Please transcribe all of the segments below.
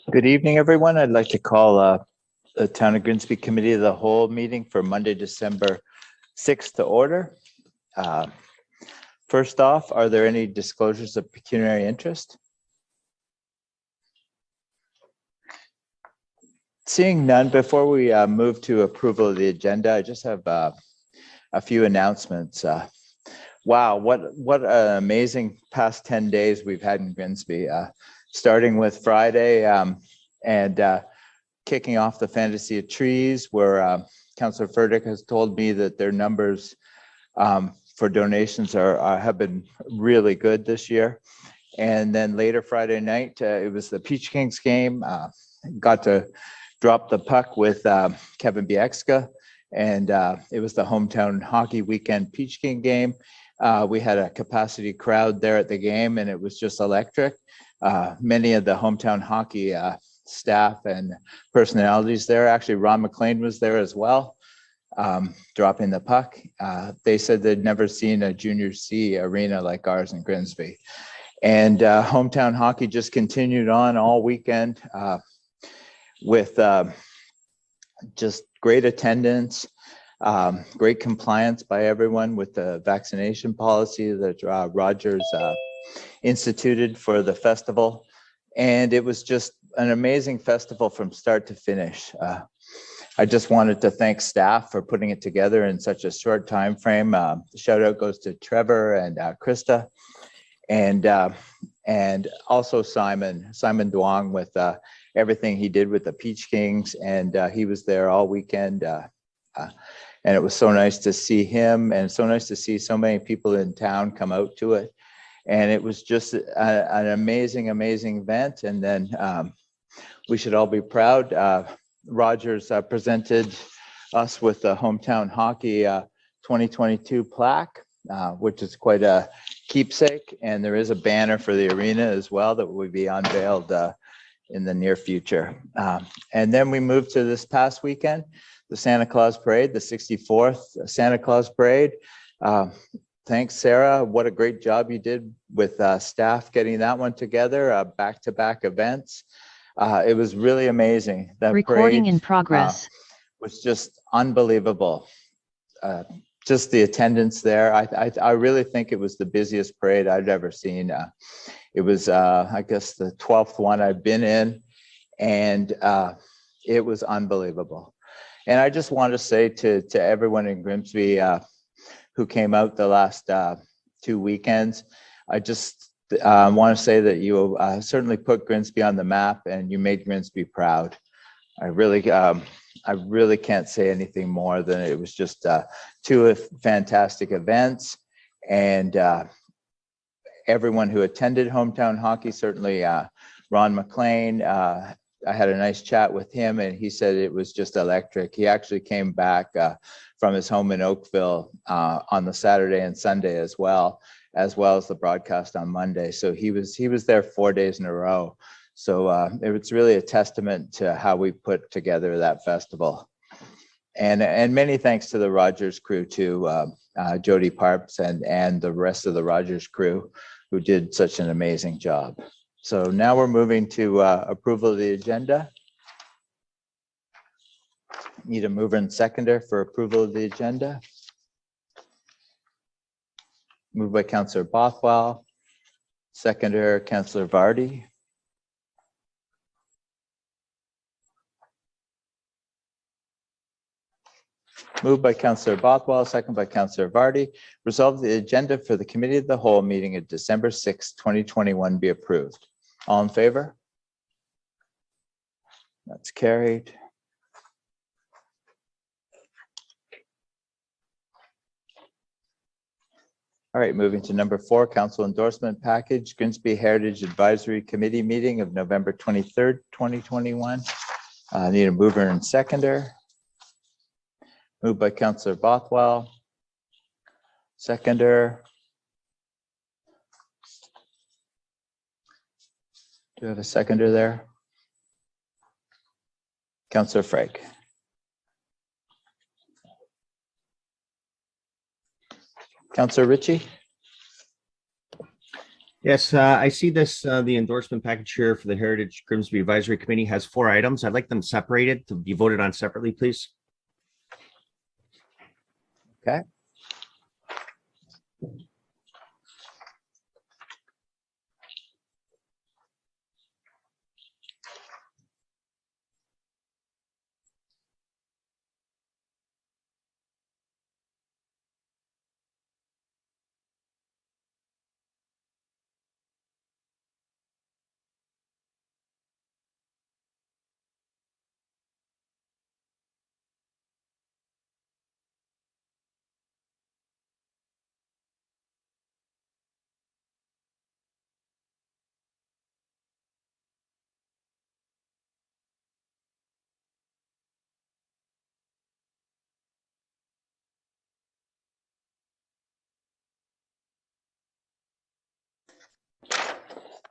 Good evening, everyone. I'd like to call the Town of Grimsby Committee of the Whole meeting for Monday, December 6th to order. First off, are there any disclosures of pecuniary interest? Seeing none, before we move to approval of the agenda, I just have a few announcements. Wow, what an amazing past 10 days we've had in Grimsby. Starting with Friday and kicking off the Fantasy of Trees, where Councillor Furtick has told me that their numbers for donations have been really good this year. And then later Friday night, it was the Peach Kings game. Got to drop the puck with Kevin Biekska, and it was the hometown hockey weekend Peach King game. We had a capacity crowd there at the game, and it was just electric. Many of the hometown hockey staff and personalities there. Actually, Ron McLean was there as well, dropping the puck. They said they'd never seen a Junior C arena like ours in Grimsby. And hometown hockey just continued on all weekend with just great attendance, great compliance by everyone with the vaccination policy that Rogers instituted for the festival. And it was just an amazing festival from start to finish. I just wanted to thank staff for putting it together in such a short time frame. Shout out goes to Trevor and Krista, and also Simon Duong with everything he did with the Peach Kings, and he was there all weekend. And it was so nice to see him, and so nice to see so many people in town come out to it. And it was just an amazing event. And then we should all be proud. Rogers presented us with the Hometown Hockey 2022 plaque, which is quite a keepsake. And there is a banner for the arena as well that will be unveiled in the near future. And then we moved to this past weekend, the Santa Claus Parade, the 64th Santa Claus Parade. Thanks, Sarah. What a great job you did with staff getting that one together, back-to-back events. It was really amazing. That recording parade, in progress was just unbelievable. Just the attendance there. I really think it was the busiest parade I've ever seen. It was, I guess, the 12th one I've been in, and it was unbelievable. And I just want to say to everyone in Grimsby who came out the last 2 weekends, I just want to say that you certainly put Grimsby on the map, and you made Grimsby proud. I really can't say anything more than it was just 2 fantastic events, and everyone who attended Hometown Hockey, certainly Ron McLean. I had a nice chat with him, and he said it was just electric. He actually came back from his home in Oakville on the Saturday and Sunday as well as the broadcast on Monday. So he was there 4 days in a row. So it's really a testament to how we put together that festival. And many thanks to the Rogers crew too, Jody Parps and the rest of the Rogers crew who did such an amazing job. So now we're moving to approval of the agenda. Need a mover and seconder for approval of the agenda. Moved by Councillor Bothwell, seconder Councillor Vardy. Moved by Councillor Bothwell, second by Councillor Vardy. Resolve the agenda for the Committee of the Whole meeting of December 6, 2021 be approved. All in favor? That's carried. All right, moving to number 4, council endorsement package, Grimsby Heritage Advisory Committee meeting of November 23rd, 2021. Need a mover and seconder. Moved by Councillor Bothwell. Seconder. Do you have a seconder there? Councillor Frake. Councillor Ritchie. Yes, I see this, the endorsement package here for the Heritage Grimsby Advisory Committee has 4 items. I'd like them separated to be voted on separately, please. Okay.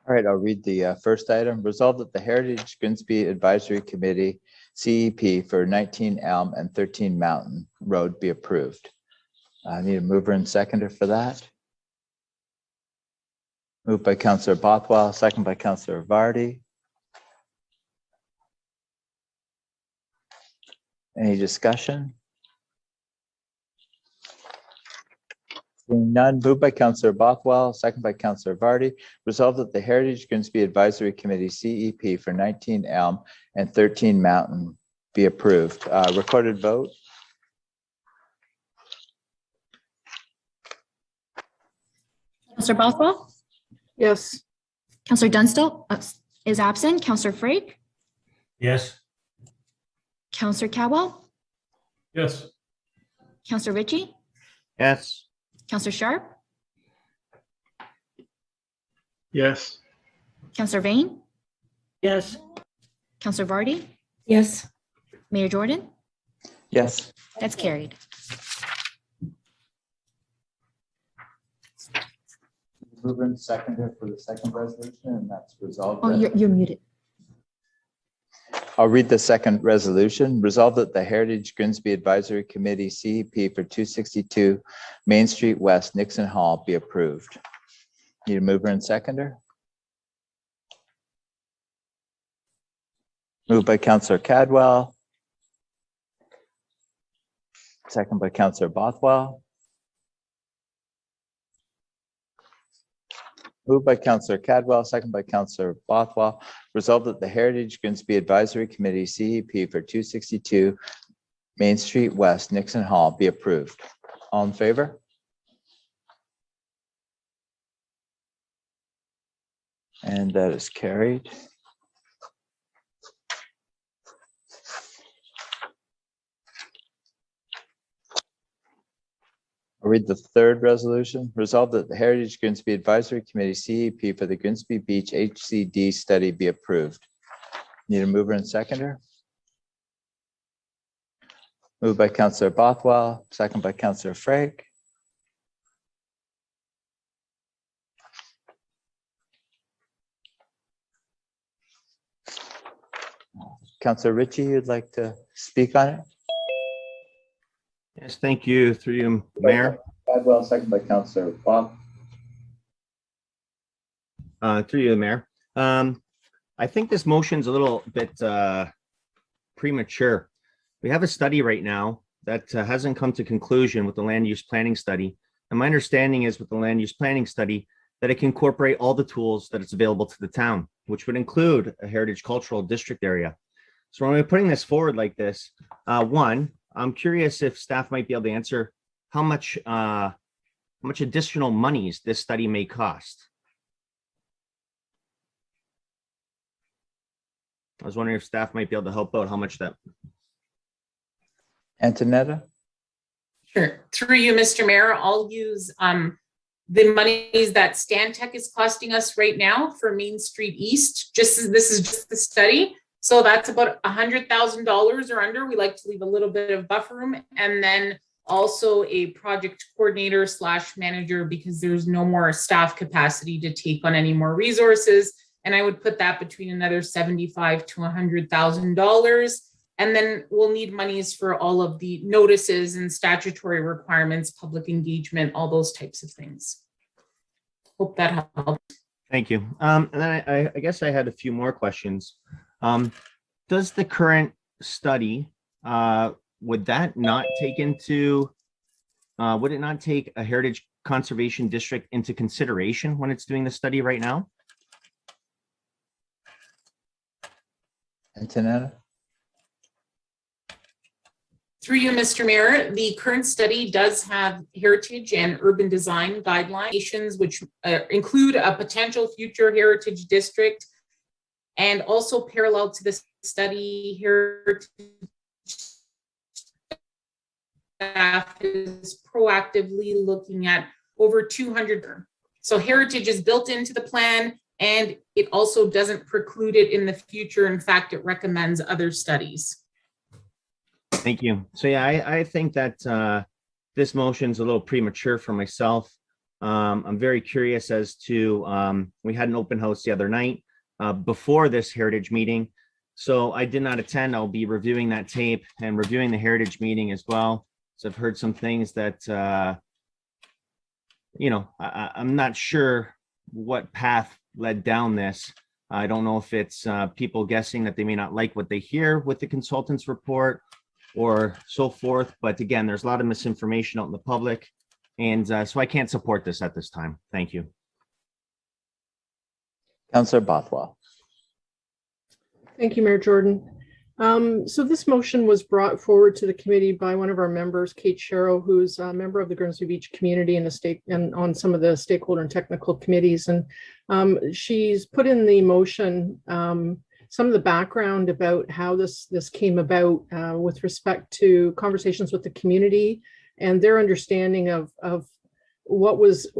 All right, I'll read the first item. Resolved that the Heritage Grimsby Advisory Committee, CEP, for 19 Elm and 13 Mountain Road be approved. I need a mover and seconder for that. Moved by Councillor Bothwell, second by Councillor Vardy. Any discussion? Seeing none, moved by Councillor Bothwell, second by Councillor Vardy. Resolved that the Heritage Grimsby Advisory Committee, CEP, for 19 Elm and 13 Mountain be approved. Recorded vote. Councillor Bothwell? Yes. Councillor Dunstall is absent. Councillor Frake? Yes. Councillor Cadwell? Yes. Councillor Ritchie? Yes. Councillor Sharp? Yes. Councillor Vane? Yes. Councillor Vardy? Yes. Mayor Jordan? Yes. That's carried. Mover and seconder for the second resolution, and that's resolved. Oh, you're muted. I'll read the second resolution. Resolved that the Heritage Grimsby Advisory Committee, CEP, for 262 Main Street West, Nixon Hall be approved. Need a mover and seconder? Moved by Councillor Cadwell. Second by Councillor Bothwell. Moved by Councillor Cadwell, second by Councillor Bothwell. Resolved that the Heritage Grimsby Advisory Committee, CEP, for 262 Main Street West, Nixon Hall be approved. All in favor? And that is carried. I'll read the third resolution. Resolved that the Heritage Grimsby Advisory Committee, CEP, for the Grimsby Beach HCD study be approved. Need a mover and seconder? Moved by Councillor Bothwell, second by Councillor Frake. Councillor Ritchie, you'd like to speak on it? Yes, thank you. Through you, Mayor. Cadwell, second by Councillor Bob. Through you, Mayor. I think this motion's a little bit premature. We have a study right now that hasn't come to conclusion with the land use planning study. And my understanding is with the land use planning study that it can incorporate all the tools that it's available to the town, which would include a heritage cultural district area. So when we're putting this forward like this, one, I'm curious if staff might be able to answer how much additional monies this study may cost. I was wondering if staff might be able to help out how much that. Antonetta? Sure. Through you, Mr. Mayor, I'll use the monies that Stantec is costing us right now for Main Street East. This is just the study. So that's about $100,000 or under. We like to leave a little bit of buffer room, and then also a project coordinator / manager because there's no more staff capacity to take on any more resources. And I would put that between another $75,000 to $100,000. And then we'll need monies for all of the notices and statutory requirements, public engagement, all those types of things. Hope that helps. Thank you. And then I guess I had a few more questions. Does the current study, would that not take into, would it not take a heritage conservation district into consideration when it's doing the study right now? Antonetta? Through you, Mr. Mayor, the current study does have heritage and urban design guidelines, which include a potential future heritage district, and also parallel to this study, heritage staff is proactively looking at over 200. So heritage is built into the plan, and it also doesn't preclude it in the future. In fact, it recommends other studies. Thank you. So yeah, I think that this motion is a little premature for myself. I'm very curious as to, we had an open house the other night before this heritage meeting. So I did not attend. I'll be reviewing that tape and reviewing the heritage meeting as well. So I've heard some things that, you know, I'm not sure what path led down this. I don't know if it's people guessing that they may not like what they hear with the consultant's report or so forth. But again, there's a lot of misinformation out in the public. And so I can't support this at this time. Thank you. Councillor Bothwell. Thank you, Mayor Jordan. So this motion was brought forward to the committee by one of our members, Kate Sharrow, who's a member of the Grimsby Beach community and the state and on some of the stakeholder and technical committees. And she's put in the motion some of the background about how this came about with respect to conversations with the community and their understanding of what was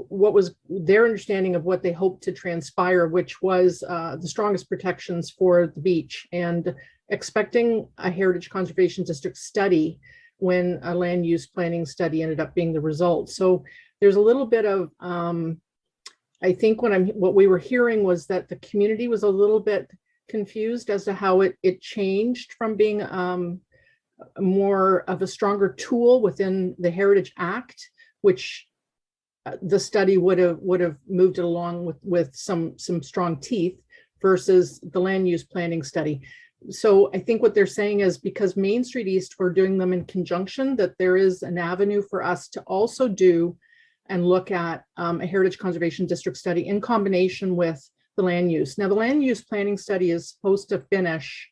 their understanding of what they hoped to transpire, which was the strongest protections for the beach, and expecting a heritage conservation district study when a land use planning study ended up being the result. So there's a little bit of I think what we were hearing was that the community was a little bit confused as to how it changed from being more of a stronger tool within the Heritage Act, which the study would have moved it along with some strong teeth, versus the land use planning study. So I think what they're saying is, because Main Street East, we're doing them in conjunction, that there is an avenue for us to also do and look at a heritage conservation district study in combination with the land use. Now, the land use planning study is supposed to finish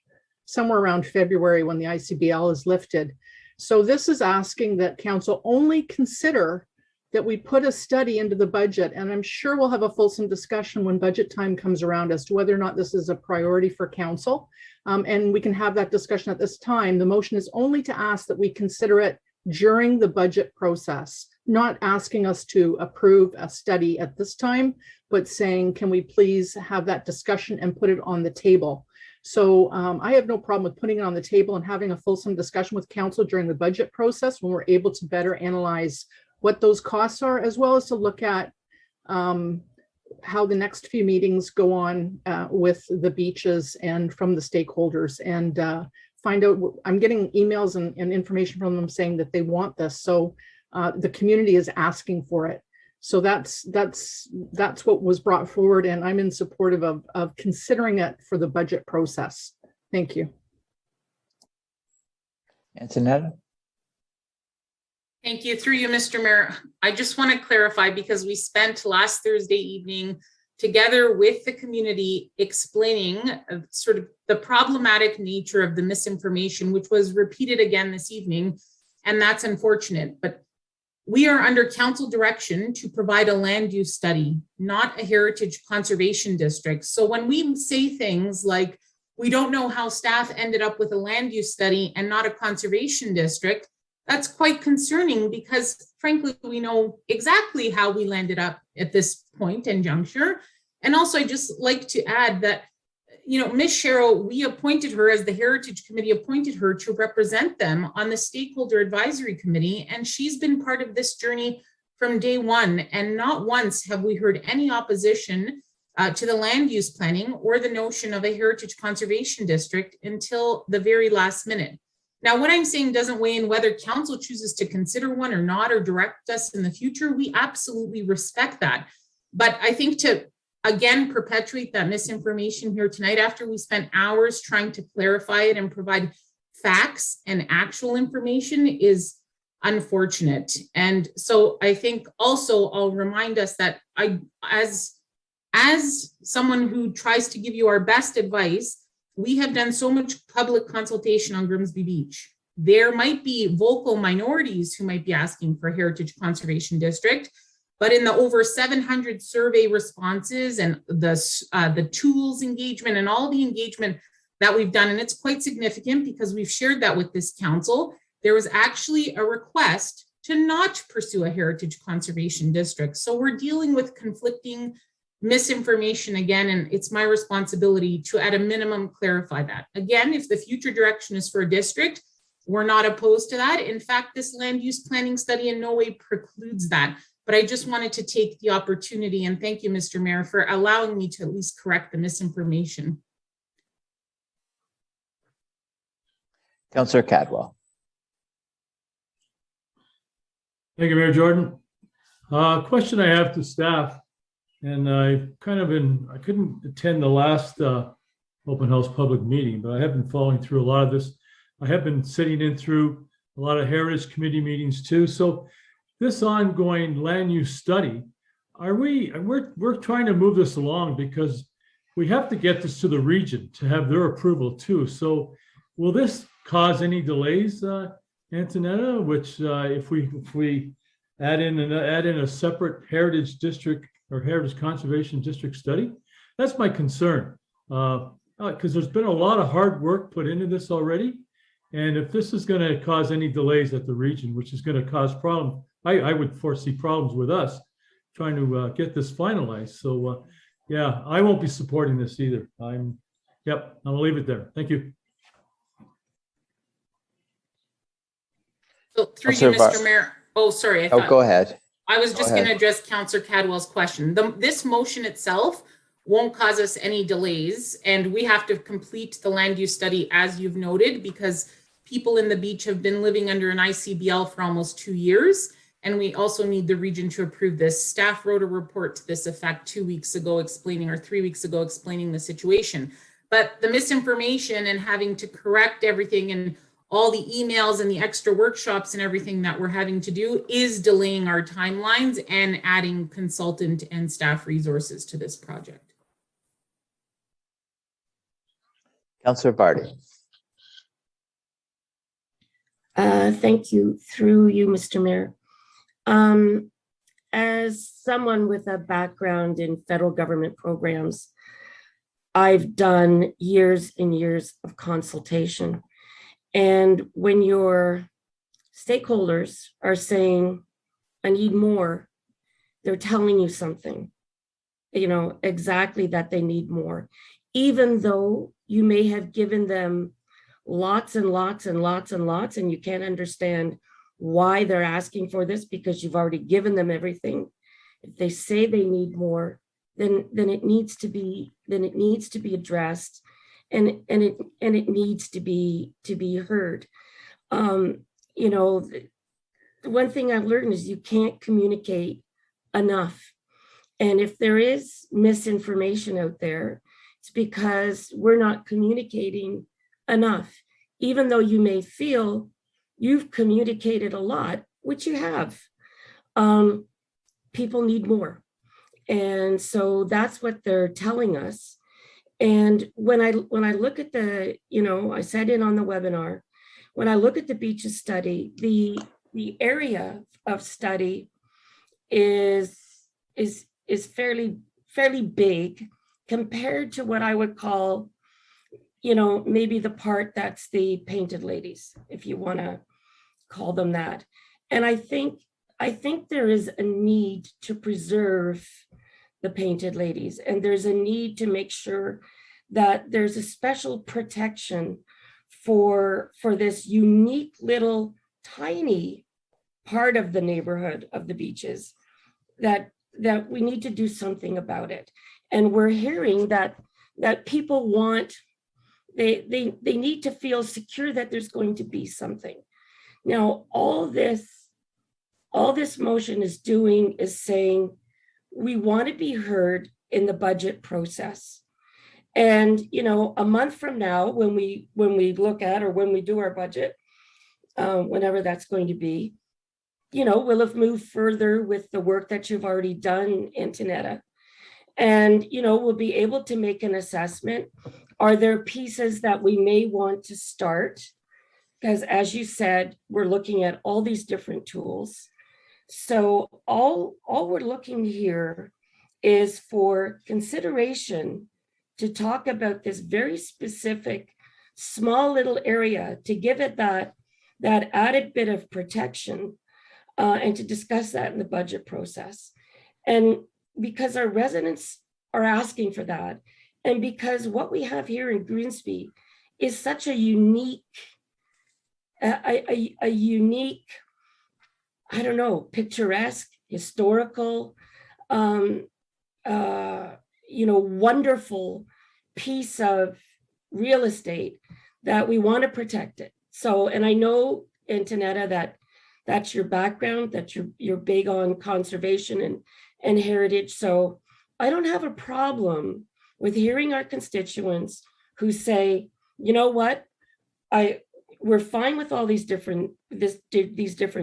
somewhere around February when the ICBL is lifted. So this is asking that council only consider that we put a study into the budget, and I'm sure we'll have a fulsome discussion when budget time comes around as to whether or not this is a priority for council. And we can have that discussion at this time. The motion is only to ask that we consider it during the budget process, not asking us to approve a study at this time, but saying, can we please have that discussion and put it on the table? So I have no problem with putting it on the table and having a fulsome discussion with council during the budget process when we're able to better analyze what those costs are, as well as to look at how the next few meetings go on with the beaches and from the stakeholders, and find out. I'm getting emails and information from them saying that they want this. So the community is asking for it. So that's what was brought forward, and I'm in support of considering it for the budget process. Thank you. Antonetta? Thank you. Through you, Mr. Mayor. I just want to clarify, because we spent last Thursday evening together with the community explaining sort of the problematic nature of the misinformation, which was repeated again this evening, and that's unfortunate. But we are under council direction to provide a land use study, not a heritage conservation district. So when we say things like, we don't know how staff ended up with a land use study and not a conservation district, that's quite concerning, because frankly, we know exactly how we landed up at this point and juncture. And also, I just like to add that, you know, Ms. Sharrow, we appointed her, as the Heritage Committee appointed her, to represent them on the Stakeholder Advisory Committee. And she's been part of this journey from day one. And not once have we heard any opposition to the land use planning or the notion of a heritage conservation district until the very last minute. Now, what I'm saying doesn't weigh in whether council chooses to consider one or not, or direct us in the future. We absolutely respect that. But I think to, again, perpetuate that misinformation here tonight after we spent hours trying to clarify it and provide facts and actual information is unfortunate. And so I think also I'll remind us that as someone who tries to give you our best advice, we have done so much public consultation on Grimsby Beach. There might be vocal minorities who might be asking for Heritage Conservation District, but in the over 700 survey responses and the tools engagement and all the engagement that we've done, and it's quite significant because we've shared that with this council, there was actually a request to not pursue a Heritage Conservation District. So we're dealing with conflicting misinformation again, and it's my responsibility to, at a minimum, clarify that. Again, if the future direction is for a district, we're not opposed to that. In fact, this land use planning study in no way precludes that. But I just wanted to take the opportunity, and thank you, Mr. Mayor, for allowing me to at least correct the misinformation. Councillor Cadwell. Thank you, Mayor Jordan. Question I have to staff, and I couldn't attend the last open house public meeting, but I have been following through a lot of this. I have been sitting in through a lot of Heritage Committee meetings too. So this ongoing land use study, we're trying to move this along because we have to get this to the region to have their approval too. So will this cause any delays, Antonetta, which if we add in a separate Heritage District or Heritage Conservation District study? That's my concern, because there's been a lot of hard work put into this already. And if this is going to cause any delays at the region, which is going to cause problems, I would foresee problems with us trying to get this finalized. So yeah, I won't be supporting this either. I'll leave it there. Thank you. So through you, Mr. Mayor. Oh, sorry. Go ahead. I was just going to address Councillor Cadwell's question. This motion itself won't cause us any delays, and we have to complete the land use study as you've noted, because people in the beach have been living under an ICBL for almost 2 years, and we also need the region to approve this. Staff wrote a report to this effect 2 weeks ago explaining, or 3 weeks ago explaining the situation. But the misinformation and having to correct everything and all the emails and the extra workshops and everything that we're having to do is delaying our timelines and adding consultant and staff resources to this project. Councillor Vardy. Thank you. Through you, Mr. Mayor. As someone with a background in federal government programs, I've done years and years of consultation. And when your stakeholders are saying, I need more, they're telling you something, exactly that they need more, even though you may have given them lots and lots and lots and lots, and you can't understand why they're asking for this because you've already given them everything. If they say they need more, then it needs to be addressed, and it needs to be heard. The one thing I've learned is you can't communicate enough. And if there is misinformation out there, it's because we're not communicating enough. Even though you may feel you've communicated a lot, which you have, people need more. And so that's what they're telling us. And when I look at the, I sat in on the webinar, when I look at the beaches study, the area of study is fairly big compared to what I would call, maybe the part that's the painted ladies, if you want to call them that. And I think there is a need to preserve the painted ladies, and there's a need to make sure that there's a special protection for this unique little tiny part of the neighborhood of the beaches, that we need to do something about it. And we're hearing that people want, they need to feel secure that there's going to be something. Now, all this motion is doing is saying, we want to be heard in the budget process. And, a month from now, when we look at, or when we do our budget, whenever that's going to be, we'll have moved further with the work that you've already done, Antonetta. And, we'll be able to make an assessment. Are there pieces that we may want to start? Because as you said, we're looking at all these different tools. So all we're looking here is for consideration to talk about this very specific, small little area, to give it that added bit of protection, and to discuss that in the budget process. And because our residents are asking for that, and because what we have here in Grimsby is such a unique, unique, I don't know, picturesque, historical, wonderful piece of real estate, that we want to protect it. So, and I know, Antonetta, that's your background, that you're big on conservation and heritage. So I don't have a problem with hearing our constituents who say, you know what, we're fine with all these different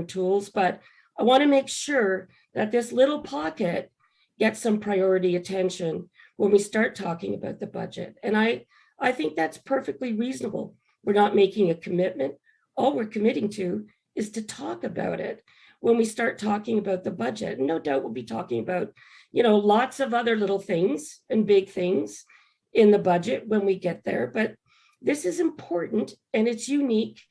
tools, but I want to make sure that this little pocket gets some priority attention when we start talking about the budget. And I think that's perfectly reasonable. We're not making a commitment. All we're committing to is to talk about it when we start talking about the budget. And no doubt we'll be talking about, lots of other little things and big things in the budget when we get there. But this is important and it's unique.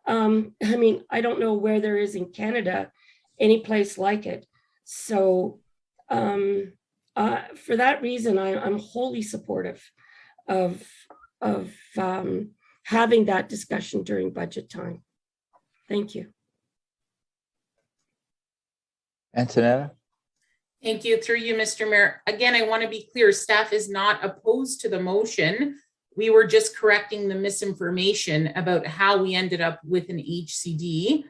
I don't know where there is in Canada any place like it. So for that reason, I'm wholly supportive of having that discussion during budget time. Thank you. Antonetta? Thank you. Through you, Mr. Mayor. Again, I want to be clear, staff is not opposed to the motion. We were just correcting the misinformation about how we ended up with an HCD.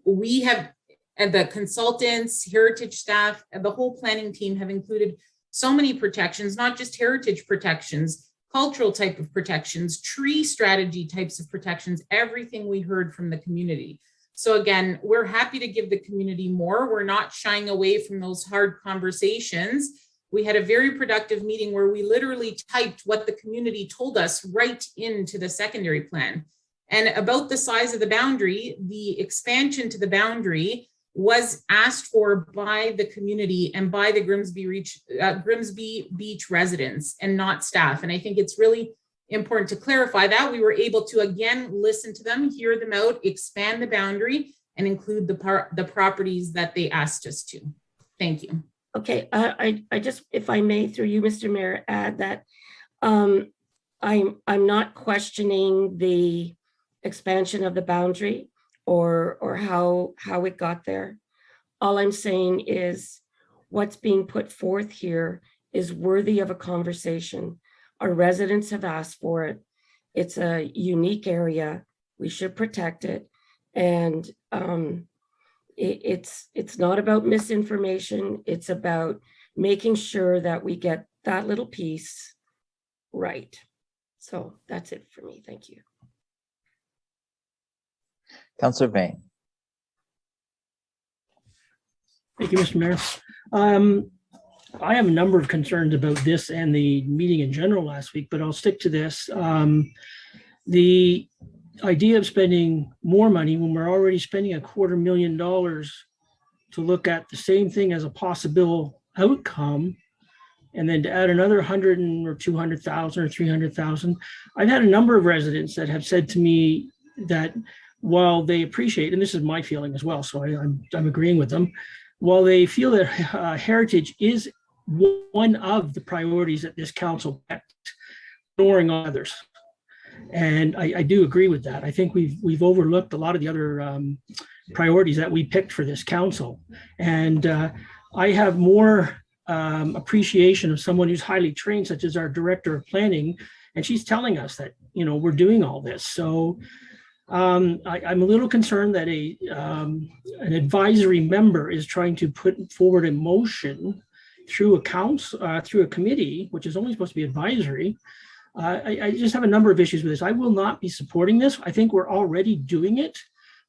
We have, and the consultants, heritage staff, and the whole planning team have included so many protections, not just heritage protections, cultural type of protections, tree strategy types of protections, everything we heard from the community. So again, we're happy to give the community more. We're not shying away from those hard conversations. We had a very productive meeting where we literally typed what the community told us right into the secondary plan. And about the size of the boundary, the expansion to the boundary was asked for by the community and by the Grimsby Beach residents and not staff. And I think it's really important to clarify that. We were able to, again, listen to them, hear them out, expand the boundary, and include the properties that they asked us to. Thank you. Okay, I just, if I may, through you, Mr. Mayor, add that I'm not questioning the expansion of the boundary or how it got there. All I'm saying is what's being put forth here is worthy of a conversation. Our residents have asked for it. It's a unique area. We should protect it. And it's not about misinformation. It's about making sure that we get that little piece right. So that's it for me. Thank you. Councillor Vane. Thank you, Mr. Mayor. I have a number of concerns about this and the meeting in general last week, but I'll stick to this. The idea of spending more money when we're already spending $250,000 to look at the same thing as a possible outcome, and then to add another 100 or 200,000 or 300,000. I've had a number of residents that have said to me that while they appreciate, and this is my feeling as well, so I'm agreeing with them, while they feel that heritage is one of the priorities that this council picked, ignoring others. And I do agree with that. I think we've overlooked a lot of the other priorities that we picked for this council. And I have more appreciation of someone who's highly trained, such as our director of planning, and she's telling us that, we're doing all this. So I'm a little concerned that an advisory member is trying to put forward a motion through accounts, through a committee, which is only supposed to be advisory. I just have a number of issues with this. I will not be supporting this. I think we're already doing it.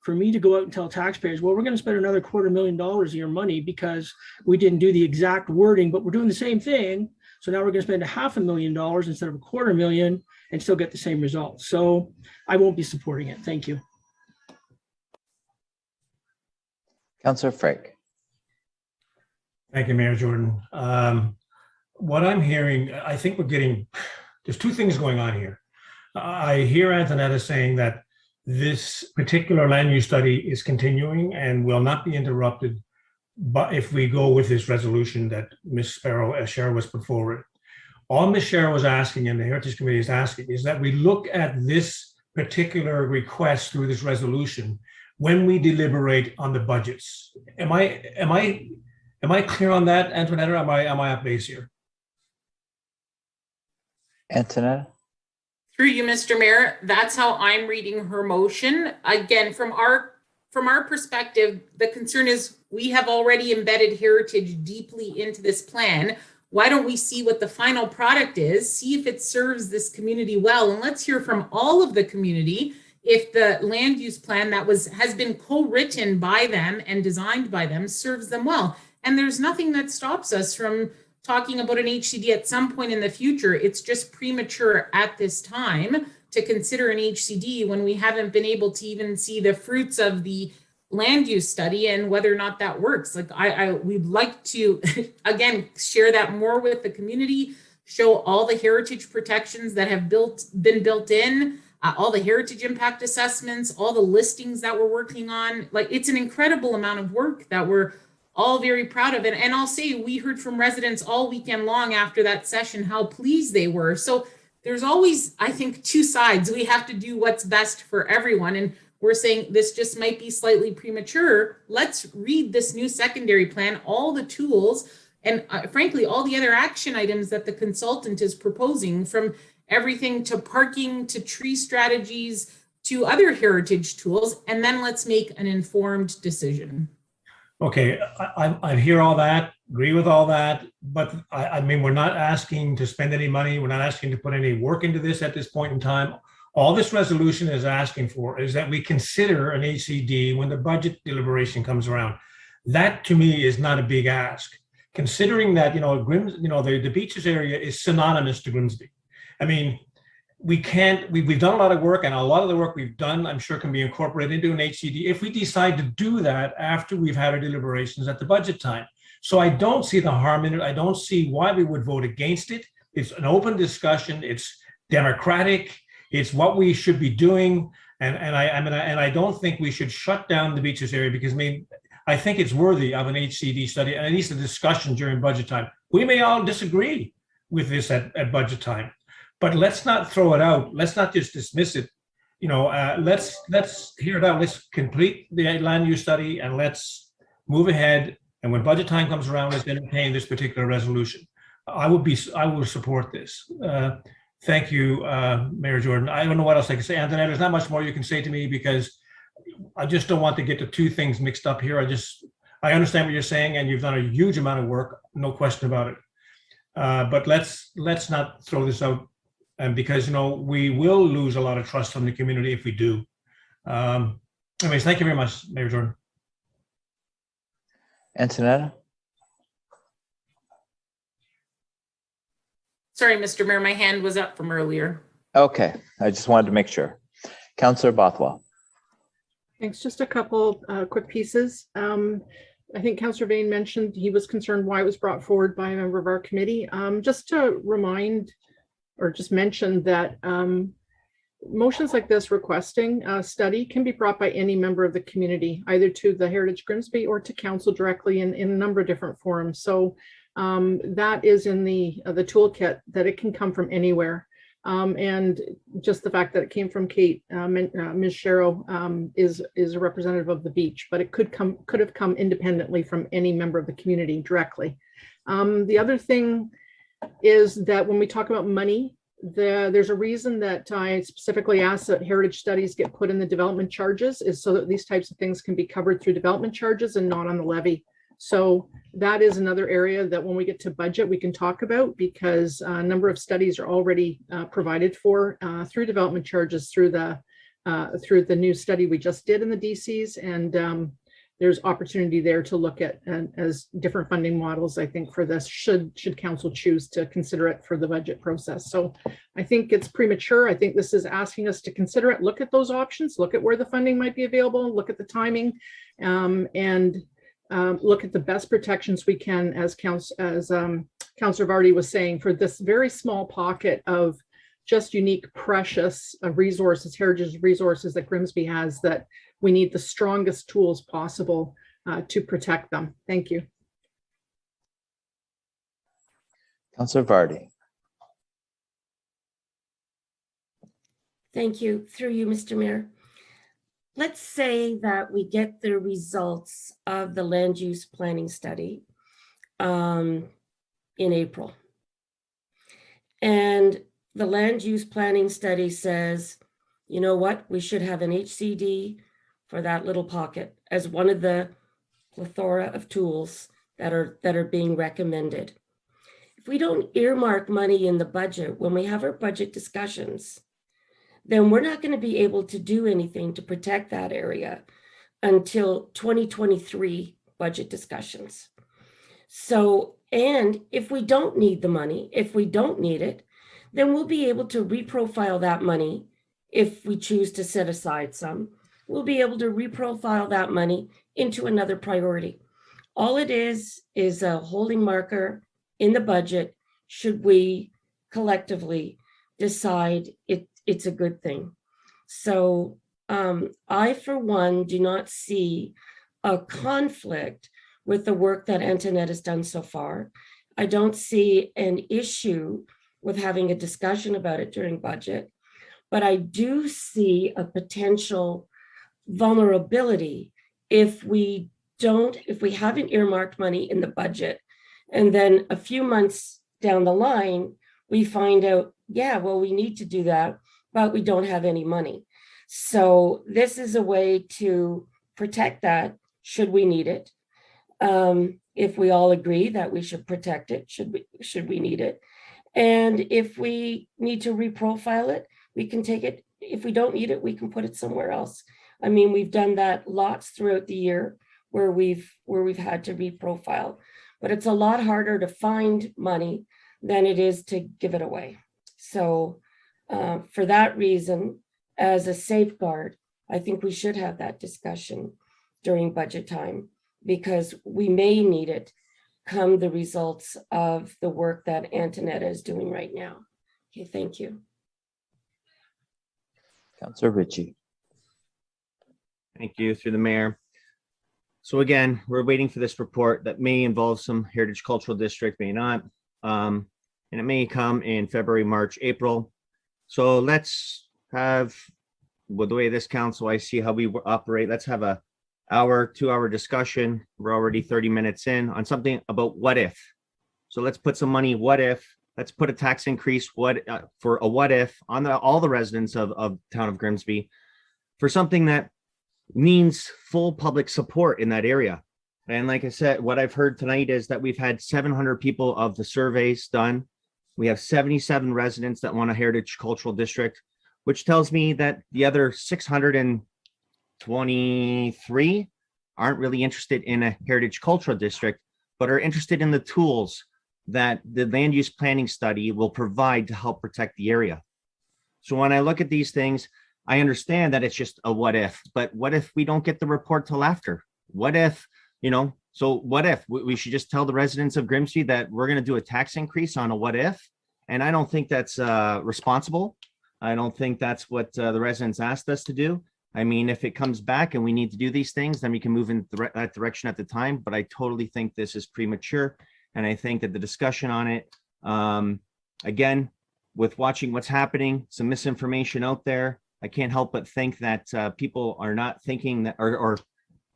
For me to go out and tell taxpayers, well, we're going to spend another $250,000 of your money because we didn't do the exact wording, but we're doing the same thing. So now we're going to spend $500,000 instead of $250,000 and still get the same results. So I won't be supporting it. Thank you. Councillor Frake. Thank you, Mayor Jordan. What I'm hearing, I think there's two things going on here. I hear Antonetta saying that this particular land use study is continuing and will not be interrupted, but if we go with this resolution that Ms. Sherrill was put forward. All Ms. Sherrill was asking and the Heritage Committee is asking is that we look at this particular request through this resolution when we deliberate on the budgets. Am I clear on that, Antoinette, or am I off base here? Antonetta? Through you, Mr. Mayor, that's how I'm reading her motion. Again, from our perspective, the concern is we have already embedded heritage deeply into this plan. Why don't we see what the final product is, see if it serves this community well, and let's hear from all of the community if the land use plan that has been co-written by them and designed by them serves them well. And there's nothing that stops us from talking about an HCD at some point in the future. It's just premature at this time to consider an HCD when we haven't been able to even see the fruits of the land use study and whether or not that works. Like we'd like to, again, share that more with the community, show all the heritage protections that have been built in, all the heritage impact assessments, all the listings that we're working on. Like, it's an incredible amount of work that we're all very proud of it. And I'll say we heard from residents all weekend long after that session how pleased they were. So there's always, I think, two sides. We have to do what's best for everyone. And we're saying this just might be slightly premature. Let's read this new secondary plan, all the tools, and frankly, all the other action items that the consultant is proposing, from everything to parking, to tree strategies, to other heritage tools. And then let's make an informed decision. Okay, I hear all that, agree with all that, but I mean, we're not asking to spend any money. We're not asking to put any work into this at this point in time. All this resolution is asking for is that we consider an HCD when the budget deliberation comes around. That to me is not a big ask, considering that, the beaches area is synonymous to Grimsby. I mean, we've done a lot of work, and a lot of the work we've done, I'm sure, can be incorporated into an HCD if we decide to do that after we've had our deliberations at the budget time. So I don't see the harm in it. I don't see why we would vote against it. It's an open discussion. It's democratic. It's what we should be doing. And I don't think we should shut down the beaches area, because I think it's worthy of an HCD study and at least a discussion during budget time. We may all disagree with this at budget time, but let's not throw it out. Let's not just dismiss it. Let's hear it out. Let's complete the land use study and let's move ahead. And when budget time comes around, let's entertain this particular resolution. I will support this. Thank you, Mayor Jordan. I don't know what else I can say. Anthony, there's not much more you can say to me, because I just don't want to get the two things mixed up here. I understand what you're saying, and you've done a huge amount of work, no question about it. But let's not throw this out, and because we will lose a lot of trust from the community if we do. Anyways, thank you very much, Mayor Jordan. Antonetta? Sorry, Mr. Mayor, my hand was up from earlier. Okay, I just wanted to make sure. Councillor Bothwell. Thanks. Just a couple quick pieces. I think Councillor Vane mentioned he was concerned why it was brought forward by a member of our committee. Just to remind or just mention that motions like this requesting a study can be brought by any member of the community, either to the Heritage Grimsby or to council directly in a number of different forums. So that is in the toolkit, that it can come from anywhere. And just the fact that it came from Kate, Ms. Sherrill, is a representative of the beach, but it could have come independently from any member of the community directly. The other thing is that when we talk about money, there's a reason that I specifically asked that heritage studies get put in the development charges, is so that these types of things can be covered through development charges and not on the levy. So that is another area that when we get to budget, we can talk about, because a number of studies are already provided for through development charges through the new study we just did in the DCs. And there's opportunity there to look at as different funding models, I think, for this, should council choose to consider it for the budget process. So I think it's premature. I think this is asking us to consider it, look at those options, look at where the funding might be available, look at the timing, and look at the best protections we can, as Councillor Vardy was saying, for this very small pocket of just unique, precious resources, heritage resources that Grimsby has, that we need the strongest tools possible to protect them. Thank you. Councillor Vardy. Thank you. Through you, Mr. Mayor. Let's say that we get the results of the land use planning study in April. And the land use planning study says, you know what, we should have an HCD for that little pocket as one of the plethora of tools that are being recommended. If we don't earmark money in the budget when we have our budget discussions, then we're not going to be able to do anything to protect that area until 2023 budget discussions. So, and if we don't need the money, if we don't need it, then we'll be able to reprofile that money. If we choose to set aside some, we'll be able to reprofile that money into another priority. All it is a holding marker in the budget should we collectively decide it's a good thing. So I, for one, do not see a conflict with the work that Antoinette has done so far. I don't see an issue with having a discussion about it during budget, but I do see a potential vulnerability if we haven't earmarked money in the budget, and then a few months down the line, we find out, yeah, well, we need to do that, but we don't have any money. So this is a way to protect that should we need it. If we all agree that we should protect it, should we need it. And if we need to reprofile it, we can take it. If we don't need it, we can put it somewhere else. I mean, we've done that lots throughout the year where we've had to reprofile, but it's a lot harder to find money than it is to give it away. So for that reason, as a safeguard, I think we should have that discussion during budget time, because we may need it come the results of the work that Antoinette is doing right now. Okay, thank you. Councillor Ritchie. Thank you, through the mayor. So again, we're waiting for this report that may involve some heritage cultural district, may not. And it may come in February, March, April. So let's have, with the way this council, I see how we operate, let's have a 2-hour discussion. We're already 30 minutes in on something about what if. So let's put some money, what if, let's put a tax increase for a what if on all the residents of town of Grimsby for something that means full public support in that area. And like I said, what I've heard tonight is that we've had 700 people of the surveys done. We have 77 residents that want a heritage cultural district, which tells me that the other 623 aren't really interested in a heritage cultural district, but are interested in the tools that the land use planning study will provide to help protect the area. So when I look at these things, I understand that it's just a what if, but what if we don't get the report till after? What if, so what if we should just tell the residents of Grimsby that we're going to do a tax increase on a what if? And I don't think that's responsible. I don't think that's what the residents asked us to do. I mean, if it comes back and we need to do these things, then we can move in that direction at the time. But I totally think this is premature. And I think that the discussion on it, again, with watching what's happening, some misinformation out there, I can't help but think that people are not thinking that, or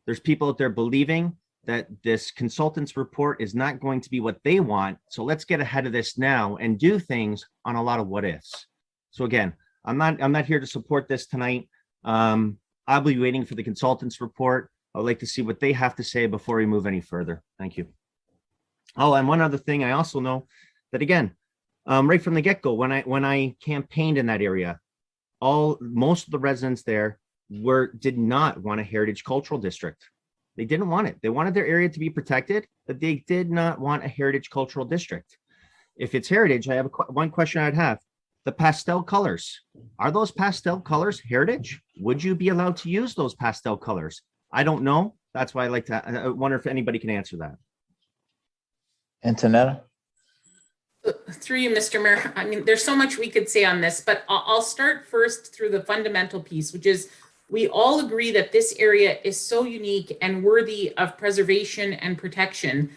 there's people out there believing that this consultant's report is not going to be what they want. So let's get ahead of this now and do things on a lot of what ifs. So again, I'm not here to support this tonight. I'll be waiting for the consultant's report. I would like to see what they have to say before we move any further. Thank you. Oh, and one other thing, I also know that again, right from the get-go, when I campaigned in that area, most of the residents there did not want a heritage cultural district. They didn't want it. They wanted their area to be protected, but they did not want a heritage cultural district. If it's heritage, I have one question I'd have. The pastel colors, are those pastel colors heritage? Would you be allowed to use those pastel colors? I don't know. That's why I wonder if anybody can answer that. Antonetta? Through you, Mr. Mayor. I mean, there's so much we could say on this, but I'll start first through the fundamental piece, which is we all agree that this area is so unique and worthy of preservation and protection.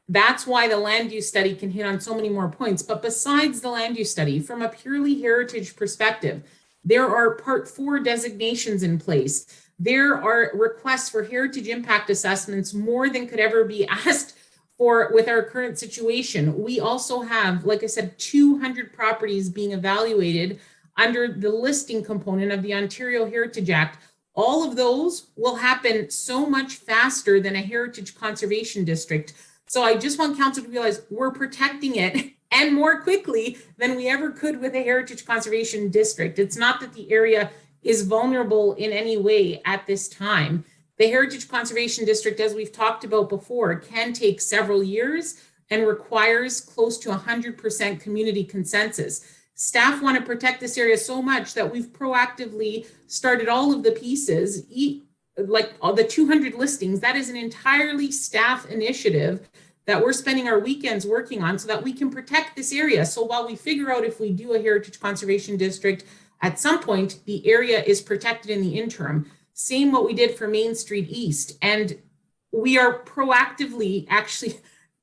That's why the land use study can hit on so many more points. But besides the land use study, from a purely heritage perspective, there are Part 4 designations in place. There are requests for heritage impact assessments more than could ever be asked for with our current situation. We also have, like I said, 200 properties being evaluated under the listing component of the Ontario Heritage Act. All of those will happen so much faster than a heritage conservation district. So I just want council to realize we're protecting it and more quickly than we ever could with a heritage conservation district. It's not that the area is vulnerable in any way at this time. The Heritage Conservation District, as we've talked about before, can take several years and requires close to 100% community consensus. Staff want to protect this area so much that we've proactively started all of the pieces, like all the 200 listings. That is an entirely staff initiative that we're spending our weekends working on so that we can protect this area. So while we figure out if we do a Heritage Conservation District, at some point, the area is protected in the interim. Same what we did for Main Street East. And we are proactively actually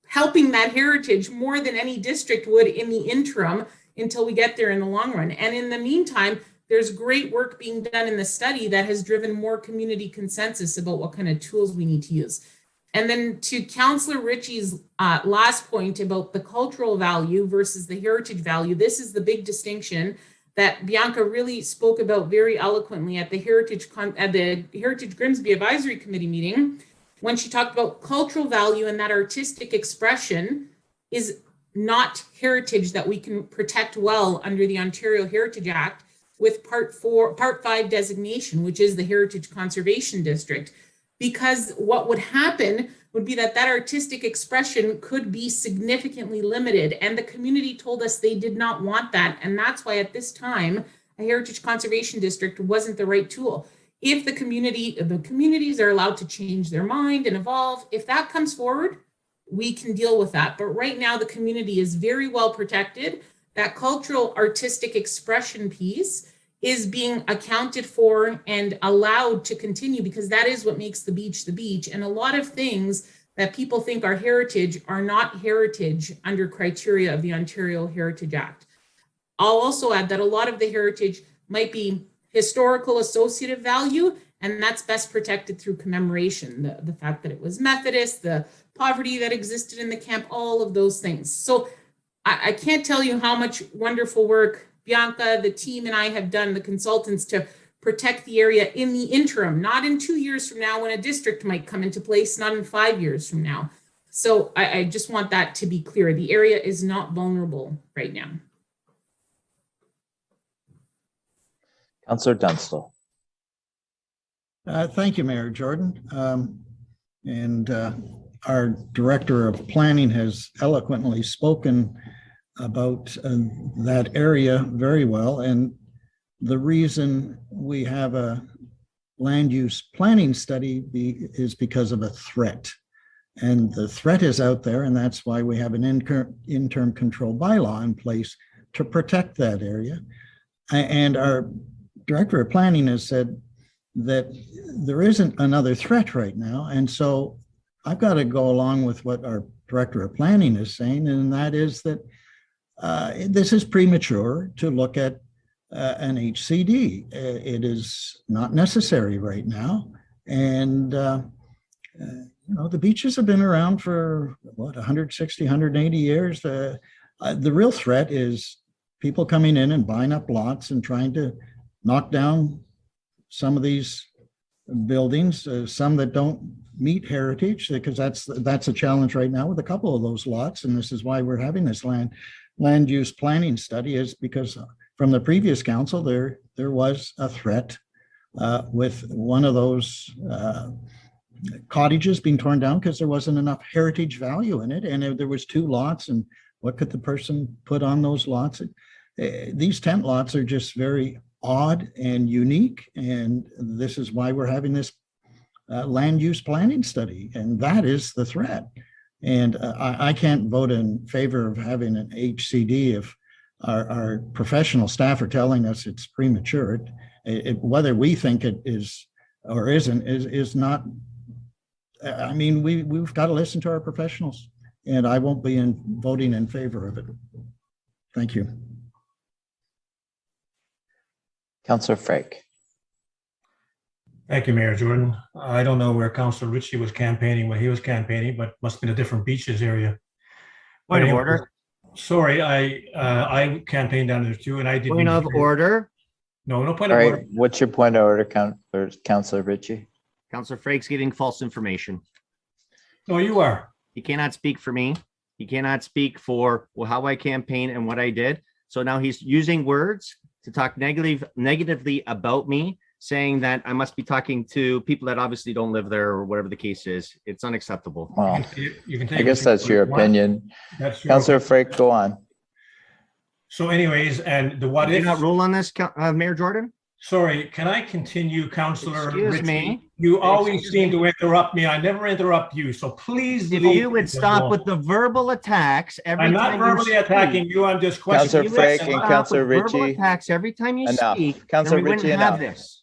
helping that heritage more than any district would in the interim until we get there in the long run. And in the meantime, there's great work being done in the study that has driven more community consensus about what kind of tools we need to use. And then to Councillor Ritchie's last point about the cultural value versus the heritage value, this is the big distinction that Bianca really spoke about very eloquently at the Heritage Grimsby Advisory Committee meeting, when she talked about cultural value and that artistic expression is not heritage that we can protect well under the Ontario Heritage Act with Part 5 designation, which is the Heritage Conservation District. Because what would happen would be that artistic expression could be significantly limited. And the community told us they did not want that. And that's why at this time, a Heritage Conservation District wasn't the right tool. If the communities are allowed to change their mind and evolve, if that comes forward, we can deal with that. But right now, the community is very well protected. That cultural artistic expression piece is being accounted for and allowed to continue because that is what makes the beach the beach. And a lot of things that people think are heritage are not heritage under criteria of the Ontario Heritage Act. I'll also add that a lot of the heritage might be historical associative value, and that's best protected through commemoration. The fact that it was Methodist, the poverty that existed in the camp, all of those things. So I can't tell you how much wonderful work Bianca, the team, and I have done, the consultants, to protect the area in the interim, not in 2 years from now when a district might come into place, not in 5 years from now. So I just want that to be clear. The area is not vulnerable right now. Councillor Dunstall. Thank you, Mayor Jordan. Our Director of Planning has eloquently spoken about that area very well. And the reason we have a land use planning study is because of a threat. And the threat is out there, and that's why we have an interim control bylaw in place to protect that area. And our Director of Planning has said that there isn't another threat right now. And so I've got to go along with what our Director of Planning is saying, and that is that this is premature to look at an HCD. It is not necessary right now. And, the beaches have been around for, 160, 180 years. The real threat is people coming in and buying up lots and trying to knock down some of these buildings, some that don't meet heritage, because that's a challenge right now with a couple of those lots. And this is why we're having this land use planning study, is because from the previous council, there was a threat with one of those cottages being torn down because there wasn't enough heritage value in it. And there was 2 lots, and what could the person put on those lots? These tent lots are just very odd and unique. And this is why we're having this land use planning study. And that is the threat. And I can't vote in favor of having an HCD if our professional staff are telling us it's premature. Whether we think it is or isn't is not. I mean, we've got to listen to our professionals, and I won't be voting in favor of it. Thank you. Councillor Frake. Thank you, Mayor Jordan. I don't know where Councillor Ritchie was campaigning when he was campaigning, but must have been a different beaches area. Point of order. Sorry, I campaigned down there too, and I didn't. Point of order. No point All of right, order. what's your point of order, Councillor Ritchie? Councillor Frake's giving false information. No, you are. He cannot speak for me. He cannot speak for how I campaigned and what I did. So now he's using words to talk negatively about me, saying that I must be talking to people that obviously don't live there or whatever the case is. It's unacceptable. Well, You can take I guess that's your opinion. That's your Councillor opinion. Frake, go on. So anyways, and the what Did you if? not rule on this, Mayor Jordan? Sorry, can I continue, Councillor Excuse Ritchie? me. You always Excuse seem me. to interrupt me. I never interrupt you, so please. If leave you would me stop alone. with the verbal attacks every I'm time not verbally you speak. attacking you. I'm just Councillor questioning. Frake Stop and with Councillor verbal Ritchie. attacks every time you Enough. speak. Councillor then we Ritchie, wouldn't have enough. this.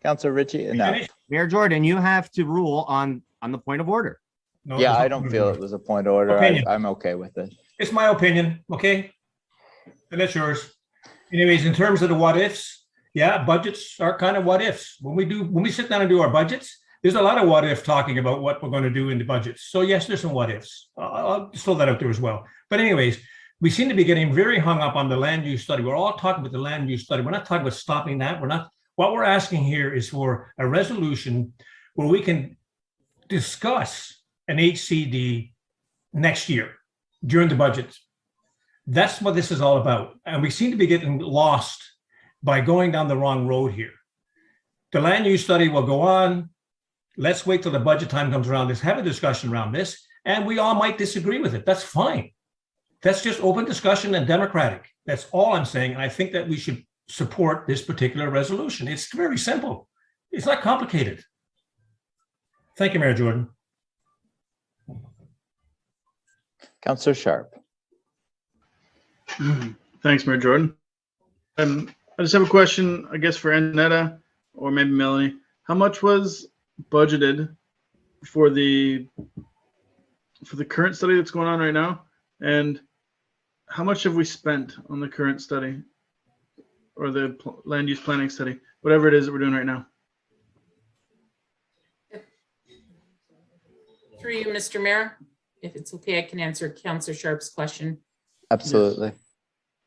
Councillor Ritchie, enough. Finish? Mayor Jordan, you have to rule on the point of order. No, Yeah, it's I not don't point of feel order. it was a point of order. Opinion. I'm okay with it. It's my opinion, okay? And that's yours. Anyways, in terms of the what ifs, yeah, budgets are kind of what ifs. When we sit down and do our budgets, there's a lot of what if talking about what we're going to do in the budgets. So yes, there's some what ifs. I'll just throw that out there as well. But anyways, we seem to be getting very hung up on the land use study. We're all talking about the land use study. We're not talking about stopping that. What we're asking here is for a resolution where we can discuss an HCD next year during the budget. That's what this is all about. And we seem to be getting lost by going down the wrong road here. The land use study will go on. Let's wait till the budget time comes around. Let's have a discussion around this. And we all might disagree with it. That's fine. That's just open discussion and democratic. That's all I'm saying. And I think that we should support this particular resolution. It's very simple. It's not complicated. Thank you, Mayor Jordan. Councillor Sharp. Thanks, Mayor Jordan. I just have a question, I guess, for Annetta or maybe Melanie. How much was budgeted for the current study that's going on right now? And how much have we spent on the current study or the land use planning study, whatever it is that we're doing right now? Through you, Mr. Mayor, if it's okay, I can answer Councillor Sharp's question. Absolutely.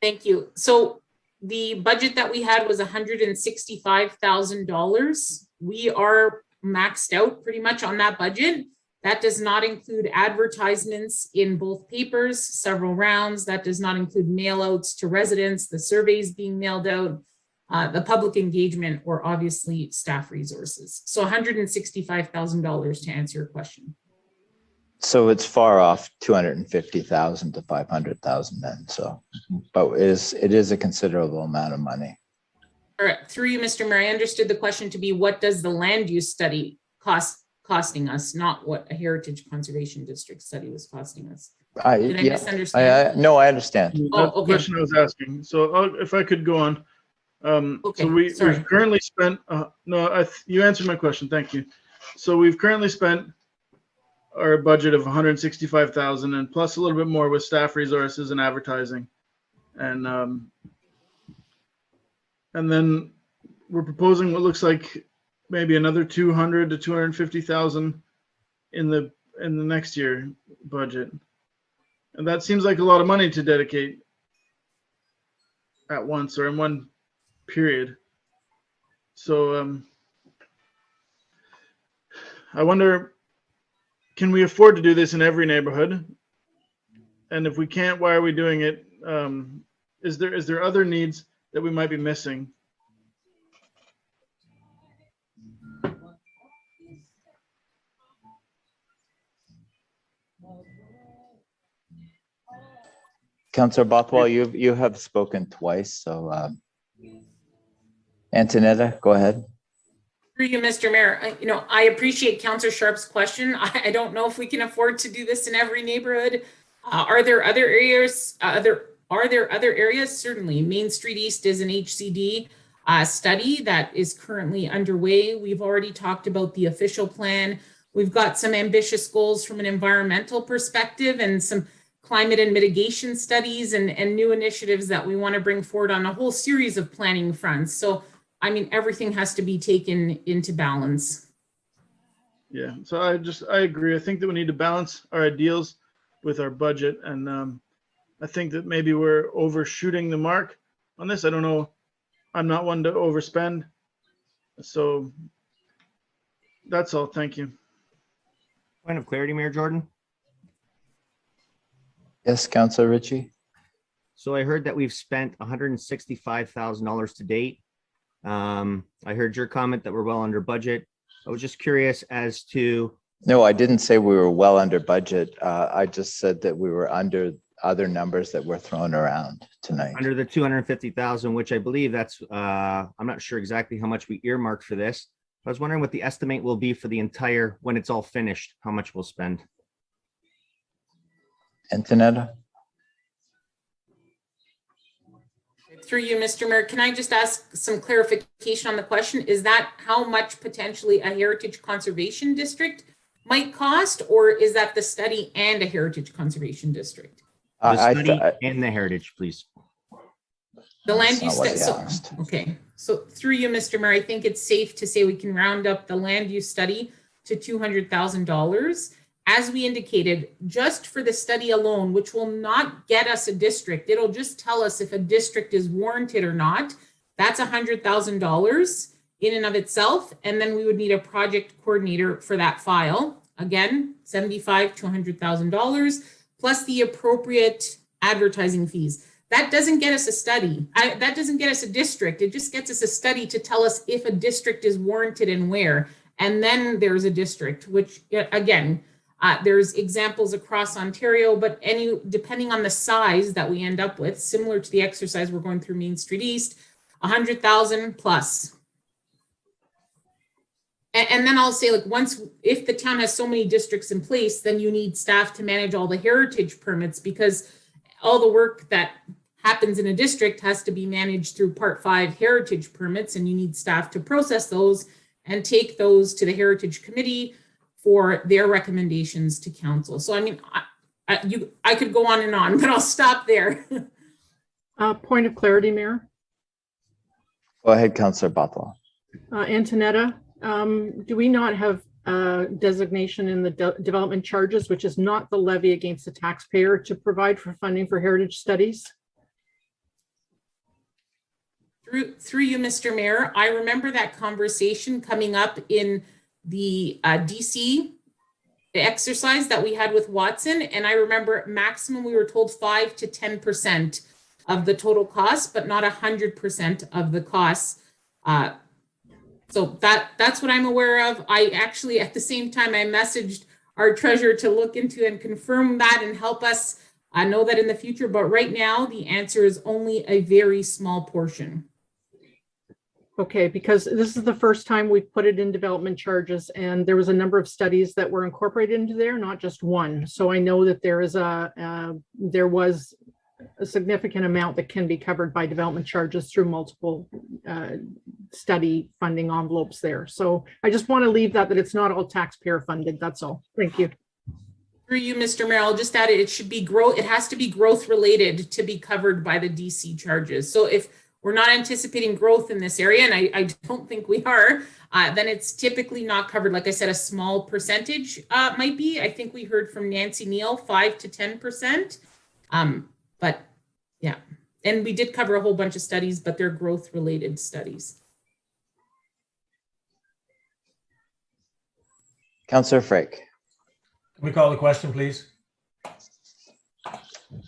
Thank you. So the budget that we had was $165,000. We are maxed out pretty much on that budget. That does not include advertisements in both papers, several rounds. That does not include mail outs to residents, the surveys being mailed out, the public engagement, or obviously staff resources. So $165,000 to answer your question. So it's far off 250,000 to 500,000 then. So, but it is a considerable amount of money. All right, through you, Mr. Mayor, I understood the question to be, what does the land use study costing us, not what a heritage conservation district study was costing us. Did I misunderstand? No, I understand. That's okay. the question I was asking. So if I could go on. Okay, So we've sorry. currently spent, you answered my question. Thank you. So we've currently spent our budget of 165,000 and plus a little bit more with staff resources and advertising. And then we're proposing what looks like maybe another 200 to 250,000 in the next year budget. And that seems like a lot of money to dedicate at once or in one period. So I wonder, can we afford to do this in every neighborhood? And if we can't, why are we doing it? Is there other needs that we might be missing? Councillor Bothwell, you have spoken twice, so Antonetta, go ahead. Through you, Mr. Mayor, I appreciate Councillor Sharp's question. I don't know if we can afford to do this in every neighborhood. Are there other areas? Are there other areas? Certainly. Main Street East is an HCD study that is currently underway. We've already talked about the official plan. We've got some ambitious goals from an environmental perspective and some climate and mitigation studies and new initiatives that we want to bring forward on a whole series of planning fronts. So, I mean, everything has to be taken into balance. Yeah, so I agree. I think that we need to balance our ideals with our budget. And I think that maybe we're overshooting the mark on this. I don't know. I'm not one to overspend. So that's all. Thank you. Point of clarity, Mayor Jordan. Yes, Councillor Ritchie. So I heard that we've spent $165,000 to date. I heard your comment that we're well under budget. I was just curious as to. No, I didn't say we were well under budget. I just said that we were under other numbers that were thrown around tonight. Under the 250,000, which I believe that's, I'm not sure exactly how much we earmarked for this. I was wondering what the estimate will be for the entire, when it's all finished, how much we'll spend. Antonetta? Through you, Mr. Mayor, can I just ask some clarification on the question? Is that how much potentially a heritage conservation district might cost, or is that the study and a heritage conservation district? The study and the heritage, please. The land use study. Okay, so through you, Mr. Mayor, I think it's safe to say we can round up the land use study to $200,000. As we indicated, just for the study alone, which will not get us a district, it'll just tell us if a district is warranted or not. That's $100,000 in and of itself. And then we would need a project coordinator for that file. Again, $75,000 to $100,000 plus the appropriate advertising fees. That doesn't get us a study. That doesn't get us a district. It just gets us a study to tell us if a district is warranted and where. And then there's a district, which again, there's examples across Ontario, but depending on the size that we end up with, similar to the exercise we're going through Main Street East, 100,000 plus. And then I'll say, like, if the town has so many districts in place, then you need staff to manage all the heritage permits, because all the work that happens in a district has to be managed through Part 5 heritage permits, and you need staff to process those and take those to the Heritage Committee for their recommendations to council. So, I mean, I could go on and on, but I'll stop there. Point of clarity, Mayor. Go ahead, Councillor Bothwell. Antonetta, do we not have designation in the development charges, which is not the levy against the taxpayer, to provide for funding for heritage studies? Through you, Mr. Mayor, I remember that conversation coming up in the DC exercise that we had with Watson. And I remember maximum, we were told 5 to 10% of the total cost, but not 100% of the costs. So that's what I'm aware of. I actually, at the same time, I messaged our treasurer to look into and confirm that and help us know that in the future. But right now, the answer is only a very small portion. Okay, because this is the first time we've put it in development charges, and there was a number of studies that were incorporated into there, not just one. So I know that there was a significant amount that can be covered by development charges through multiple study funding envelopes there. So I just want to leave that it's not all taxpayer funded. That's all. Thank you. Through you, Mr. Mayor, I'll just add it should be growth. It has to be growth related to be covered by the DC charges. So if we're not anticipating growth in this area, and I don't think we are, then it's typically not covered. Like I said, a small percentage might be. I think we heard from Nancy Neal, 5 to 10%. But yeah, and we did cover a whole bunch of studies, but they're growth related studies. Councillor Frake. Can we call the question, please?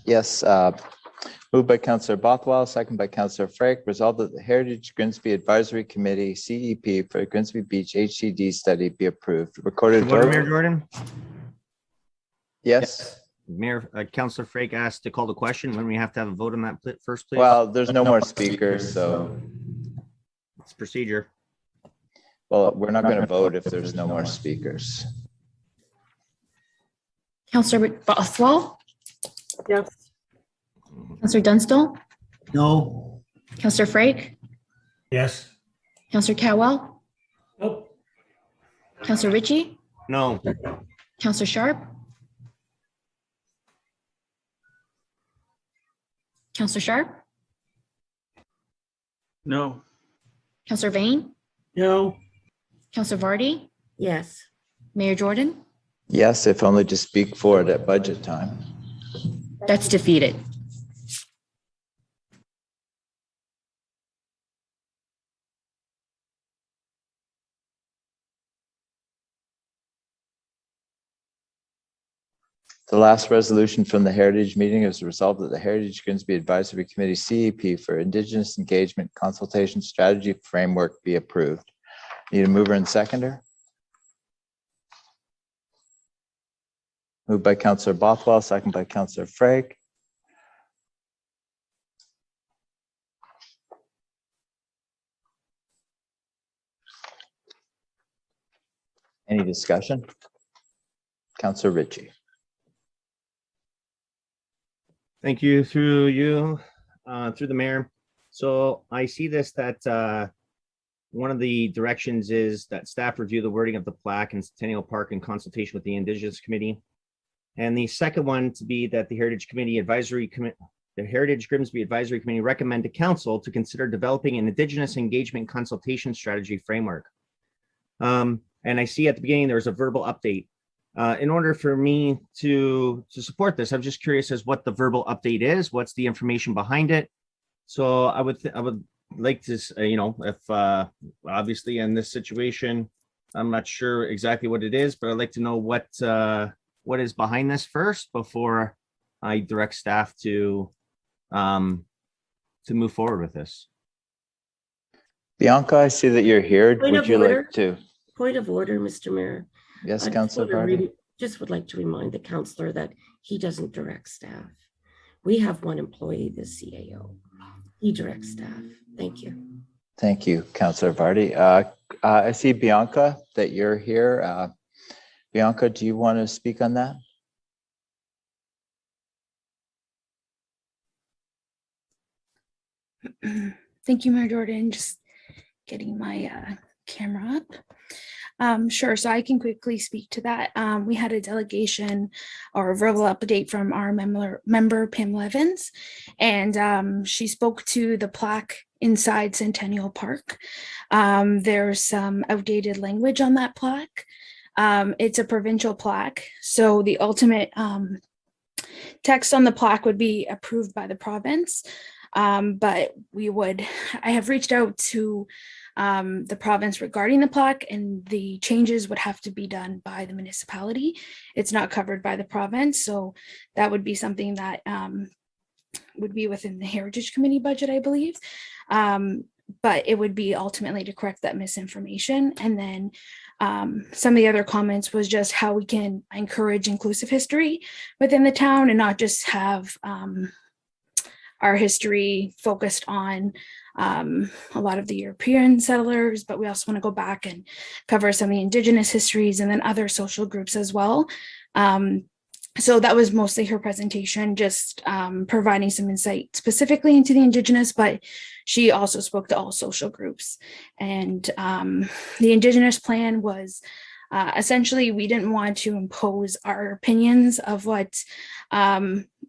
Yes, moved by Councillor Bothwell, second by Councillor Frake. Resolved that the Heritage Grimsby Advisory Committee CEP for Grimsby Beach HCD study be approved. Recorded Order, vote. Mayor Jordan. Yes. Mayor, Councillor Frake asked to call the question. When we have to have a vote on that first, please. Well, there's no more speakers, so, It's procedure. well, we're not going to vote if there's no more speakers. Counselor Bothwell, Yes. Counselor Dunstall, No. Counselor Frake, Yes. Counselor Cowell, Nope. Counselor Ritchie, No. Counselor Sharp, Counselor Sharp, No. Counselor Vane, No. Counselor Vardy, Yes. Mayor Jordan. Yes, if only to speak for it at budget time. That's defeated. The last resolution from the Heritage meeting is resolved that the Heritage Grimsby Advisory Committee CEP for Indigenous Engagement Consultation Strategy Framework be approved. Need a mover and seconder? Moved by Councillor Bothwell, second by Councillor Frake. Any discussion? Councillor Ritchie. Thank you, through the mayor. So I see this, that one of the directions is that staff review the wording of the plaque in Centennial Park in consultation with the Indigenous Committee. And the second one to be that the Heritage Grimsby Advisory Committee recommend to council to consider developing an Indigenous engagement consultation strategy framework. And I see at the beginning there's a verbal update. In order for me to support this, I'm just curious as what the verbal update is. What's the information behind it? So I would like to, if obviously in this situation, I'm not sure exactly what it is, but I'd like to know what is behind this first before I direct staff to move forward with this. Bianca, I see that you're here. Point Would of you order. like to? Point of order, Mr. Mayor. Yes, I just Councillor wanna Vardy. just would like to remind the councillor that he doesn't direct staff. We have one employee, the CAO. He directs staff. Thank you. Thank you, Councillor Vardy. I see Bianca that you're here. Bianca, do you want to speak on that? Thank you, Mayor Jordan. Just getting my camera up. Sure, so I can quickly speak to that. We had a delegation or a verbal update from our member Pam Evans, and she spoke to the plaque inside Centennial Park. There's some outdated language on that plaque. It's a provincial plaque, so the ultimate text on the plaque would be approved by the province. But I have reached out to the province regarding the plaque, and the changes would have to be done by the municipality. It's not covered by the province, so that would be something that would be within the Heritage Committee budget, I believe. But it would be ultimately to correct that misinformation. And then some of the other comments was just how we can encourage inclusive history within the town and not just have our history focused on a lot of the European settlers, but we also want to go back and cover some of the Indigenous histories and then other social groups as well. So that was mostly her presentation, just providing some insight specifically into the Indigenous, but she also spoke to all social groups. And the Indigenous Plan was essentially, we didn't want to impose our opinions of what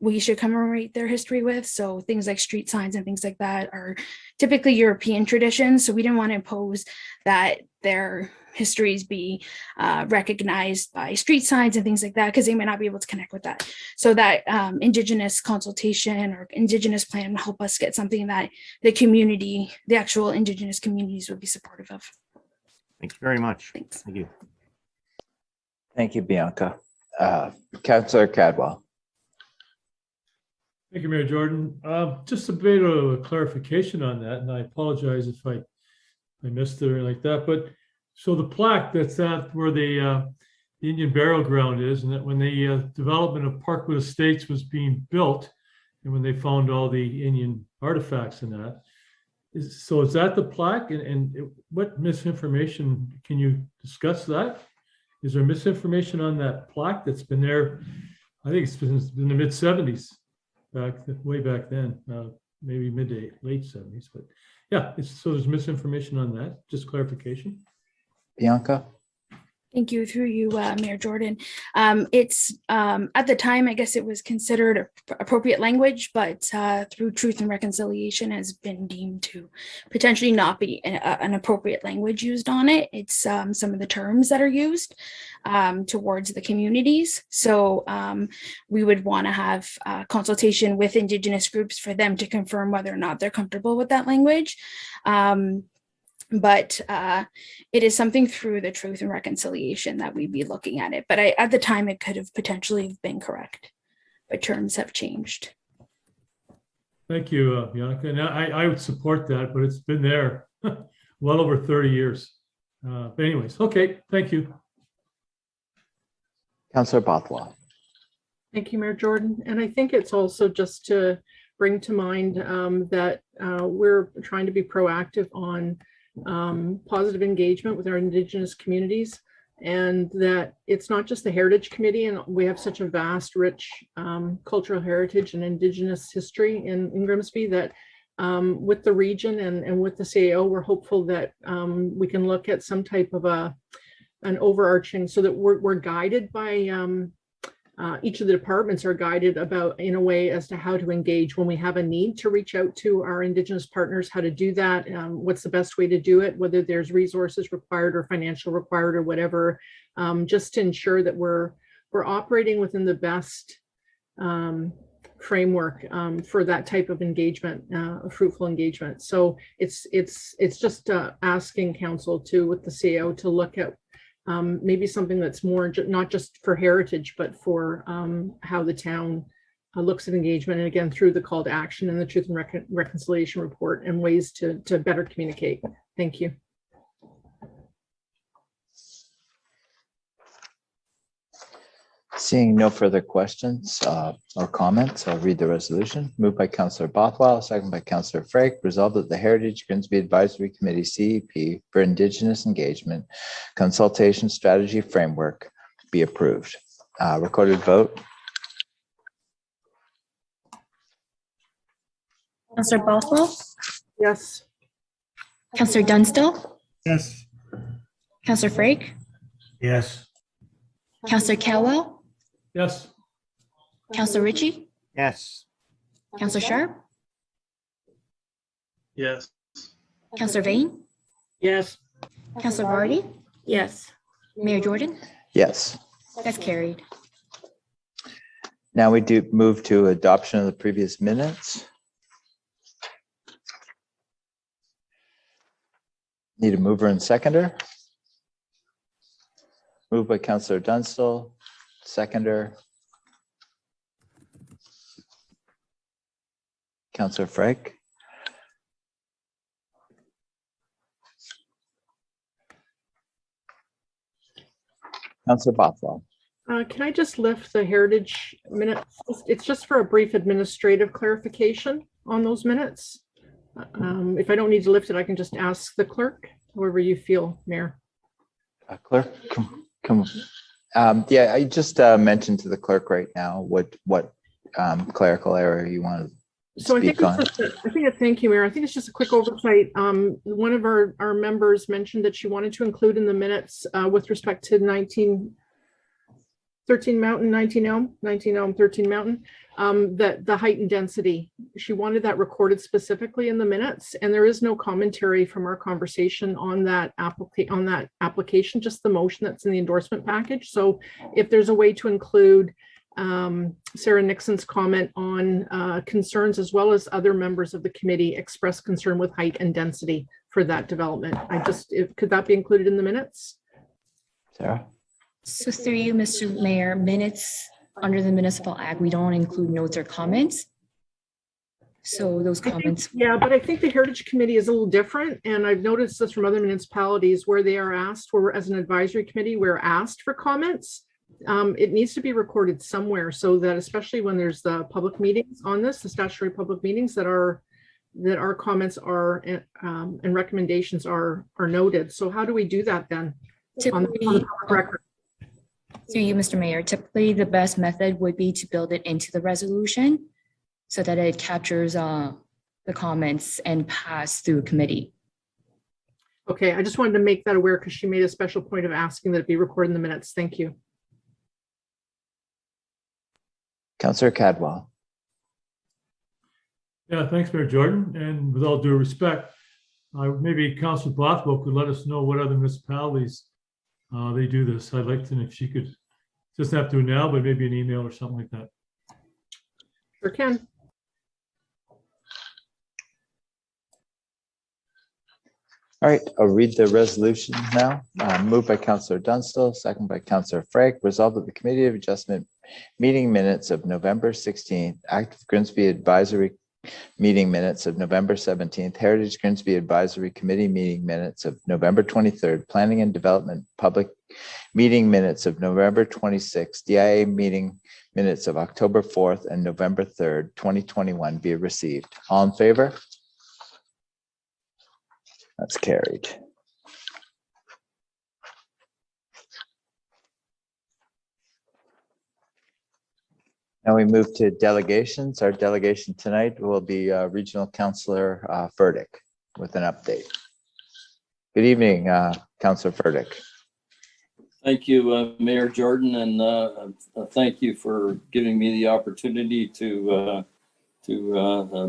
we should commemorate their history with. So things like street signs and things like that are typically European traditions. So we didn't want to impose that their histories be recognized by street signs and things like that, because they may not be able to connect with that. So that Indigenous consultation or Indigenous plan will help us get something that the community, the actual Indigenous communities would be supportive of. Thank you very much. Thanks. Thank you. Thank you, Bianca. Councillor Cadwell. Thank you, Mayor Jordan. Just a bit of a clarification on that, and I apologize if I missed it or like that. But so the plaque that's at where the Indian burial ground is, and that when the development of Parkwood Estates was being built, and when they found all the Indian artifacts in that, is that the plaque? And what misinformation, can you discuss that? Is there misinformation on that plaque that's been there? I think it's been in the mid 70s, way back then, maybe mid to late 70s. But yeah, so there's misinformation on that. Just clarification. Bianca? Thank you, through you, Mayor Jordan. It's at the time, I guess it was considered appropriate language, but through Truth and Reconciliation has been deemed to potentially not be an appropriate language used on it. It's some of the terms that are used towards the communities. So we would want to have consultation with Indigenous groups for them to confirm whether or not they're comfortable with that language. But it is something through the Truth and Reconciliation that we'd be looking at it. But at the time, it could have potentially been correct, but terms have changed. Thank you, Bianca. And I would support that, but it's been there well over 30 years. But anyways, okay, thank you. Councillor Bothwell. Thank you, Mayor Jordan. And I think it's also just to bring to mind that we're trying to be proactive on positive engagement with our Indigenous communities, and that it's not just the Heritage Committee, and we have such a vast, rich cultural heritage and Indigenous history in Grimsby, that with the region and with the CAO, we're hopeful that we can look at some type of an overarching, so that we're guided by each of the departments are guided about in a way as to how to engage when we have a need to reach out to our Indigenous partners, how to do that, what's the best way to do it, whether there's resources required or financial required or whatever, just to ensure that we're operating within the best framework for that type of engagement, fruitful engagement. So it's just asking council to, with the CAO, to look at maybe something that's more not just for heritage, but for how the town looks at engagement, and again through the call to action and the Truth and Reconciliation report, and ways to better communicate. Thank you. Seeing no further questions or comments, I'll read the resolution. Moved by Councillor Bothwell, second by Councillor Frake. Resolved that the Heritage Grimsby Advisory Committee CEP for Indigenous Engagement Consultation Strategy Framework be approved. Recorded vote. Councillor Bothwell, Yes. Councillor Dunstall, Yes. Councillor Frake, Yes. Councillor Caldwell, Yes. Councillor Ritchie, Yes. Councillor Sharp, Yes. Councillor Vane, Yes. Councillor Vardy, Yes. Mayor Jordan. Yes. That's carried. Now we do move to adoption of the previous minutes. Need a mover and seconder. Moved by Councillor Dunstall, seconder. Councillor Frake. Councillor Bothwell. Can I just lift the heritage minutes? It's just for a brief administrative clarification on those minutes. If I don't need to lift it, I can just ask the clerk, however you feel, Mayor. Clerk, come. Yeah, I just mentioned to the clerk right now what clerical error you want to So I think speak on. Thank you, Mayor. I think it's just a quick oversight. One of our members mentioned that she wanted to include in the minutes with respect to 13 Mountain, 19 Elm, 13 Mountain, that the height and density, she wanted that recorded specifically in the minutes, and there is no commentary from our conversation on that application, just the motion that's in the endorsement package. So if there's a way to include Sarah Nixon's comment on concerns, as well as other members of the committee expressed concern with height and density for that development, could that be included in the minutes? Sarah? So through you, Mr. Mayor, minutes under the Municipal Act, we don't include notes or comments. So those comments. Yeah, but I think the Heritage Committee is a little different. And I've noticed this from other municipalities where they are asked, where as an advisory committee, we're asked for comments. It needs to be recorded somewhere so that especially when there's the public meetings on this, the statutory public meetings that our comments are and recommendations are noted. So how do we do that then? On the public record. Through you, Mr. Mayor, typically the best method would be to build it into the resolution so that it captures the comments and pass through committee. Okay, I just wanted to make that aware because she made a special point of asking that it be recorded in the minutes. Thank you. Councillor Cadwell. Yeah, thanks, Mayor Jordan. And with all due respect, maybe Councillor Bothwell could let us know what other municipalities they do this. I'd like to know if she could, doesn't have to now, but maybe an email or something like that. Sure can. All right, I'll read the resolution now. Moved by Councillor Dunstall, second by Councillor Frank. Resolved that the Committee of Adjustment meeting minutes of November 16th, Active Grimsby Advisory meeting minutes of November 17th, Heritage Grimsby Advisory Committee meeting minutes of November 23rd, Planning and Development Public meeting minutes of November 26th, DIA meeting minutes of October 4th and November 3rd, 2021 be received. All in favor? That's carried. Now we move to delegations. Our delegation tonight will be Regional Councillor Furtick with an update. Good evening, Councillor Furtick. Thank you, Mayor Jordan, and thank you for giving me the opportunity to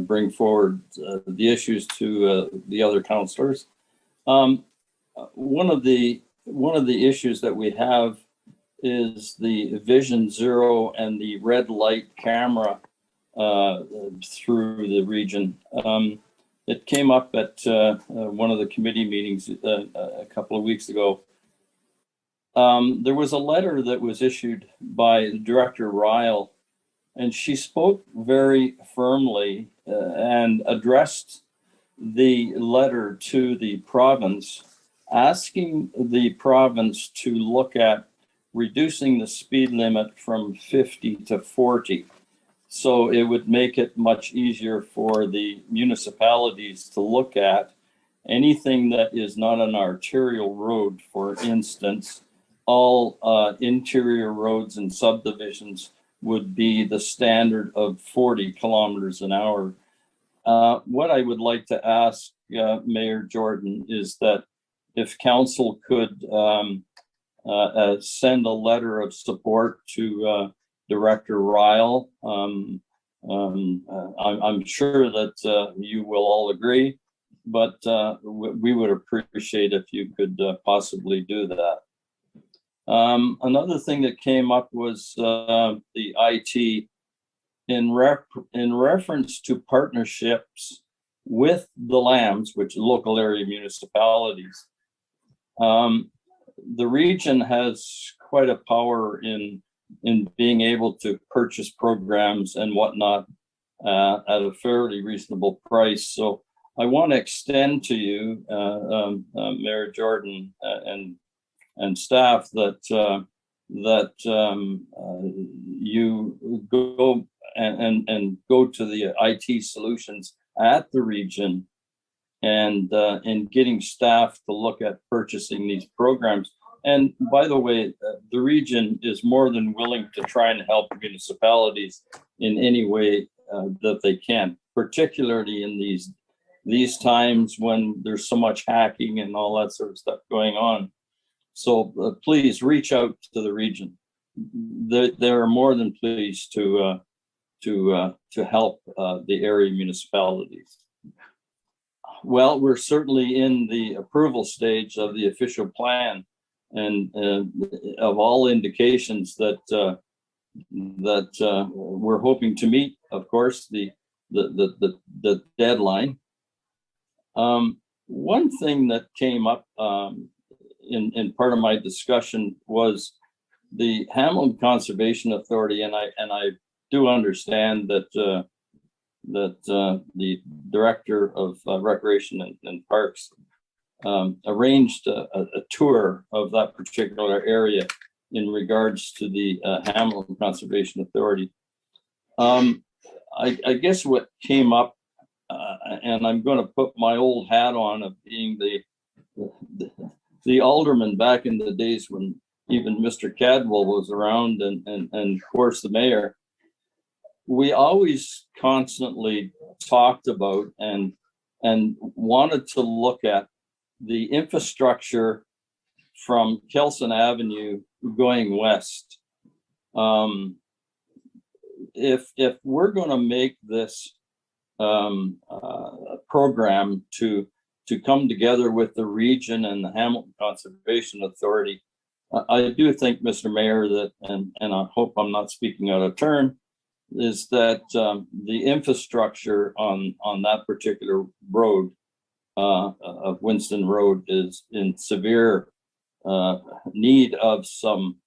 bring forward the issues to the other councillors. One of the issues that we have is the Vision Zero and the red light camera through the region. It came up at one of the committee meetings a couple of weeks ago. There was a letter that was issued by Director Ryle, and she spoke very firmly and addressed the letter to the province, asking the province to look at reducing the speed limit from 50 to 40. So it would make it much easier for the municipalities to look at anything that is not an arterial road, for instance. All interior roads and subdivisions would be the standard of 40 kilometers an hour. What I would like to ask Mayor Jordan is that if council could send a letter of support to Director Ryle. I'm sure that you will all agree, but we would appreciate if you could possibly do that. Another thing that came up was the IT in reference to partnerships with the LAMs, which are local area municipalities. The region has quite a power in being able to purchase programs and whatnot at a fairly reasonable price. So I want to extend to you, Mayor Jordan and staff, that you go and go to the IT solutions at the region and getting staff to look at purchasing these programs. And by the way, the region is more than willing to try and help municipalities in any way that they can, particularly in these times when there's so much hacking and all that sort of stuff going on. So please reach out to the region. They are more than pleased to help the area municipalities. Well, we're certainly in the approval stage of the official plan, and of all indications that we're hoping to meet, of course, the deadline. One thing that came up in part of my discussion was the Hamilton Conservation Authority, and I do understand that the director of recreation and parks arranged a tour of that particular area in regards to the Hamilton Conservation Authority. I guess what came up, and I'm going to put my old hat on of being the alderman back in the days when even Mr. Cadwell was around, and of course the mayor. We always constantly talked about and wanted to look at the infrastructure from Kelson Avenue going west. If we're going to make this program to come together with the region and the Hamilton Conservation Authority, I do think, Mr. Mayor, that, and I hope I'm not speaking out of turn, is that the infrastructure on that particular road of Winston Road is in severe need of some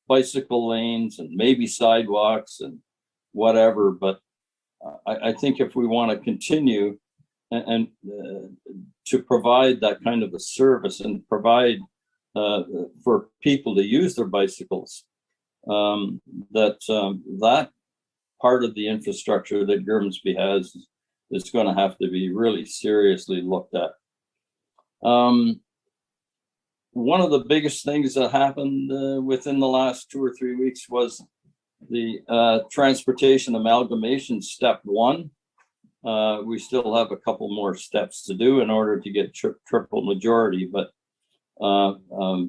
bicycle lanes and maybe sidewalks and whatever. But I think if we want to continue and to provide that kind of a service and provide for people to use their bicycles, that part of the infrastructure that Grimsby has is going to have to be really seriously looked at. One of the biggest things that happened within the last 2 or 3 weeks was the transportation amalgamation step 1. We still have a couple more steps to do in order to get triple majority, but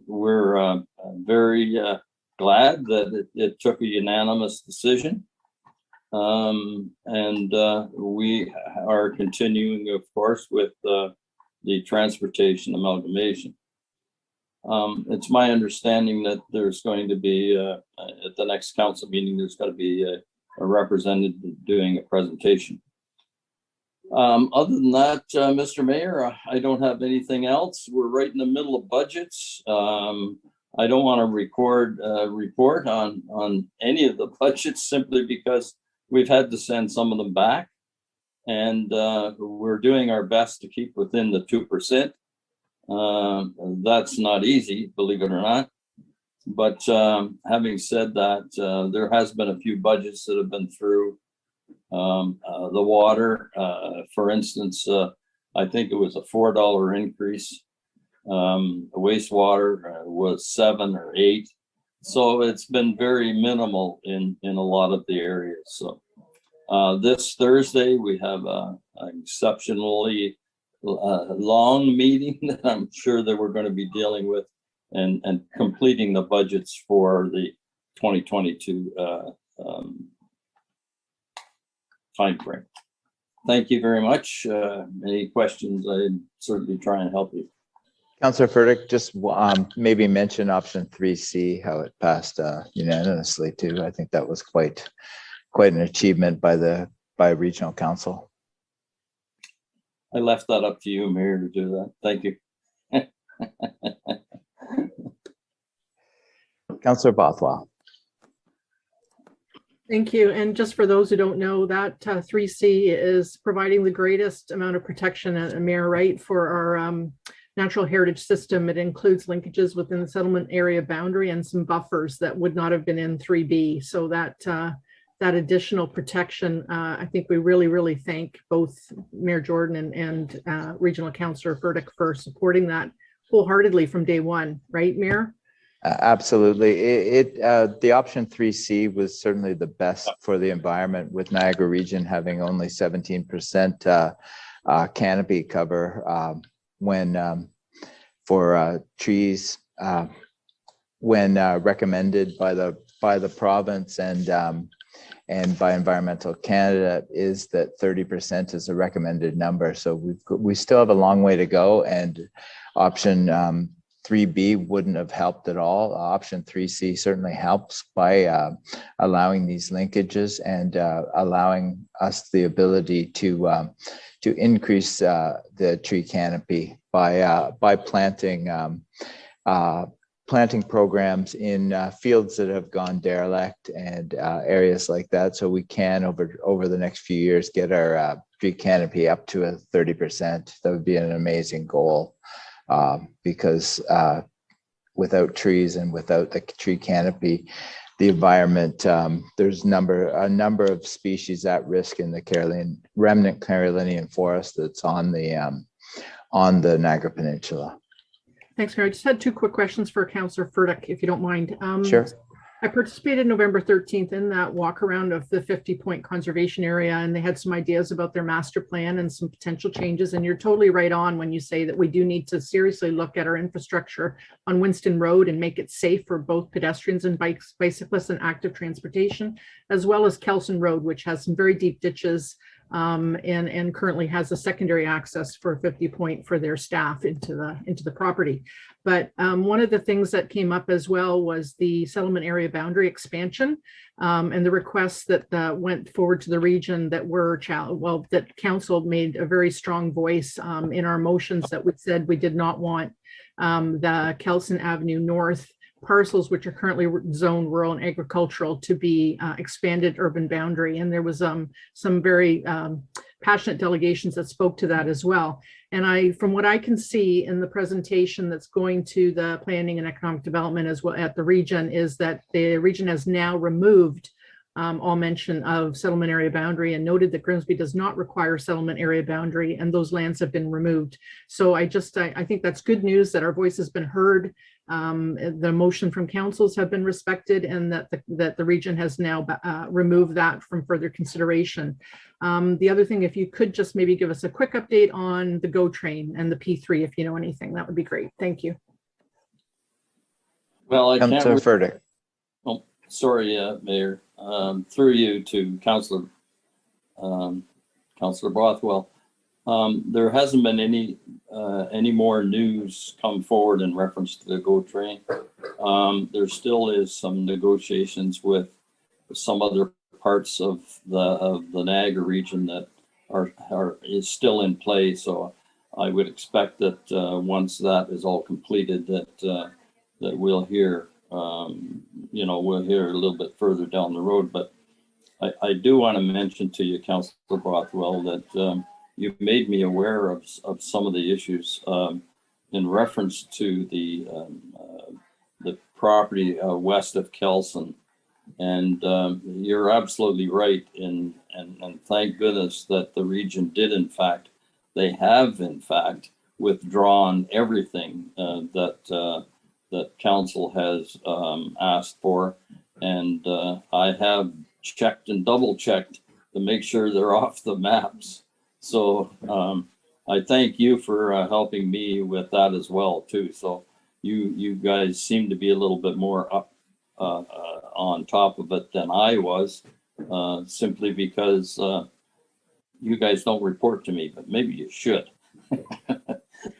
we're very glad that it took a unanimous decision. We are continuing, of course, with the transportation amalgamation. It's my understanding that there's going to be, at the next council meeting, there's got to be a representative doing a presentation. Other than that, Mr. Mayor, I don't have anything else. We're right in the middle of budgets. I don't want to report on any of the budgets simply because we've had to send some of them back, and we're doing our best to keep within the 2%. That's not easy, believe it or not. But having said that, there has been a few budgets that have been through. The water, for instance, I think it was a $4 increase. Wastewater was 7 or 8. So it's been very minimal in a lot of the areas. So this Thursday, we have an exceptionally long meeting that I'm sure that we're going to be dealing with and completing the budgets for the 2022 time frame. Thank you very much. Any questions? I'd certainly try and help you. Councillor Furtick, just maybe mention option 3C, how it passed unanimously too. I think that was quite an achievement by regional council. I left that up to you, Mayor, to do that. Thank you. Councillor Bothwell. Thank you. And just for those who don't know, that 3C is providing the greatest amount of protection at Mayor, right, for our natural heritage system. It includes linkages within the settlement area boundary and some buffers that would not have been in 3B. So that additional protection, I think we really thank both Mayor Jordan and Regional Councillor Furtick for supporting that wholeheartedly from day one, right, Mayor? Absolutely. The option 3C was certainly the best for the environment, with Niagara region having only 17% canopy cover for trees when recommended by the province and by Environmental Canada is that 30% is a recommended number. So we still have a long way to go, and option 3B wouldn't have helped at all. Option 3C certainly helps by allowing these linkages and allowing us the ability to increase the tree canopy by planting planting programs in fields that have gone derelict and areas like that, so we can over the next few years get our tree canopy up to a 30%. That would be an amazing goal, because without trees and without the tree canopy, the environment, there's a number of species at risk in the remnant Carolinian forest that's on the Niagara Peninsula. Thanks, Mayor. I just had two quick questions for Councillor Furtick, if you don't mind. Sure. I participated November 13th in that walk around of the 50-point conservation area, and they had some ideas about their master plan and some potential changes. And you're totally right on when you say that we do need to seriously look at our infrastructure on Winston Road and make it safe for both pedestrians and bicyclists and active transportation, as well as Kelson Road, which has some very deep ditches, and currently has a secondary access for 50-point for their staff into the property. But one of the things that came up as well was the settlement area boundary expansion, and the requests that went forward to the region that were that council made a very strong voice in our motions, that we said we did not want the Kelson Avenue North parcels, which are currently zoned rural and agricultural, to be expanded urban boundary. And there was some very passionate delegations that spoke to that as well. And from what I can see in the presentation that's going to the planning and economic development as well at the region, is that the region has now removed all mention of settlement area boundary and noted that Grimsby does not require settlement area boundary, and those lands have been removed. So I think that's good news that our voice has been heard. The motion from councils have been respected, and that the region has now removed that from further consideration. The other thing, if you could just maybe give us a quick update on the GO train and the P3, if you know anything, that would be great. Thank you. Well, I can't. Furtick. Oh, sorry, Mayor. Through you to Councillor Bothwell. There hasn't been any more news come forward in reference to the GO train. There still is some negotiations with some other parts of the Niagara region that is still in play. So I would expect that once that is all completed, that we'll hear, we'll hear a little bit further down the road. But I do want to mention to you, Councillor Bothwell, that you made me aware of some of the issues in reference to the property west of Kelson. And you're absolutely right. And thank goodness that the region they have in fact withdrawn everything that council has asked for. And I have checked and double checked to make sure they're off the maps. So I thank you for helping me with that as well too. So you guys seem to be a little bit more up on top of it than I was, simply because you guys don't report to me, but maybe you should.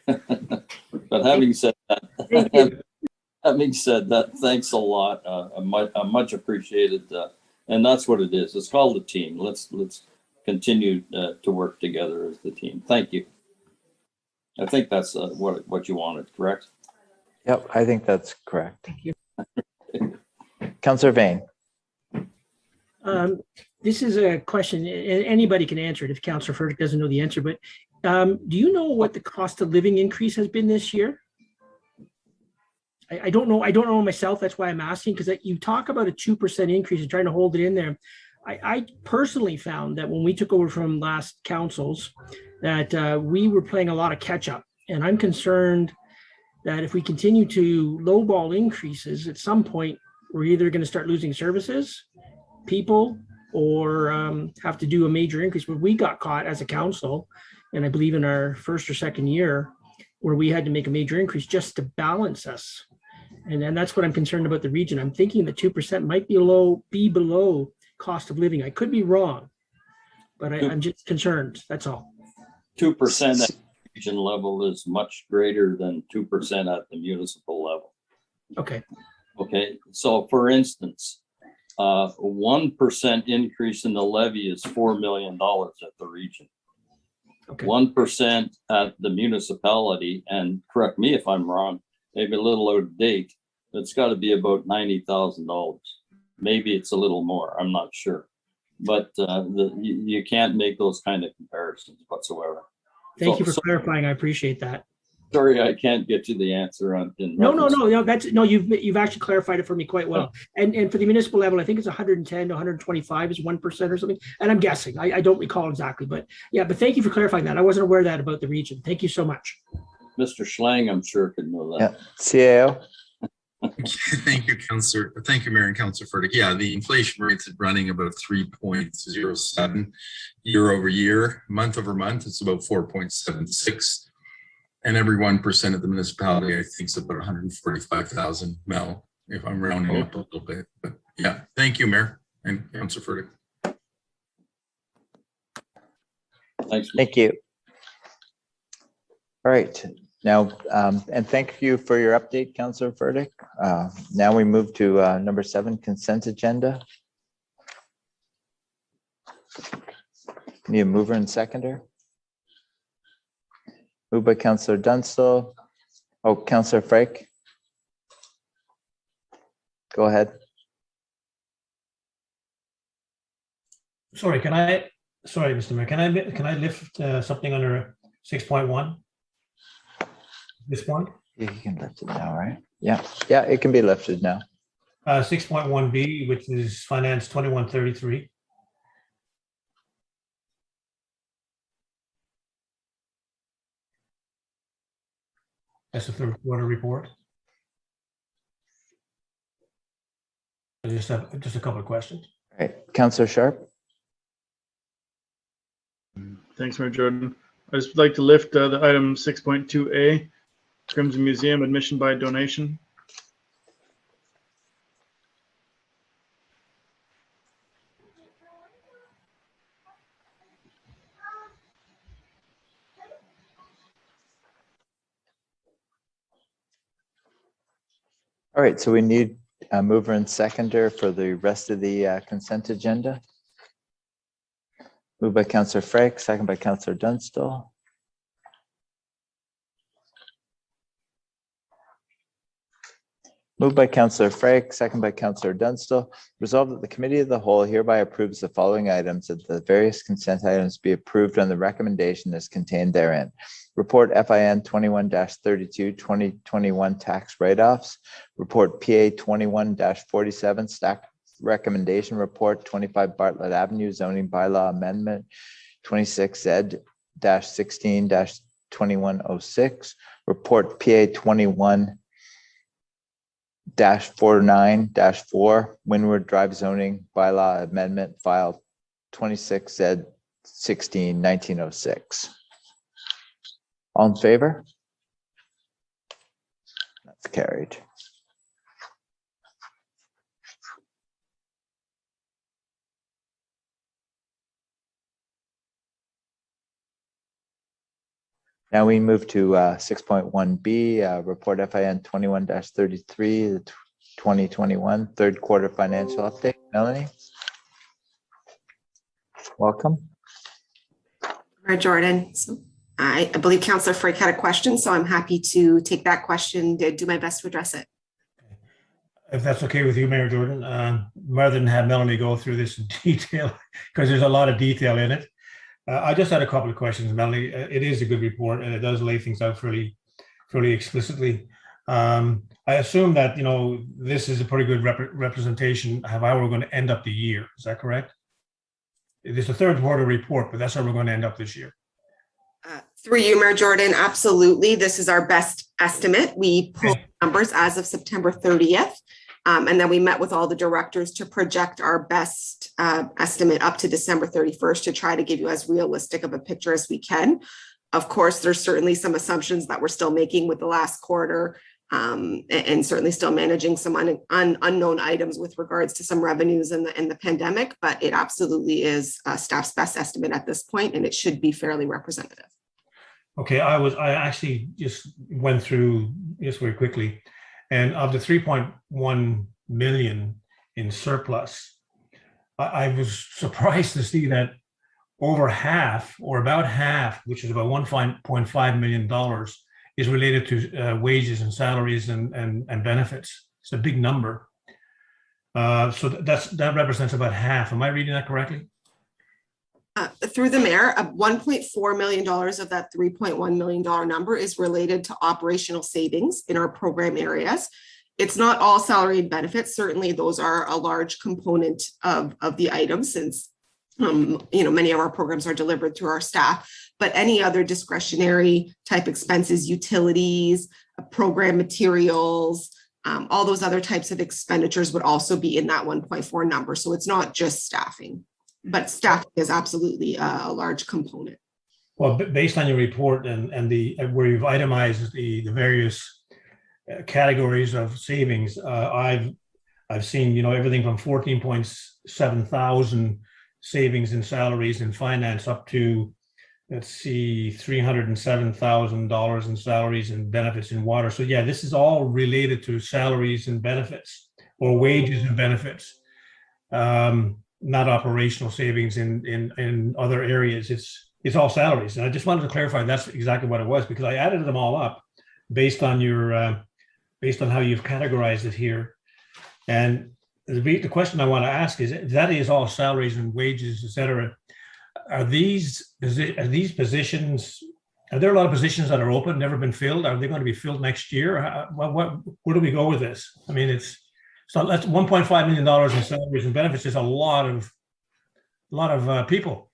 But having said that, thanks a lot. Much appreciated. And that's what it is. It's called a team. Let's continue to work together as the team. Thank you. I think that's what you wanted, correct? Yep, I think that's correct. Thank you. Councillor Vane. This is a question, anybody can answer it if Councillor Furtick doesn't know the answer, but do you know what the cost of living increase has been this year? I don't know myself. That's why I'm asking, because you talk about a 2% increase and trying to hold it in there. I personally found that when we took over from last councils, that we were playing a lot of catch up. And I'm concerned that if we continue to lowball increases, at some point, we're either going to start losing services, people, or have to do a major increase. But we got caught as a council, and I believe in our first or second year, where we had to make a major increase just to balance us. And that's what I'm concerned about the region. I'm thinking the 2% might be below cost of living. I could be wrong, but I'm just concerned. That's all. 2% at the region level is much greater than 2% at the municipal level. Okay. Okay. So for instance, 1% increase in the levy is $4 million at the region. Okay. 1% at the municipality, and correct me if I'm wrong, maybe a little out of date, it's got to be about $90,000. Maybe it's a little more. I'm not sure, but you can't make those kind of comparisons whatsoever. Thank you for clarifying. I appreciate that. Sorry, I can't get you the answer on. No. You've actually clarified it for me quite well. And for the municipal level, I think it's 110 to 125 is 1% or something. And I'm guessing. I don't recall exactly, but yeah. But thank you for clarifying that. I wasn't aware of that about the region. Thank you so much. Mr. Schlang, I'm sure could know that. Yeah, CAO. Thank you, Councillor. Thank you, Mayor and Councillor Furtick. Yeah, the inflation rate is running about 3.07 year over year. Month over month, it's about 4.76. And every 1% of the municipality, I think, is about 145,000 Mel, if I'm rounding up a little bit. But yeah, thank you, Mayor and Councillor Furtick. Thanks. Thank you. All right. Now, and thank you for your update, Councillor Furtick. Now we move to number 7, consent agenda. Need a mover and seconder? Moved by Councillor Dunstall. Oh, Councillor Frake. Go ahead. Sorry, Mr. Mayor, can I lift something under 6.1? This one? Yeah, you can lift it now, right? Yeah, yeah, it can be lifted now. 6.1B, which is Finance 2133. That's the third quarter report. I just have a couple of questions. All right, Councillor Sharp. Thanks, Mayor Jordan. I just would like to lift the item 6.2A, Crimson Museum admission by donation. All right, so we need a mover and seconder for the rest of the consent agenda. Moved by Councillor Frake, second by Councillor Dunstall. Moved by Councillor Frake, second by Councillor Dunstall. Resolved that the Committee of the Whole hereby approves the following items, that the various consent items be approved on the recommendation as contained therein. Report FIN 21-32 2021 tax write-offs. Report PA 21-47 staff recommendation report 25 Bartlett Avenue zoning bylaw amendment 26Z-16-2106. Report PA 21-49-4 Windward Drive zoning bylaw amendment file 26Z-16-1906. All in favor? That's carried. Now we move to 6.1B, report FIN 21-33, the 2021 third quarter financial update. Melanie? Welcome. Mayor Jordan. So I believe Councillor Frake had a question, so I'm happy to take that question, to do my best to address it. If that's okay with you, Mayor Jordan, rather than have Melanie go through this in detail, because there's a lot of detail in it. I just had a couple of questions, Melanie. It is a good report and it does lay things out fairly explicitly. I assume that, this is a pretty good representation of how we're going to end up the year. Is that correct? It is the third quarter report, but that's how we're going to end up this year. Through you, Mayor Jordan, absolutely. This is our best estimate. We pulled numbers as of September 30th. And then we met with all the directors to project our best estimate up to December 31st to try to give you as realistic of a picture as we can. Of course, there's certainly some assumptions that we're still making with the last quarter, and certainly still managing some unknown items with regards to some revenues in the pandemic, but it absolutely is staff's best estimate at this point, and it should be fairly representative. Okay, I actually just went through this very quickly. And of the 3.1 million in surplus, I was surprised to see that over half, or about half, which is about $1.5 million, is related to wages and salaries and benefits. It's a big number. So that represents about half. Am I reading that correctly? Through the mayor, $1.4 million of that $3.1 million number is related to operational savings in our program areas. It's not all salary and benefits. Certainly, those are a large component of the item, since many of our programs are delivered through our staff. But any other discretionary type expenses, utilities, program materials, all those other types of expenditures would also be in that 1.4 number. So it's not just staffing, but staffing is absolutely a large component. Well, based on your report and where you've itemized the various categories of savings, I've seen, everything from 14.7 thousand savings in salaries and finance up to, let's see, $307,000 in salaries and benefits in water. So yeah, this is all related to salaries and benefits, or wages and benefits, not operational savings in other areas. It's all salaries. And I just wanted to clarify that's exactly what it was, because I added them all up based on your based on how you've categorized it here. And the question I want to ask is, that is all salaries and wages, et cetera. Are these positions, are there a lot of positions that are open, never been filled? Are they going to be filled next year? Where do we go with this? I mean, that's $1.5 million in salaries and benefits is a lot of people.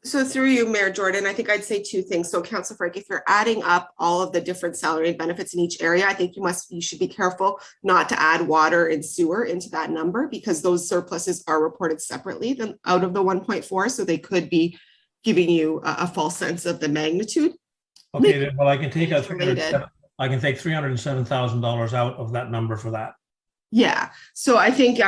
So through you, Mayor Jordan, I think I'd say two things. So Councilor Frank, if you're adding up all of the different salary and benefits in each area, I think you should be careful not to add water and sewer into that number, because those surpluses are reported separately out of the 1.4. So they could be giving you a false sense of the magnitude. Okay, well, I can take $307,000 out of that number for that. Yeah, so I think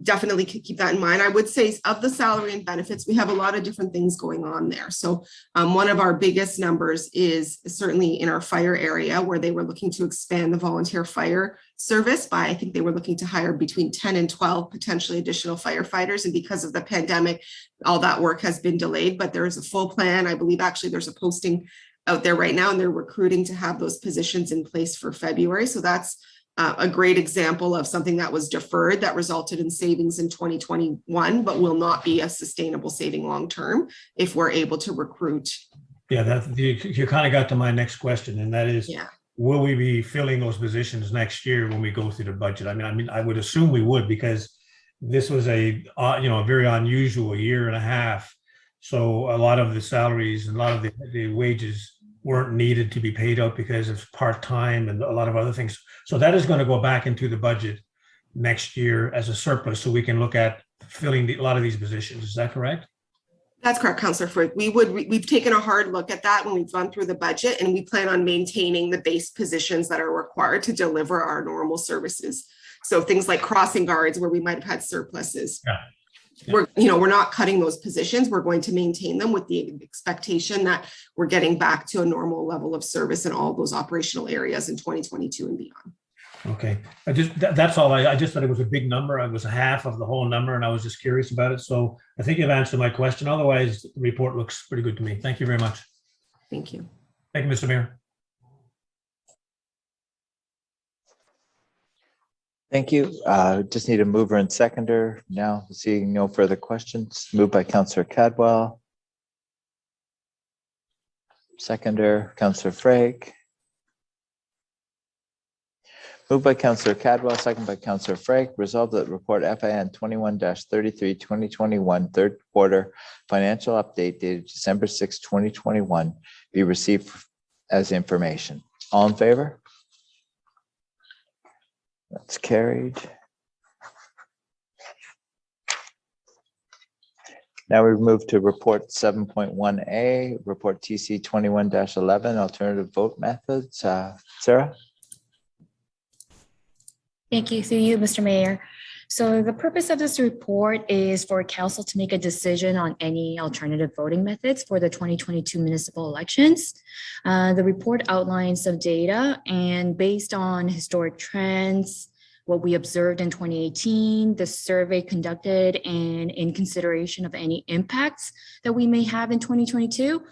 definitely keep that in mind. I would say of the salary and benefits, we have a lot of different things going on there. So one of our biggest numbers is certainly in our fire area, where they were looking to expand the volunteer fire service by, I think they were looking to hire between 10 and 12 potentially additional firefighters. And because of the pandemic, all that work has been delayed, but there is a full plan. I believe actually there's a posting out there right now, and they're recruiting to have those positions in place for February. So that's a great example of something that was deferred that resulted in savings in 2021, but will not be a sustainable saving long-term if we're able to recruit. Yeah, you kind of got to my next question, and that is, will we be filling those positions next year when we go through the budget? I mean, I would assume we would, because this was a very unusual year and a half. So a lot of the salaries and a lot of the wages weren't needed to be paid out because of part-time and a lot of other things. So that is going to go back into the budget next year as a surplus, so we can look at filling a lot of these positions. Is that correct? That's correct, Councillor Frick. We've taken a hard look at that when we've gone through the budget, and we plan on maintaining the base positions that are required to deliver our normal services. So things like crossing guards, where we might have had surpluses. Yeah. We're not cutting those positions. We're going to maintain them with the expectation that we're getting back to a normal level of service in all those operational areas in 2022 and beyond. Okay, that's all. I just thought it was a big number. It was half of the whole number, and I was just curious about it. So I think you've answered my question. Otherwise, the report looks pretty good to me. Thank you very much. Thank you. Thank you, Mr. Mayor. Thank you. Just need a mover and seconder now. Seeing no further questions. Moved by Councillor Cadwell. Seconder, Councillor Frake. Moved by Councillor Cadwell, second by Councillor Frake. Resolved that report FIN 21-33 2021 third quarter financial update dated December 6, 2021 be received as information. All in favor? That's carried. Now we move to report 7.1A, report TC 21-11, alternative vote methods. Sarah? Thank you, through you, Mr. Mayor. So the purpose of this report is for council to make a decision on any alternative voting methods for the 2022 municipal elections. The report outlines some data, and based on historic trends, what we observed in 2018, the survey conducted, and in consideration of any impacts that we may have in 2022,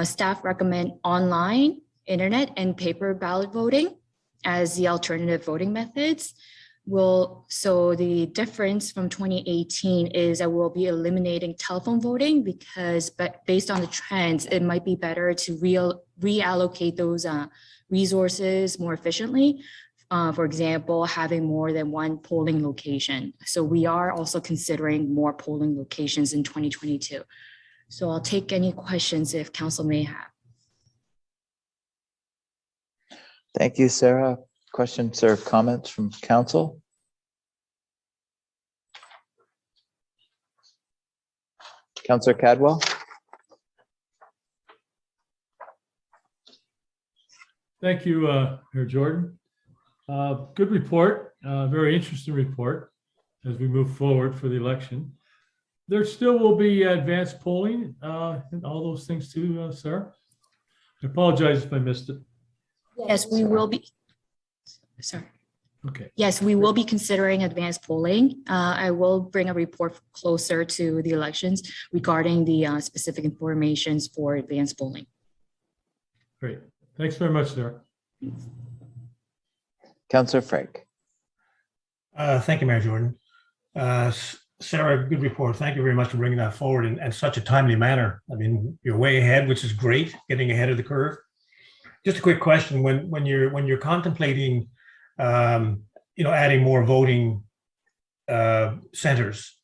staff recommend online, internet, and paper ballot voting. as the alternative voting methods. So the difference from 2018 is that we'll be eliminating telephone voting because based on the trends, it might be better to reallocate those resources more efficiently. For example, having more than one polling location. So we are also considering more polling locations in 2022. So I'll take any questions if council may have. Thank you, Sarah. Questions or comments from council? Councillor Cadwell? Thank you, Mayor Jordan. Good report, very interesting report as we move forward for the election. There still will be advanced polling and all those things too, Sarah. I apologize if I missed it. Yes, we will be. Sorry. Okay. Yes, we will be considering advanced polling. I will bring a report closer to the elections regarding the specific informations for advanced polling. Great. Thanks very much, Sarah. Councillor Frank. Thank you, Mayor Jordan. Sarah, good report. Thank you very much for bringing that forward in such a timely manner. I mean, you're way ahead, which is great, getting ahead of the curve. Just a quick question: when you're contemplating, adding more voting centers,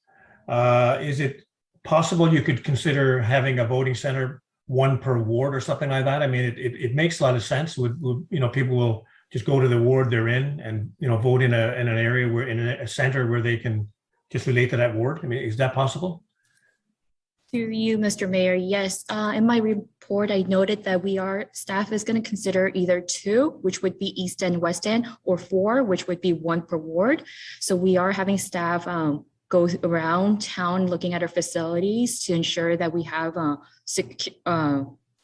is it possible you could consider having a voting center, one per ward or something like that? I mean, it makes a lot of sense. People will just go to the ward they're in and vote in an area where in a center where they can just relate to that ward. I mean, is that possible? Through you, Mr. Mayor, yes. In my report, I noted that staff is going to consider either 2, which would be East End, West End, or 4, which would be 1 per ward. So we are having staff go around town looking at our facilities to ensure that we have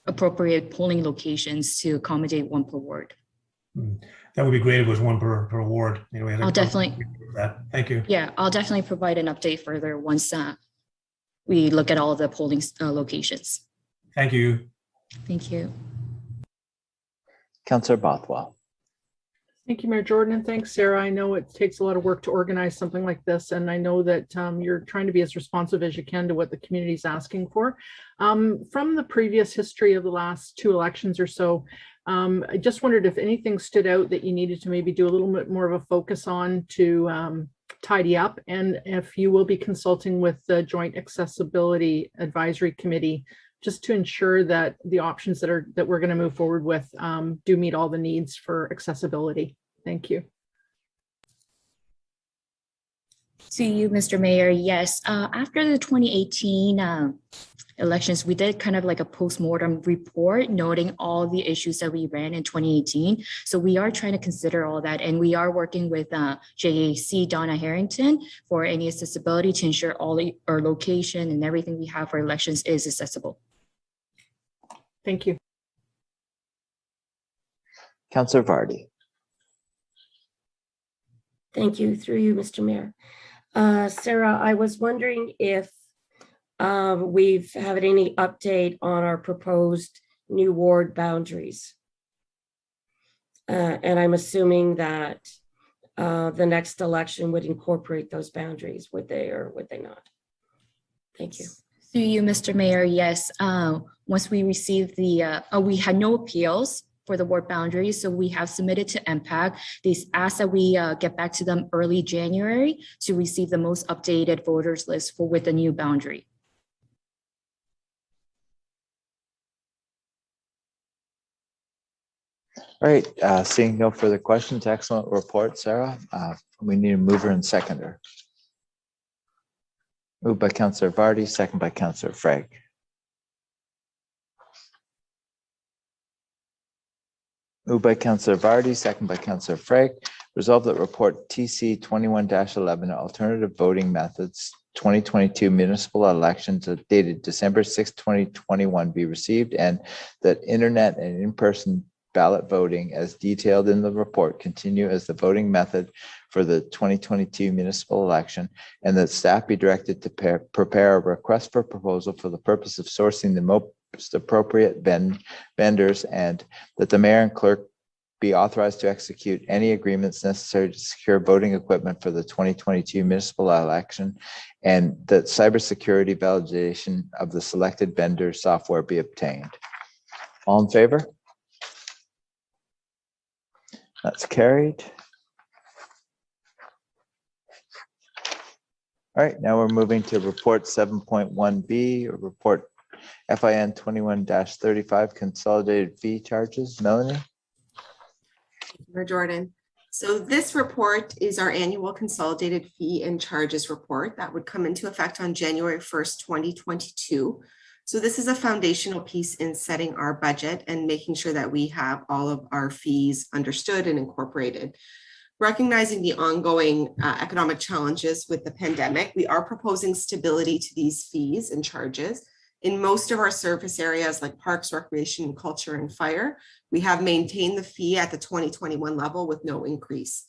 appropriate polling locations to accommodate 1 per ward. That would be great if it was 1 per ward. I'll definitely. That. Thank you. Yeah, I'll definitely provide an update further once we look at all the polling locations. Thank you. Thank you. Councillor Bothwell. Thank you, Mayor Jordan, and thanks, Sarah. I know it takes a lot of work to organize something like this, and I know that you're trying to be as responsive as you can to what the community is asking for. From the previous history of the last 2 elections or so, I just wondered if anything stood out that you needed to maybe do a little bit more of a focus on to tidy up, and if you will be consulting with the Joint Accessibility Advisory Committee just to ensure that the options that we're going to move forward with do meet all the needs for accessibility. Thank you. To you, Mr. Mayor, yes. After the 2018 elections, we did kind of like a postmortem report noting all the issues that we ran in 2018. So we are trying to consider all that, and we are working with JAC Donna Harrington for any accessibility to ensure all our location and everything we have for elections is accessible. Thank you. Councillor Vardy. Thank you. Through you, Mr. Mayor. Sarah, I was wondering if we've had any update on our proposed new ward boundaries. And I'm assuming that the next election would incorporate those boundaries, would they or would they not? Thank you. Through you, Mr. Mayor, yes. Once we received we had no appeals for the ward boundaries, so we have submitted to MPAC. They asked that we get back to them early January to receive the most updated voters list with the new boundary. All right, seeing no further questions, excellent report, Sarah. We need a mover and seconder. Moved by Councillor Vardy, second by Councillor Frank. Moved by Councillor Vardy, second by Councillor Frank. Resolved that report TC 21-11 alternative voting methods 2022 municipal elections dated December 6, 2021 be received, and that internet and in-person ballot voting as detailed in the report continue as the voting method for the 2022 municipal election, and that staff be directed to prepare a request for proposal for the purpose of sourcing the most appropriate vendors, and that the mayor and clerk be authorized to execute any agreements necessary to secure voting equipment for the 2022 municipal election, and that cybersecurity validation of the selected vendor software be obtained. All in favor? That's carried. All right, now we're moving to report 7.1B, or report FIN 21-35 consolidated fee charges. Melanie? Mayor Jordan. So this report is our annual consolidated fee and charges report that would come into effect on January 1st, 2022. So this is a foundational piece in setting our budget and making sure that we have all of our fees understood and incorporated. Recognizing the ongoing economic challenges with the pandemic, we are proposing stability to these fees and charges. In most of our service areas like parks, recreation, culture, and fire, we have maintained the fee at the 2021 level with no increase.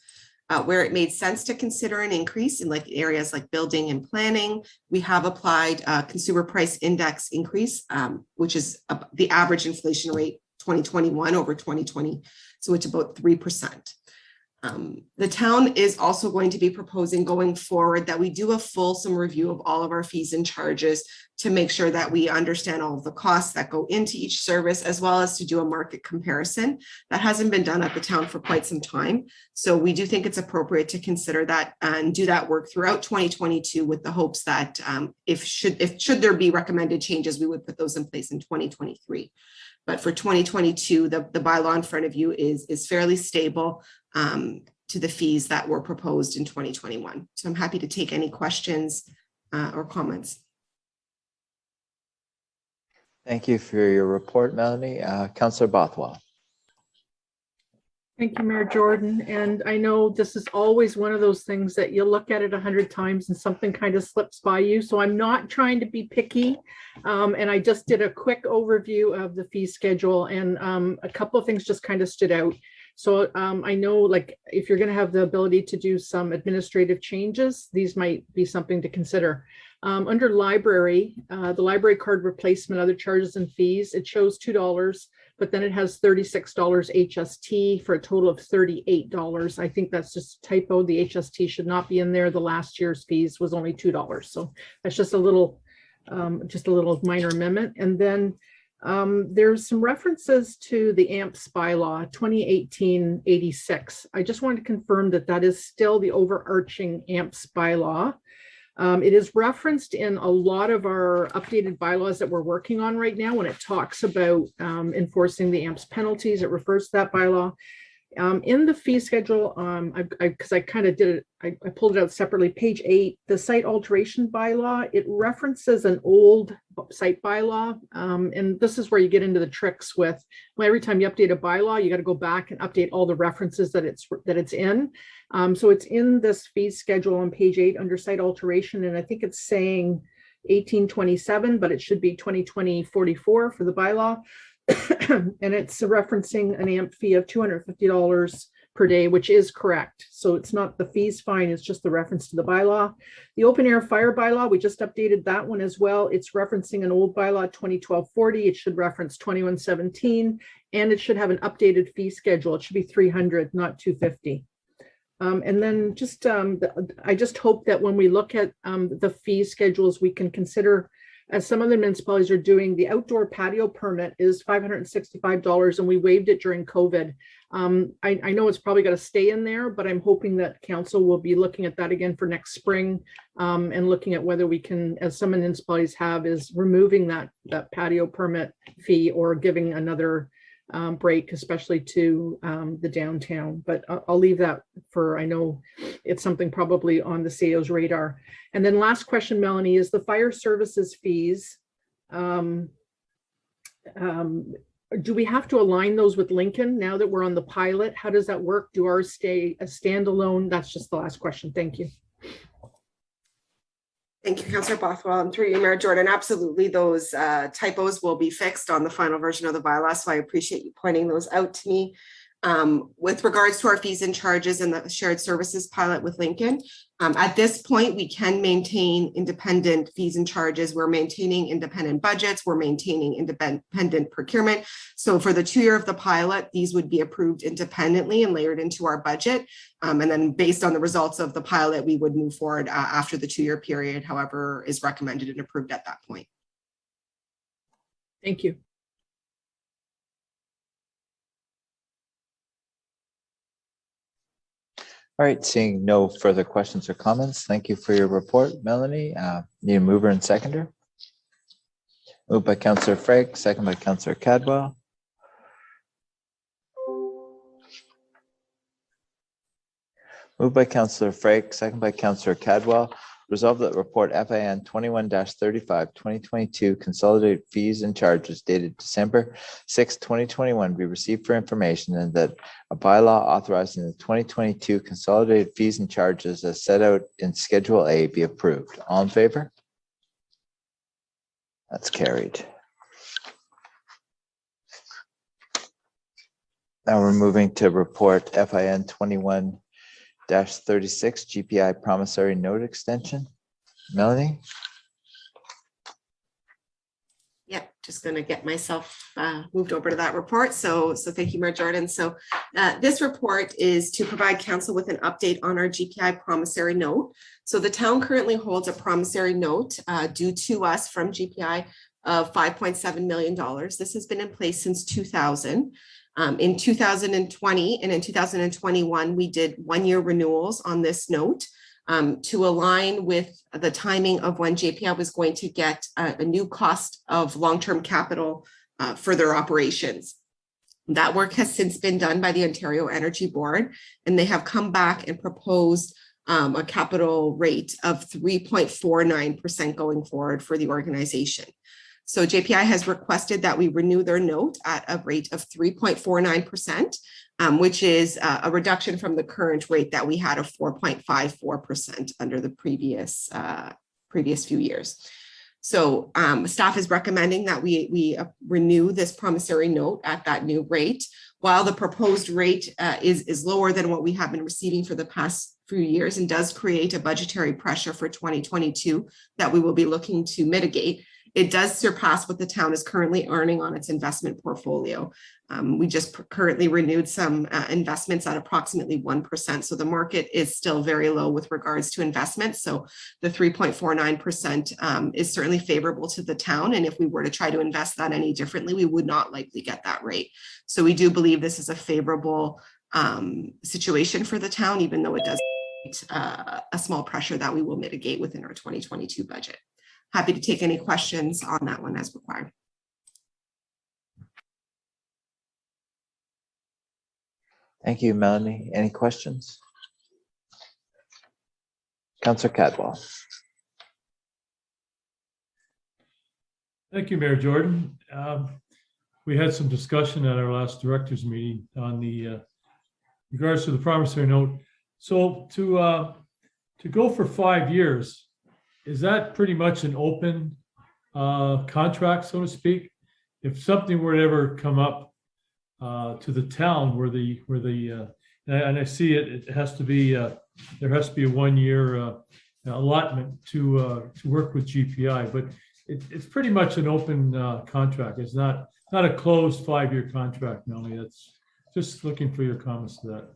Where it made sense to consider an increase in areas like building and planning, we have applied a consumer price index increase, which is the average inflation rate 2021 over 2020. So it's about 3%. The town is also going to be proposing going forward that we do a fulsome review of all of our fees and charges to make sure that we understand all of the costs that go into each service, as well as to do a market comparison. That hasn't been done at the town for quite some time. So we do think it's appropriate to consider that and do that work throughout 2022 with the hopes that if should there be recommended changes, we would put those in place in 2023. But for 2022, the bylaw in front of you is fairly stable to the fees that were proposed in 2021. So I'm happy to take any questions or comments. Thank you for your report, Melanie. Councillor Bothwell. Thank you, Mayor Jordan. And I know this is always one of those things that you look at it 100 times and something kind of slips by you. So I'm not trying to be picky. And I just did a quick overview of the fee schedule, and a couple of things just kind of stood out. So I know, if you're going to have the ability to do some administrative changes, these might be something to consider. Under library, the library card replacement, other charges and fees, it shows $2, but then it has $36 HST for a total of $38. I think that's just a typo. The HST should not be in there. The last year's fees was only $2. So that's just a little minor amendment. And then there's some references to the AMPS bylaw 2018-86. I just wanted to confirm that that is still the overarching AMPS bylaw. It is referenced in a lot of our updated bylaws that we're working on right now when it talks about enforcing the AMPS penalties. It refers to that bylaw. In the fee schedule, because I kind of did it, I pulled it out separately, page 8, the site alteration bylaw, it references an old site bylaw. And this is where you get into the tricks with, well, every time you update a bylaw, you got to go back and update all the references that it's in. So it's in this fee schedule on page 8 under site alteration. And I think it's saying 1827, but it should be 2020-44 for the bylaw. And it's referencing an AMP fee of $250 per day, which is correct. So it's not the fees fine, it's just the reference to the bylaw. The open air fire bylaw, we just updated that one as well. It's referencing an old bylaw 2012-40. It should reference 2117, and it should have an updated fee schedule. It should be $300, not $250. And then just I just hope that when we look at the fee schedules, we can consider, as some of the municipalities are doing, the outdoor patio permit is $565, and we waived it during COVID. I know it's probably got to stay in there, but I'm hoping that council will be looking at that again for next spring, and looking at whether we can, as some municipalities have, is removing that patio permit fee or giving another break, especially to the downtown. But I'll leave that for, I know it's something probably on the CAO's radar. And then last question, Melanie, is the fire services fees. Do we have to align those with Lincoln now that we're on the pilot? How does that work? Do ours stay a standalone? That's just the last question. Thank you. Thank you, Councillor Bothwell. And through you, Mayor Jordan, absolutely, those typos will be fixed on the final version of the bylaw. So I appreciate you pointing those out to me. With regards to our fees and charges and the shared services pilot with Lincoln, at this point, we can maintain independent fees and charges. We're maintaining independent budgets. We're maintaining independent procurement. So for the 2 year of the pilot, these would be approved independently and layered into our budget. And then based on the results of the pilot, we would move forward after the 2 year period, however is recommended and approved at that point. Thank you. All right, seeing no further questions or comments, thank you for your report, Melanie. Need a mover and seconder? Moved by Councillor Frank, second by Councillor Cadwell. Moved by Councillor Frank, second by Councillor Cadwell. Resolved that report FIN 21-35, 2022 consolidated fees and charges dated December 6, 2021 be received for information, and that a bylaw authorizing the 2022 consolidated fees and charges as set out in Schedule A be approved. All in favor? That's carried. Now we're moving to report FIN 21-36 GPI promissory note extension. Melanie? Yep, just going to get myself moved over to that report. So thank you, Mayor Jordan. So this report is to provide council with an update on our GPI promissory note. So the town currently holds a promissory note due to us from GPI of $5.7 million. This has been in place since 2000. In 2020 and in 2021, we did 1 year renewals on this note to align with the timing of when JPI was going to get a new cost of long-term capital for their operations. That work has since been done by the Ontario Energy Board, and they have come back and proposed a capital rate of 3.49% going forward for the organization. So JPI has requested that we renew their note at a rate of 3.49%, which is a reduction from the current rate that we had of 4.54% under the previous few years. So staff is recommending that we renew this promissory note at that new rate. While the proposed rate is lower than what we have been receiving for the past few years and does create a budgetary pressure for 2022 that we will be looking to mitigate, it does surpass what the town is currently earning on its investment portfolio. We just currently renewed some investments at approximately 1%. So the market is still very low with regards to investments. So the 3.49% is certainly favorable to the town. And if we were to try to invest that any differently, we would not likely get that rate. So we do believe this is a favorable situation for the town, even though it does create a small pressure that we will mitigate within our 2022 budget. Happy to take any questions on that one as required. Thank you, Melanie. Any questions? Councillor Cadwell. Thank you, Mayor Jordan. We had some discussion at our last directors meeting on the regards to the promissory note. So to go for 5 years, is that pretty much an open contract, so to speak? If something were to ever come up to the town where and I see it has to be there has to be a 1 year allotment to work with GPI, but it's pretty much an open contract. It's not a closed 5 year contract, Melanie. That's just looking for your comments to that.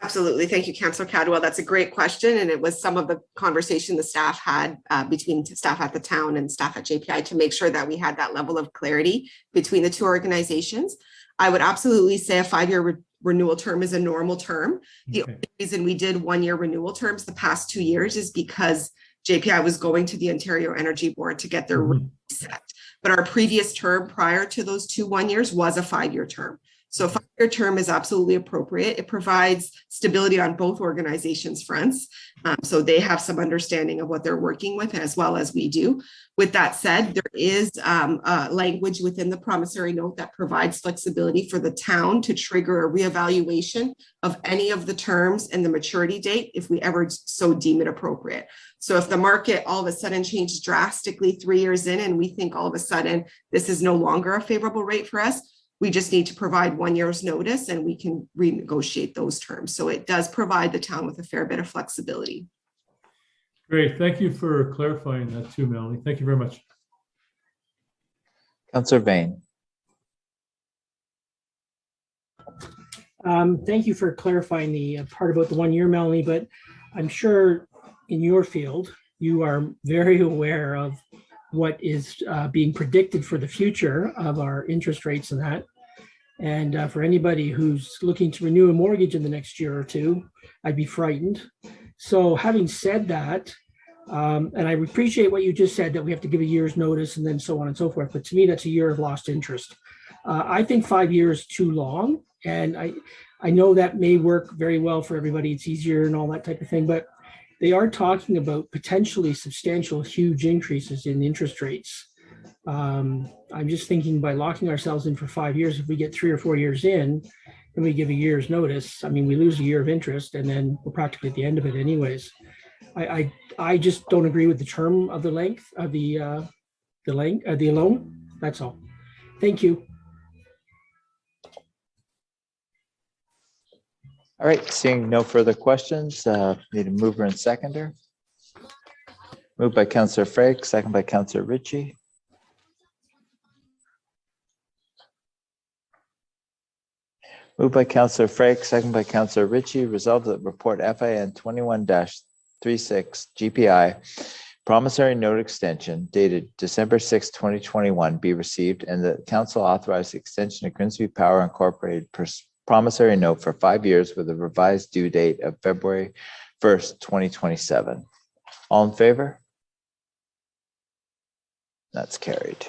Absolutely. Thank you, Councillor Cadwell. That's a great question. And it was some of the conversation the staff had between staff at the town and staff at JPI to make sure that we had that level of clarity between the two organizations. I would absolutely say a 5 year renewal term is a normal term. The only reason we did 1 year renewal terms the past 2 years is because JPI was going to the Ontario Energy Board to get their rate set. But our previous term prior to those 2 1 years was a 5 year term. So a 5 year term is absolutely appropriate. It provides stability on both organizations' fronts. So they have some understanding of what they're working with as well as we do. With that said, there is language within the promissory note that provides flexibility for the town to trigger a reevaluation of any of the terms and the maturity date if we ever so deem it appropriate. So if the market all of a sudden changes drastically 3 years in and we think all of a sudden this is no longer a favorable rate for us, We just need to provide 1 year's notice and we can renegotiate those terms. So it does provide the town with a fair bit of flexibility. Great. Thank you for clarifying that too, Melanie. Thank you very much. Councillor Bain. Thank you for clarifying the part about the 1 year, Melanie, but I'm sure in your field, you are very aware of what is being predicted for the future of our interest rates and that. And for anybody who's looking to renew a mortgage in the next year or two, I'd be frightened. So having said that, and I appreciate what you just said, that we have to give a year's notice and then so on and so forth. But to me, that's a year of lost interest. I think 5 years is too long. And I know that may work very well for everybody. It's easier and all that type of thing. But they are talking about potentially substantial, huge increases in interest rates. I'm just thinking by locking ourselves in for 5 years, if we get 3 or 4 years in and we give a year's notice, I mean, we lose a year of interest and then we're practically at the end of it anyways. I just don't agree with the term of the length of the loan. That's all. Thank you. All right, seeing no further questions, need a mover and seconder. Moved by Councillor Frake, second by Councillor Ritchie. Moved by Councillor Frake, second by Councillor Ritchie. Resolved that report FIN 21-36 GPI promissory note extension dated December 6, 2021 be received, and the council authorized the extension of Grimsby Power Incorporated promissory note for 5 years with a revised due date of February 1st, 2027. All in favor? That's carried.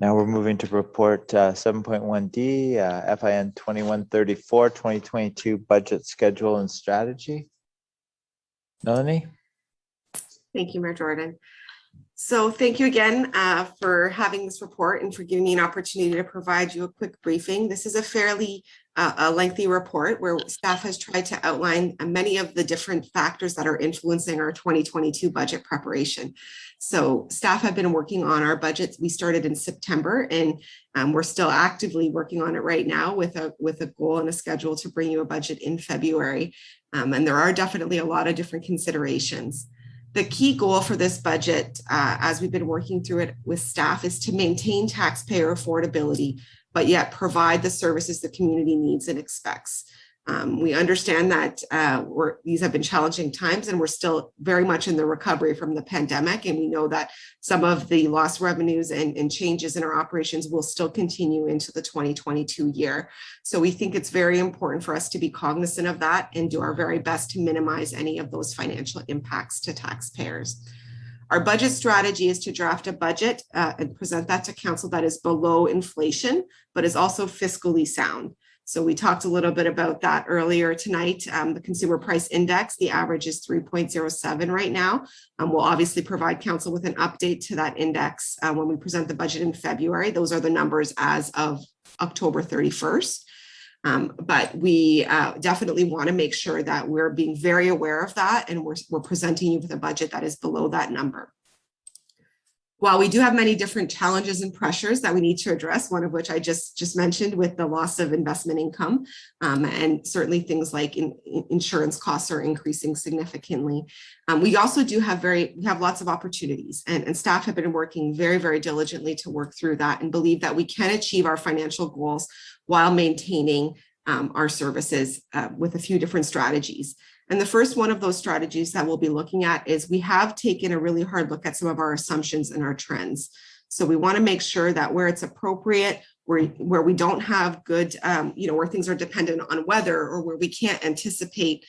Now we're moving to report 7.1D, FIN 2134, 2022 budget schedule and strategy. Melanie? Thank you, Mayor Jordan. So thank you again for having this report and for giving me an opportunity to provide you a quick briefing. This is a fairly lengthy report where staff has tried to outline many of the different factors that are influencing our 2022 budget preparation. So staff have been working on our budgets. We started in September and we're still actively working on it right now with a goal and a schedule to bring you a budget in February. And there are definitely a lot of different considerations. The key goal for this budget, as we've been working through it with staff, is to maintain taxpayer affordability, but yet provide the services the community needs and expects. We understand that these have been challenging times and we're still very much in the recovery from the pandemic. And we know that some of the lost revenues and changes in our operations will still continue into the 2022 year. So we think it's very important for us to be cognizant of that and do our very best to minimize any of those financial impacts to taxpayers. Our budget strategy is to draft a budget and present that to council that is below inflation, but is also fiscally sound. So we talked a little bit about that earlier tonight. The consumer price index, the average is 3.07 right now. We'll obviously provide council with an update to that index when we present the budget in February. Those are the numbers as of October 31st. But we definitely want to make sure that we're being very aware of that and we're presenting you with a budget that is below that number. While we do have many different challenges and pressures that we need to address, one of which I just mentioned with the loss of investment income, and certainly things like insurance costs are increasing significantly. We also do have lots of opportunities, and staff have been working very, very diligently to work through that and believe that we can achieve our financial goals while maintaining our services with a few different strategies. And the first one of those strategies that we'll be looking at is we have taken a really hard look at some of our assumptions and our trends. So we want to make sure that where it's appropriate, where we don't have good, where things are dependent on weather or where we can't anticipate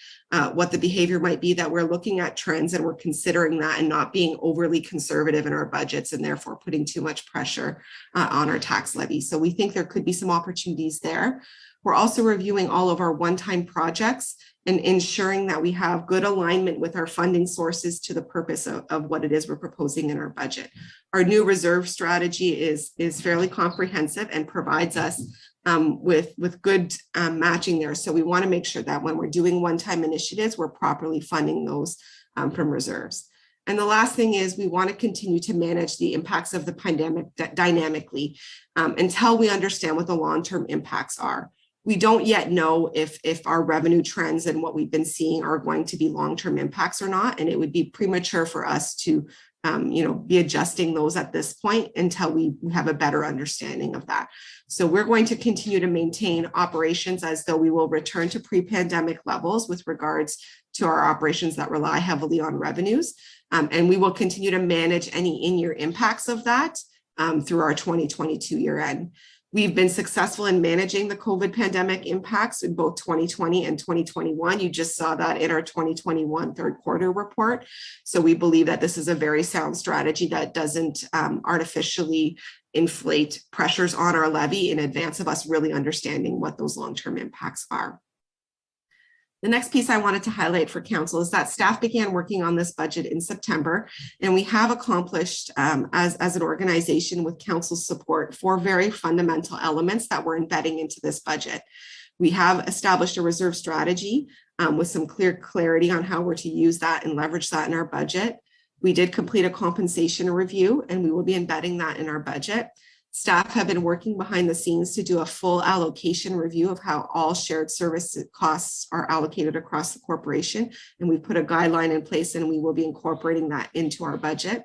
what the behavior might be, that we're looking at trends and we're considering that and not being overly conservative in our budgets and therefore putting too much pressure on our tax levy. So we think there could be some opportunities there. We're also reviewing all of our one-time projects and ensuring that we have good alignment with our funding sources to the purpose of what it is we're proposing in our budget. Our new reserve strategy is fairly comprehensive and provides us with good matching there. So we want to make sure that when we're doing one-time initiatives, we're properly funding those from reserves. And the last thing is we want to continue to manage the impacts of the pandemic dynamically until we understand what the long-term impacts are. We don't yet know if our revenue trends and what we've been seeing are going to be long-term impacts or not. And it would be premature for us to be adjusting those at this point until we have a better understanding of that. So we're going to continue to maintain operations as though we will return to pre-pandemic levels with regards to our operations that rely heavily on revenues. And we will continue to manage any in-year impacts of that through our 2022 year end. We've been successful in managing the COVID pandemic impacts in both 2020 and 2021. You just saw that in our 2021 third quarter report. So we believe that this is a very sound strategy that doesn't artificially inflate pressures on our levy in advance of us really understanding what those long-term impacts are. The next piece I wanted to highlight for council is that staff began working on this budget in September, and we have accomplished as an organization with council's support 4 very fundamental elements that we're embedding into this budget. We have established a reserve strategy with some clarity on how we're to use that and leverage that in our budget. We did complete a compensation review, and we will be embedding that in our budget. Staff have been working behind the scenes to do a full allocation review of how all shared service costs are allocated across the corporation. And we put a guideline in place, and we will be incorporating that into our budget.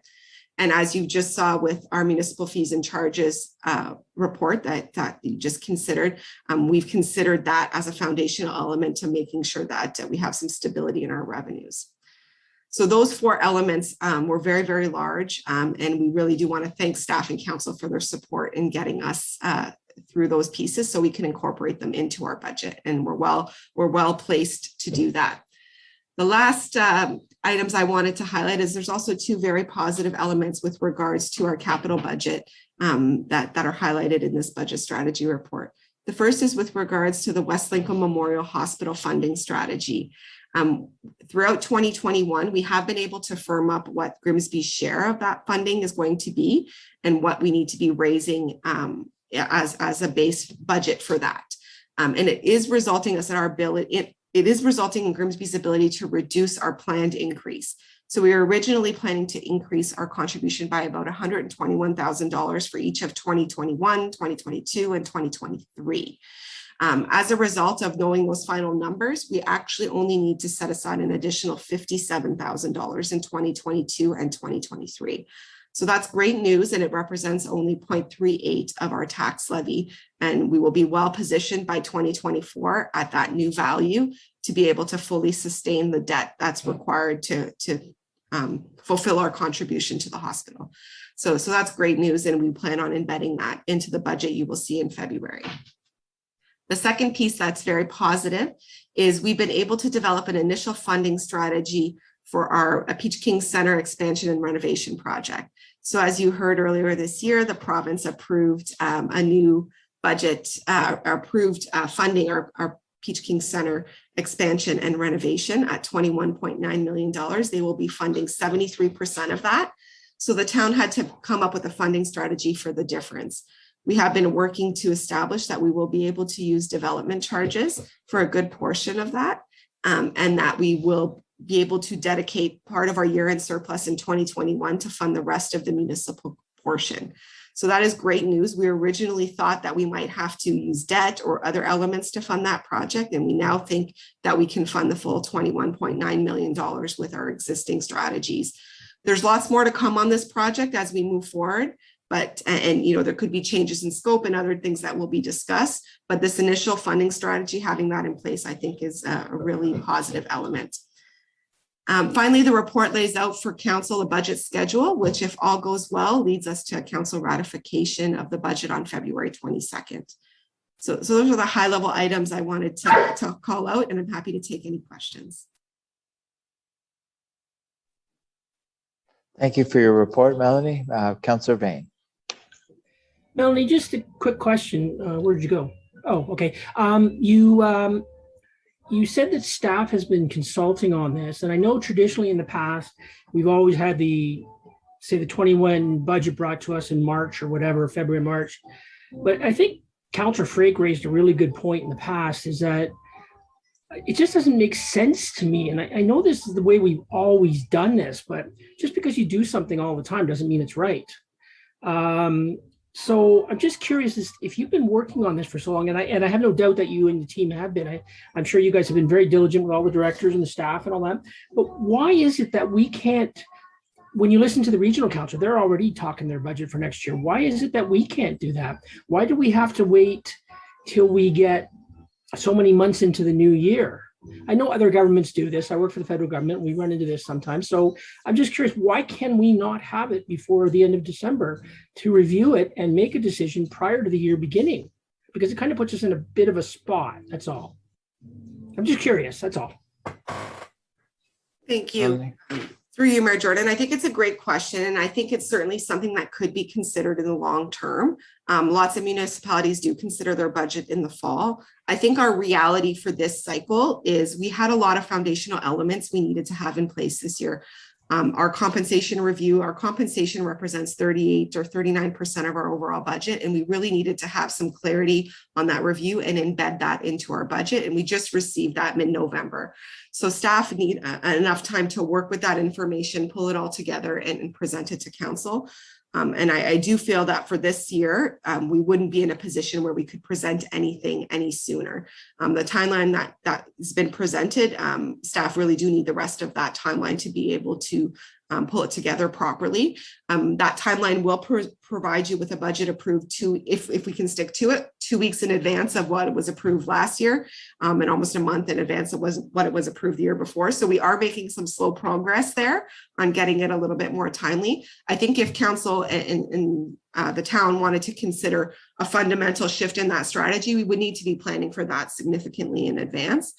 And as you just saw with our municipal fees and charges report that you just considered, we've considered that as a foundational element to making sure that we have some stability in our revenues. So those 4 elements were very, very large, and we really do want to thank staff and council for their support in getting us through those pieces so we can incorporate them into our budget, and we're well placed to do that. The last items I wanted to highlight is there's also 2 very positive elements with regards to our capital budget that are highlighted in this budget strategy report. The first is with regards to the West Lincoln Memorial Hospital funding strategy. Throughout 2021, we have been able to firm up what Grimsby's share of that funding is going to be and what we need to be raising as a base budget for that. And it is resulting us in our ability, it is resulting in Grimsby's ability to reduce our planned increase. So we were originally planning to increase our contribution by about $121,000 for each of 2021, 2022, and 2023. As a result of knowing those final numbers, we actually only need to set aside an additional $57,000 in 2022 and 2023. So that's great news, and it represents only 0.38 of our tax levy. And we will be well positioned by 2024 at that new value to be able to fully sustain the debt that's required to fulfill our contribution to the hospital. So that's great news, and we plan on embedding that into the budget you will see in February. The second piece that's very positive is we've been able to develop an initial funding strategy for our Peach King Center expansion and renovation project. So as you heard earlier this year, the province approved a new budget, funding our Peach King Center expansion and renovation at $21.9 million. They will be funding 73% of that. So the town had to come up with a funding strategy for the difference. We have been working to establish that we will be able to use development charges for a good portion of that, and that we will be able to dedicate part of our year-end surplus in 2021 to fund the rest of the municipal portion. So that is great news. We originally thought that we might have to use debt or other elements to fund that project, and we now think that we can fund the full $21.9 million with our existing strategies. There's lots more to come on this project as we move forward. But, and there could be changes in scope and other things that will be discussed, but this initial funding strategy, having that in place, I think is a really positive element. Finally, the report lays out for council a budget schedule, which if all goes well, leads us to a council ratification of the budget on February 22nd. So those are the high level items I wanted to call out, and I'm happy to take any questions. Thank you for your report, Melanie. Councillor Vane. Melanie, just a quick question. Where'd you go? Oh, okay. You said that staff has been consulting on this, and I know traditionally in the past, we've always had the 21 budget brought to us in March or whatever, February, March. But I think Councillor Frake raised a really good point in the past, is that it just doesn't make sense to me. And I know this is the way we've always done this, but just because you do something all the time doesn't mean it's right. So I'm just curious if you've been working on this for so long, and I have no doubt that you and the team have been. I'm sure you guys have been very diligent with all the directors and the staff and all that. But why is it that we can't, when you listen to the regional council, they're already talking their budget for next year. Why is it that we can't do that? Why do we have to wait till we get so many months into the new year? I know other governments do this. I work for the federal government. We run into this sometimes. So I'm just curious, why can we not have it before the end of December to review it and make a decision prior to the year beginning? Because it kind of puts us in a bit of a spot. That's all. I'm just curious. That's all. Thank you. Through you, Mayor Jordan. I think it's a great question, and I think it's certainly something that could be considered in the long term. Lots of municipalities do consider their budget in the fall. I think our reality for this cycle is we had a lot of foundational elements we needed to have in place this year. Our compensation review, our compensation represents 38 or 39% of our overall budget, and we really needed to have some clarity on that review and embed that into our budget. And we just received that mid-November. So staff need enough time to work with that information, pull it all together and present it to council. And I do feel that for this year, we wouldn't be in a position where we could present anything any sooner. The timeline that has been presented, staff really do need the rest of that timeline to be able to pull it together properly. That timeline will provide you with a budget approved if we can stick to it, 2 weeks in advance of what was approved last year, and almost a month in advance of what it was approved the year before. So we are making some slow progress there on getting it a little bit more timely. I think if council and the town wanted to consider a fundamental shift in that strategy, we would need to be planning for that significantly in advance.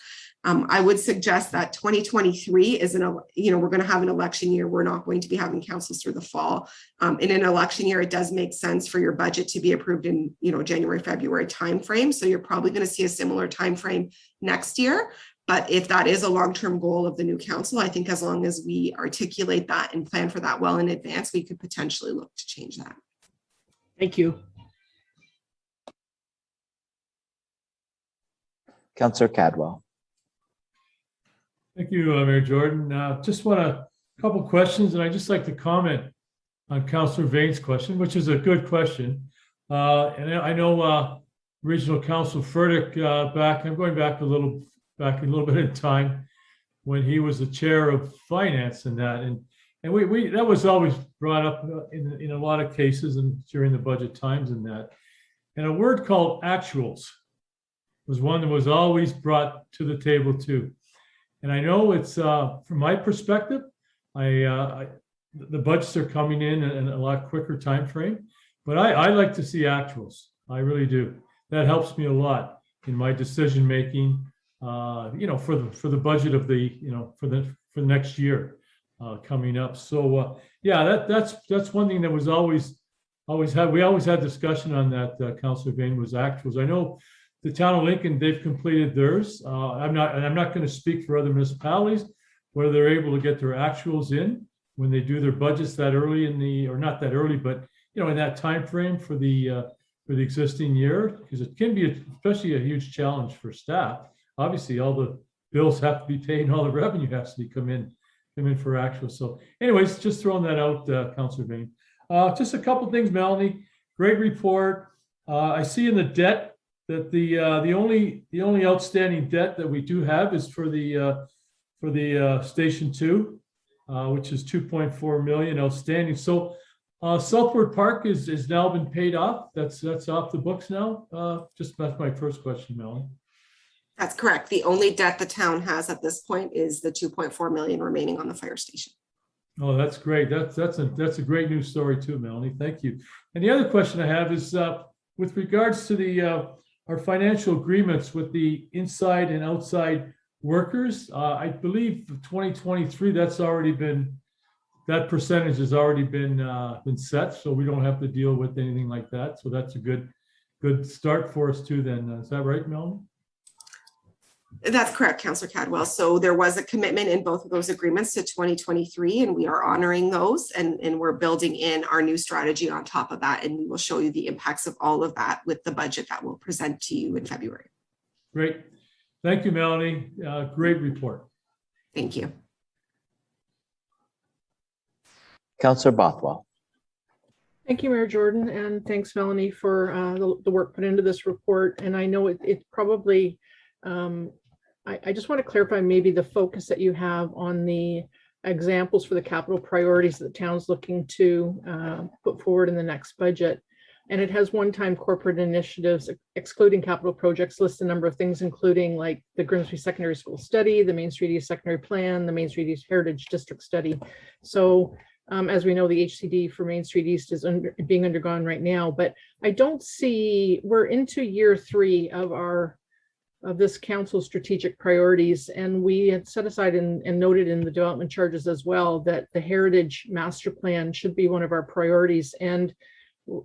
I would suggest that 2023 is we're going to have an election year. We're not going to be having councils through the fall. In an election year, it does make sense for your budget to be approved in, January, February timeframe. So you're probably going to see a similar timeframe next year. But if that is a long-term goal of the new council, I think as long as we articulate that and plan for that well in advance, we could potentially look to change that. Thank you. Councillor Cadwell. Thank you, Mayor Jordan. Just want a couple questions, and I'd just like to comment on Councillor Vane's question, which is a good question. And I know Regional Council Furtick I'm going back a little bit in time when he was the chair of finance and that, and we that was always brought up in a lot of cases and during the budget times and that. And a word called actuals was one that was always brought to the table too. And I know it's from my perspective, the budgets are coming in a lot quicker time frame, but I like to see actuals. I really do. That helps me a lot in my decision making. For the budget of for the next year coming up. So that's one thing that was always had. We always had discussion on that. Councillor Vane was actuals. I know the town of Lincoln, they've completed theirs. I'm not going to speak for other municipalities, whether they're able to get their actuals in when they do their budgets that early or not that early, but in that time frame for the existing year, because it can be especially a huge challenge for staff. Obviously, all the bills have to be paid and all the revenue has to come in for actuals. So anyways, just throwing that out, Councillor Vane. Just a couple things, Melanie. Great report. I see in the debt that the only outstanding debt that we do have is for the Station 2, which is 2.4 million outstanding. So Southward Park is now been paid off. That's off the books now. That's my first question, Melanie. That's correct. The only debt the town has at this point is the 2.4 million remaining on the fire station. Oh, that's great. That's a great news story too, Melanie. Thank you. And the other question I have is with regards to our financial agreements with the inside and outside workers. I believe 2023 that percentage has already been set, so we don't have to deal with anything like that. So that's a good start for us too. Then is that right, Melanie? That's correct, Councillor Cadwell. So there was a commitment in both of those agreements to 2023, and we are honoring those, and we're building in our new strategy on top of that, and we will show you the impacts of all of that with the budget that we'll present to you in February. Great. Thank you, Melanie. Great report. Thank you. Councillor Bothwell. Thank you, Mayor Jordan, and thanks, Melanie, for the work put into this report. And I know it probably, I just want to clarify maybe the focus that you have on the examples for the capital priorities that the town's looking to put forward in the next budget. And it has one-time corporate initiatives, excluding capital projects, list a number of things, including like the Grimsby Secondary School Study, the Main Street East Secondary Plan, the Main Street East Heritage District Study. So as we know, the HCD for Main Street East is being undergone right now, but I don't see, we're into year 3 of this council's strategic priorities, and we had set aside and noted in the development charges as well that the Heritage Master Plan should be one of our priorities. And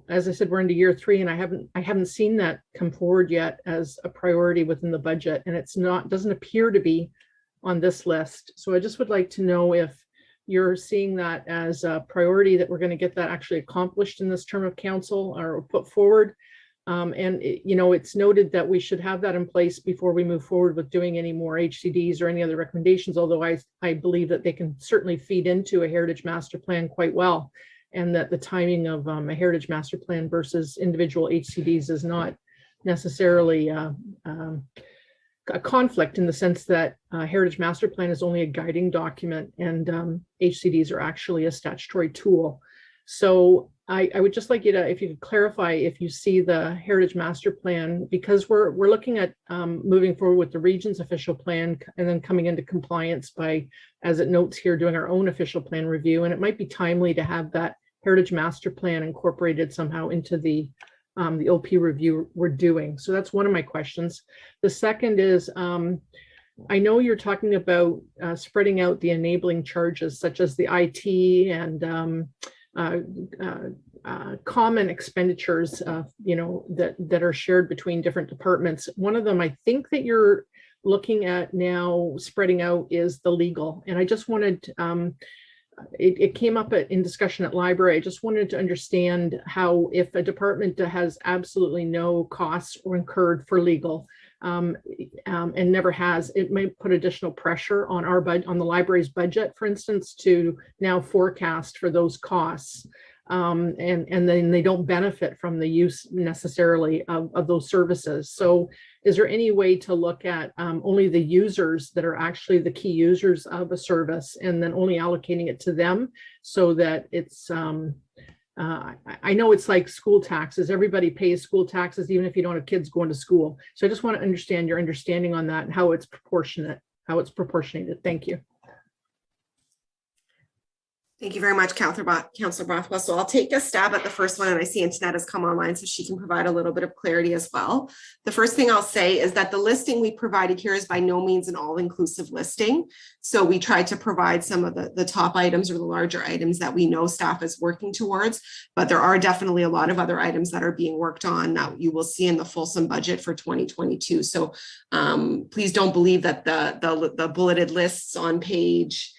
as I said, we're into year 3, and I haven't seen that come forward yet as a priority within the budget, and doesn't appear to be on this list. So I just would like to know if you're seeing that as a priority, that we're going to get that actually accomplished in this term of council or put forward. It's noted that we should have that in place before we move forward with doing any more HCDs or any other recommendations, although I believe that they can certainly feed into a Heritage Master Plan quite well, and that the timing of a Heritage Master Plan versus individual HCDs is not necessarily a conflict, in the sense that Heritage Master Plan is only a guiding document, and HCDs are actually a statutory tool. So I would just like you to, if you could clarify if you see the Heritage Master Plan, because we're looking at moving forward with the region's official plan and then coming into compliance by, as it notes here, doing our own official plan review. And it might be timely to have that Heritage Master Plan incorporated somehow into the OP review we're doing. So that's one of my questions. The second is, I know you're talking about spreading out the enabling charges, such as the IT and common expenditures, that are shared between different departments. One of them, I think, that you're looking at now spreading out is the legal. And I just wanted, it came up in discussion at library. I just wanted to understand how, if a department has absolutely no costs or incurred for legal, and never has, it may put additional pressure on on the library's budget, for instance, to now forecast for those costs. And then they don't benefit from the use necessarily of those services. So is there any way to look at only the users that are actually the key users of a service, and then only allocating it to them, so that it's, I know it's like school taxes. Everybody pays school taxes, even if you don't have kids going to school. So I just want to understand your understanding on that and how it's proportionated. Thank you. Thank you very much, Councillor Bothwell. So I'll take a stab at the first one, and I see Antoinette has come online, so she can provide a little bit of clarity as well. The first thing I'll say is that the listing we provided here is by no means an all-inclusive listing. So we tried to provide some of the top items or the larger items that we know staff is working towards, but there are definitely a lot of other items that are being worked on that you will see in the fulsome budget for 2022. So please don't believe that the bulleted lists on page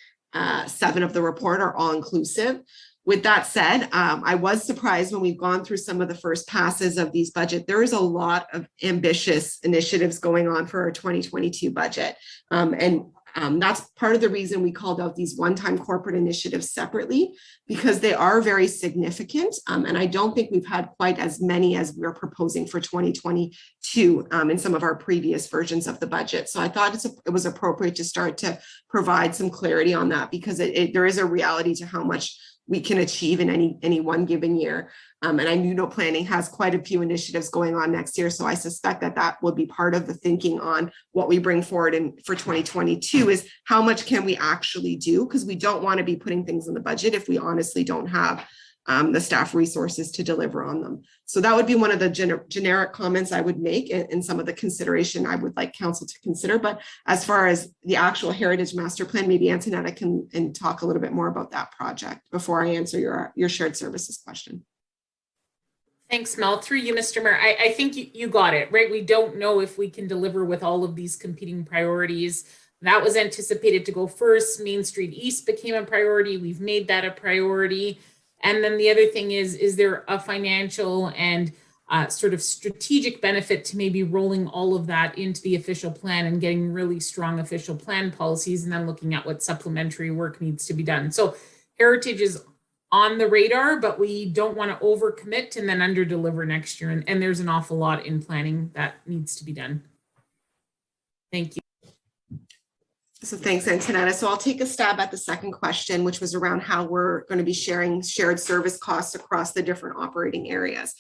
7 of the report are all inclusive. With that said, I was surprised when we've gone through some of the first passes of these budget. There is a lot of ambitious initiatives going on for our 2022 budget. That's part of the reason we called out these one-time corporate initiatives separately, because they are very significant. And I don't think we've had quite as many as we're proposing for 2022 in some of our previous versions of the budget. So I thought it was appropriate to start to provide some clarity on that, because there is a reality to how much we can achieve in any one given year. And I know planning has quite a few initiatives going on next year. So I suspect that will be part of the thinking on what we bring forward for 2022 is how much can we actually do? Because we don't want to be putting things in the budget if we honestly don't have the staff resources to deliver on them. So that would be one of the generic comments I would make and some of the consideration I would like council to consider. But as far as the actual Heritage Master Plan, maybe Antoinette can talk a little bit more about that project before I answer your shared services question. Thanks, Mel. Through you, Mr. Mayor. I think you got it, right? We don't know if we can deliver with all of these competing priorities. That was anticipated to go first. Main Street East became a priority. We've made that a priority. And then the other thing is there a financial and sort of strategic benefit to maybe rolling all of that into the official plan and getting really strong official plan policies, and then looking at what supplementary work needs to be done. So heritage is on the radar, but we don't want to overcommit and then under-deliver next year. And there's an awful lot in planning that needs to be done. Thank you. So thanks, Antonetta. So I'll take a stab at the second question, which was around how we're going to be sharing shared service costs across the different operating areas.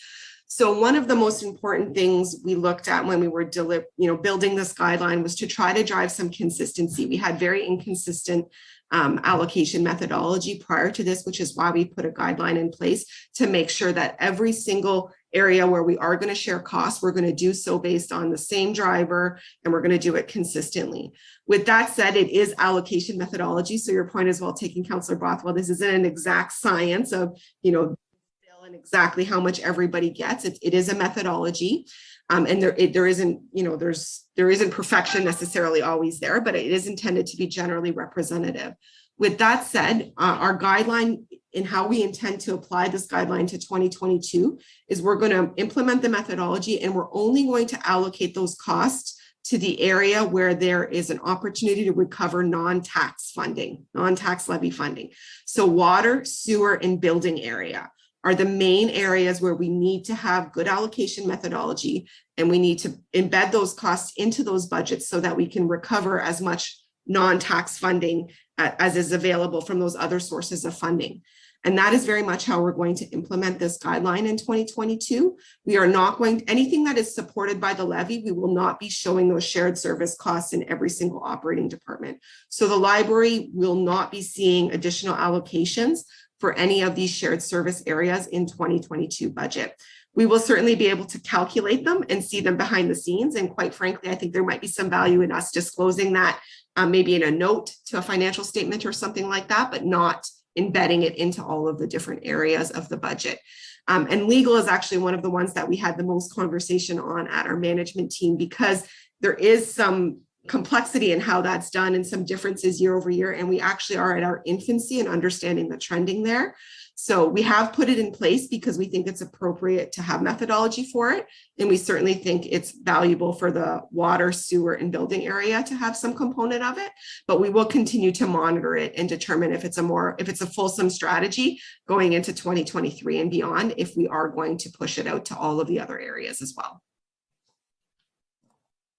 So one of the most important things we looked at when we were building this guideline was to try to drive some consistency. We had very inconsistent allocation methodology prior to this, which is why we put a guideline in place to make sure that every single area where we are going to share costs, we're going to do so based on the same driver, and we're going to do it consistently. With that said, it is allocation methodology. So your point is well taken, Councillor Bothwell. This isn't an exact science of, and exactly how much everybody gets. It is a methodology. And there isn't perfection necessarily always there, but it is intended to be generally representative. With that said, our guideline in how we intend to apply this guideline to 2022 is we're going to implement the methodology, and we're only going to allocate those costs to the area where there is an opportunity to recover non-tax funding, non-tax levy funding. So water, sewer, and building area are the main areas where we need to have good allocation methodology, and we need to embed those costs into those budgets so that we can recover as much non-tax funding as is available from those other sources of funding. And that is very much how we're going to implement this guideline in 2022. We are not going to, anything that is supported by the levy, we will not be showing those shared service costs in every single operating department. So the library will not be seeing additional allocations for any of these shared service areas in 2022 budget. We will certainly be able to calculate them and see them behind the scenes. And quite frankly, I think there might be some value in us disclosing that maybe in a note to a financial statement or something like that, but not embedding it into all of the different areas of the budget. And legal is actually one of the ones that we had the most conversation on at our management team, because there is some complexity in how that's done and some differences year over year. And we actually are at our infancy in understanding the trending there. So we have put it in place because we think it's appropriate to have methodology for it. And we certainly think it's valuable for the water, sewer, and building area to have some component of it. But we will continue to monitor it and determine if it's a fulsome strategy going into 2023 and beyond, if we are going to push it out to all of the other areas as well.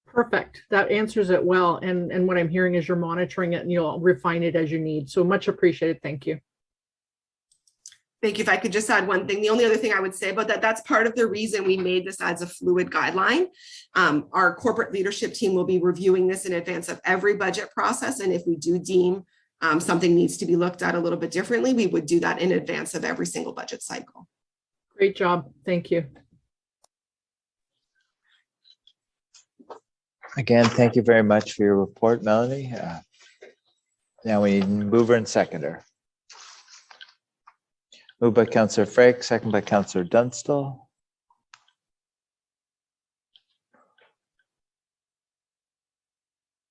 Perfect. That answers it well. And what I'm hearing is you're monitoring it and you'll refine it as you need. So much appreciated. Thank you. Thank you. If I could just add one thing, the only other thing I would say about that, that's part of the reason we made this as a fluid guideline. Our corporate leadership team will be reviewing this in advance of every budget process. And if we do deem something needs to be looked at a little bit differently, we would do that in advance of every single budget cycle. Great job. Thank you. Again, thank you very much for your report, Melanie. Now we need mover and seconder. Moved by Councillor Frake, second by Councillor Dunstall.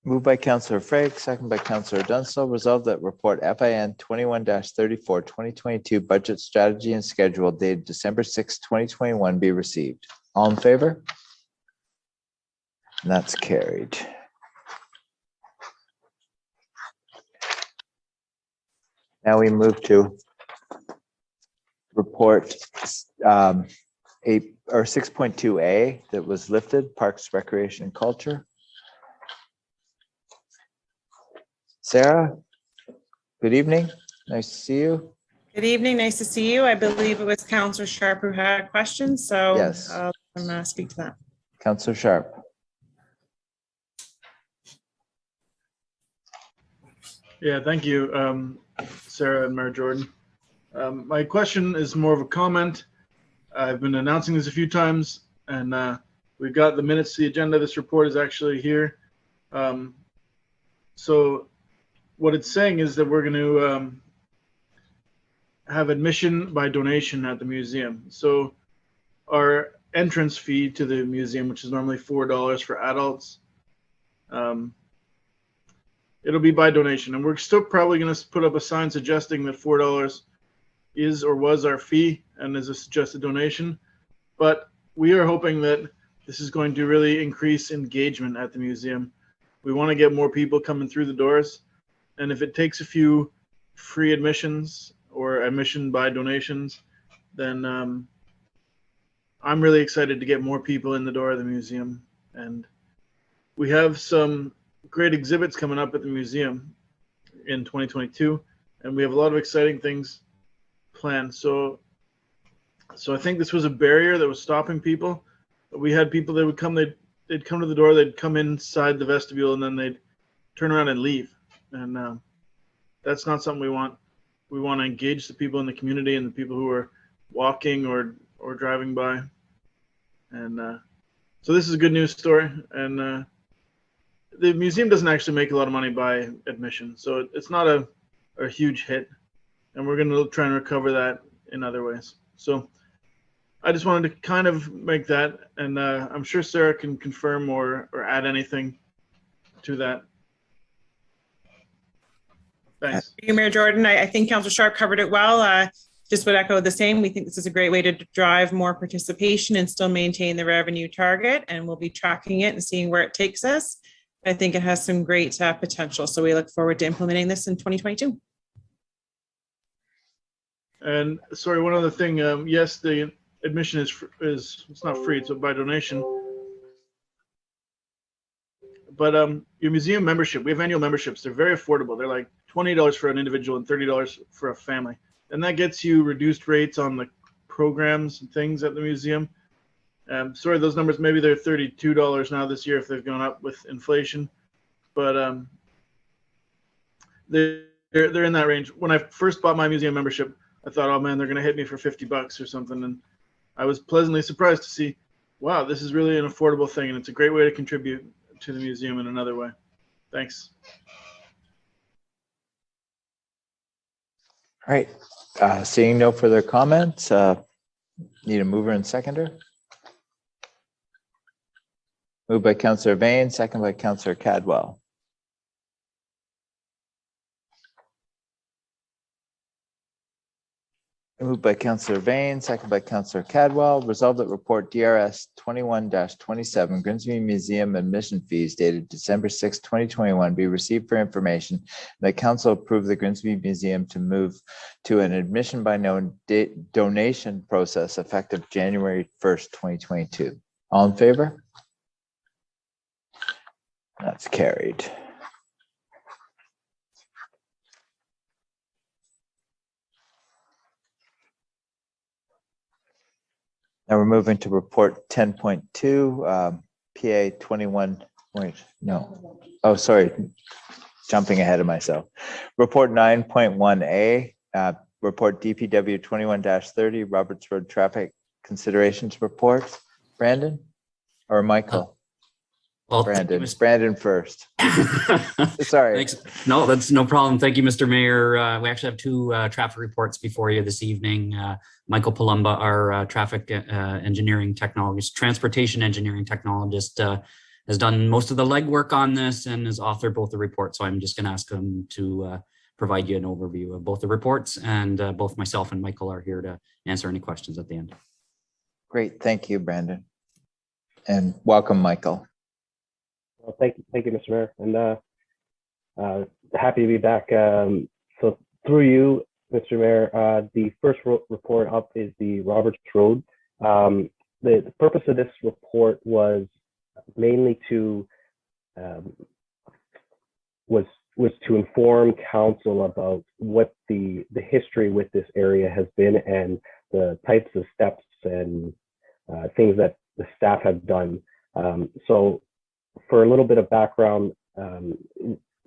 Moved by Councillor Frake, second by Councillor Dunstall. Resolved that report FIN 21-34 2022 budget strategy and schedule dated December 6, 2021 be received. All in favor? And that's carried. Now we move to report 6.2A that was lifted, Parks, Recreation, and Culture. Sarah, good evening. Nice to see you. Good evening. Nice to see you. I believe it was Councillor Sharp who had questions, so yes. I'm going to speak to that. Councillor Sharp. Yeah, thank you, Sarah and Mayor Jordan. My question is more of a comment. I've been announcing this a few times, and we've got the minutes to the agenda. This report is actually here. So what it's saying is that we're going to have admission by donation at the museum. So our entrance fee to the museum, which is normally $4 for adults, it'll be by donation. And we're still probably going to put up a sign suggesting that $4 is or was our fee and is a suggested donation. But we are hoping that this is going to really increase engagement at the museum. We want to get more people coming through the doors. And if it takes a few free admissions or admission by donations, then I'm really excited to get more people in the door of the museum. And we have some great exhibits coming up at the museum in 2022, and we have a lot of exciting things planned. So I think this was a barrier that was stopping people. We had people that would come, they'd come to the door, they'd come inside the vestibule, and then they'd turn around and leave. And that's not something we want. We want to engage the people in the community and the people who are walking or driving by. And so this is a good news story. And the museum doesn't actually make a lot of money by admission, so it's not a huge hit. And we're going to try and recover that in other ways. So I just wanted to kind of make that, and I'm sure Sarah can confirm or add anything to that. Thanks. Thank you, Mayor Jordan. I think Councillor Sharp covered it well. Just would echo the same. We think this is a great way to drive more participation and still maintain the revenue target, and we'll be tracking it and seeing where it takes us. I think it has some great potential. So we look forward to implementing this in 2022. And sorry, one other thing. Yes, the admission is it's not free, it's by donation. But your museum membership, we have annual memberships. They're very affordable. They're like $20 for an individual and $30 for a family. And that gets you reduced rates on the programs and things at the museum. Sorry, those numbers, maybe they're $32 now this year if they've gone up with inflation. But they're in that range. When I first bought my museum membership, I thought, oh man, they're going to hit me for $50 or something. And I was pleasantly surprised to see, wow, this is really an affordable thing. And it's a great way to contribute to the museum in another way. Thanks. All right. Seeing no further comments, need a mover and seconder. Moved by Councillor Vane, second by Councillor Cadwell. Moved by Councillor Vane, second by Councillor Cadwell. Resolved that report DRS 21-27 Grimsby Museum admission fees dated December 6, 2021 be received for information. That council approve the Grimsby Museum to move to an admission by donation process effective January 1st, 2022. All in favor? That's carried. Now we're moving to report 10.2, PA 21, wait, no. Oh, sorry, jumping ahead of myself. Report 9.1A, report DPW 21-30, Roberts Road Traffic Considerations Report. Brandon or Michael? Well, Brandon first. Sorry. Thanks. No, that's no problem. Thank you, Mr. Mayor. We actually have two traffic reports before you this evening. Michael Palumba, our traffic engineering technologist, transportation engineering technologist, has done most of the legwork on this and has authored both the reports. So I'm just going to ask him to provide you an overview of both the reports, and both myself and Michael are here to answer any questions at the end. Great. Thank you, Brandon. And welcome, Michael. Well, thank you, Mr. Mayor, and happy to be back. So through you, Mr. Mayor, the first report up is the Roberts Road. The purpose of this report was mainly to to inform council about what the history with this area has been and the types of steps and things that the staff have done. So for a little bit of background,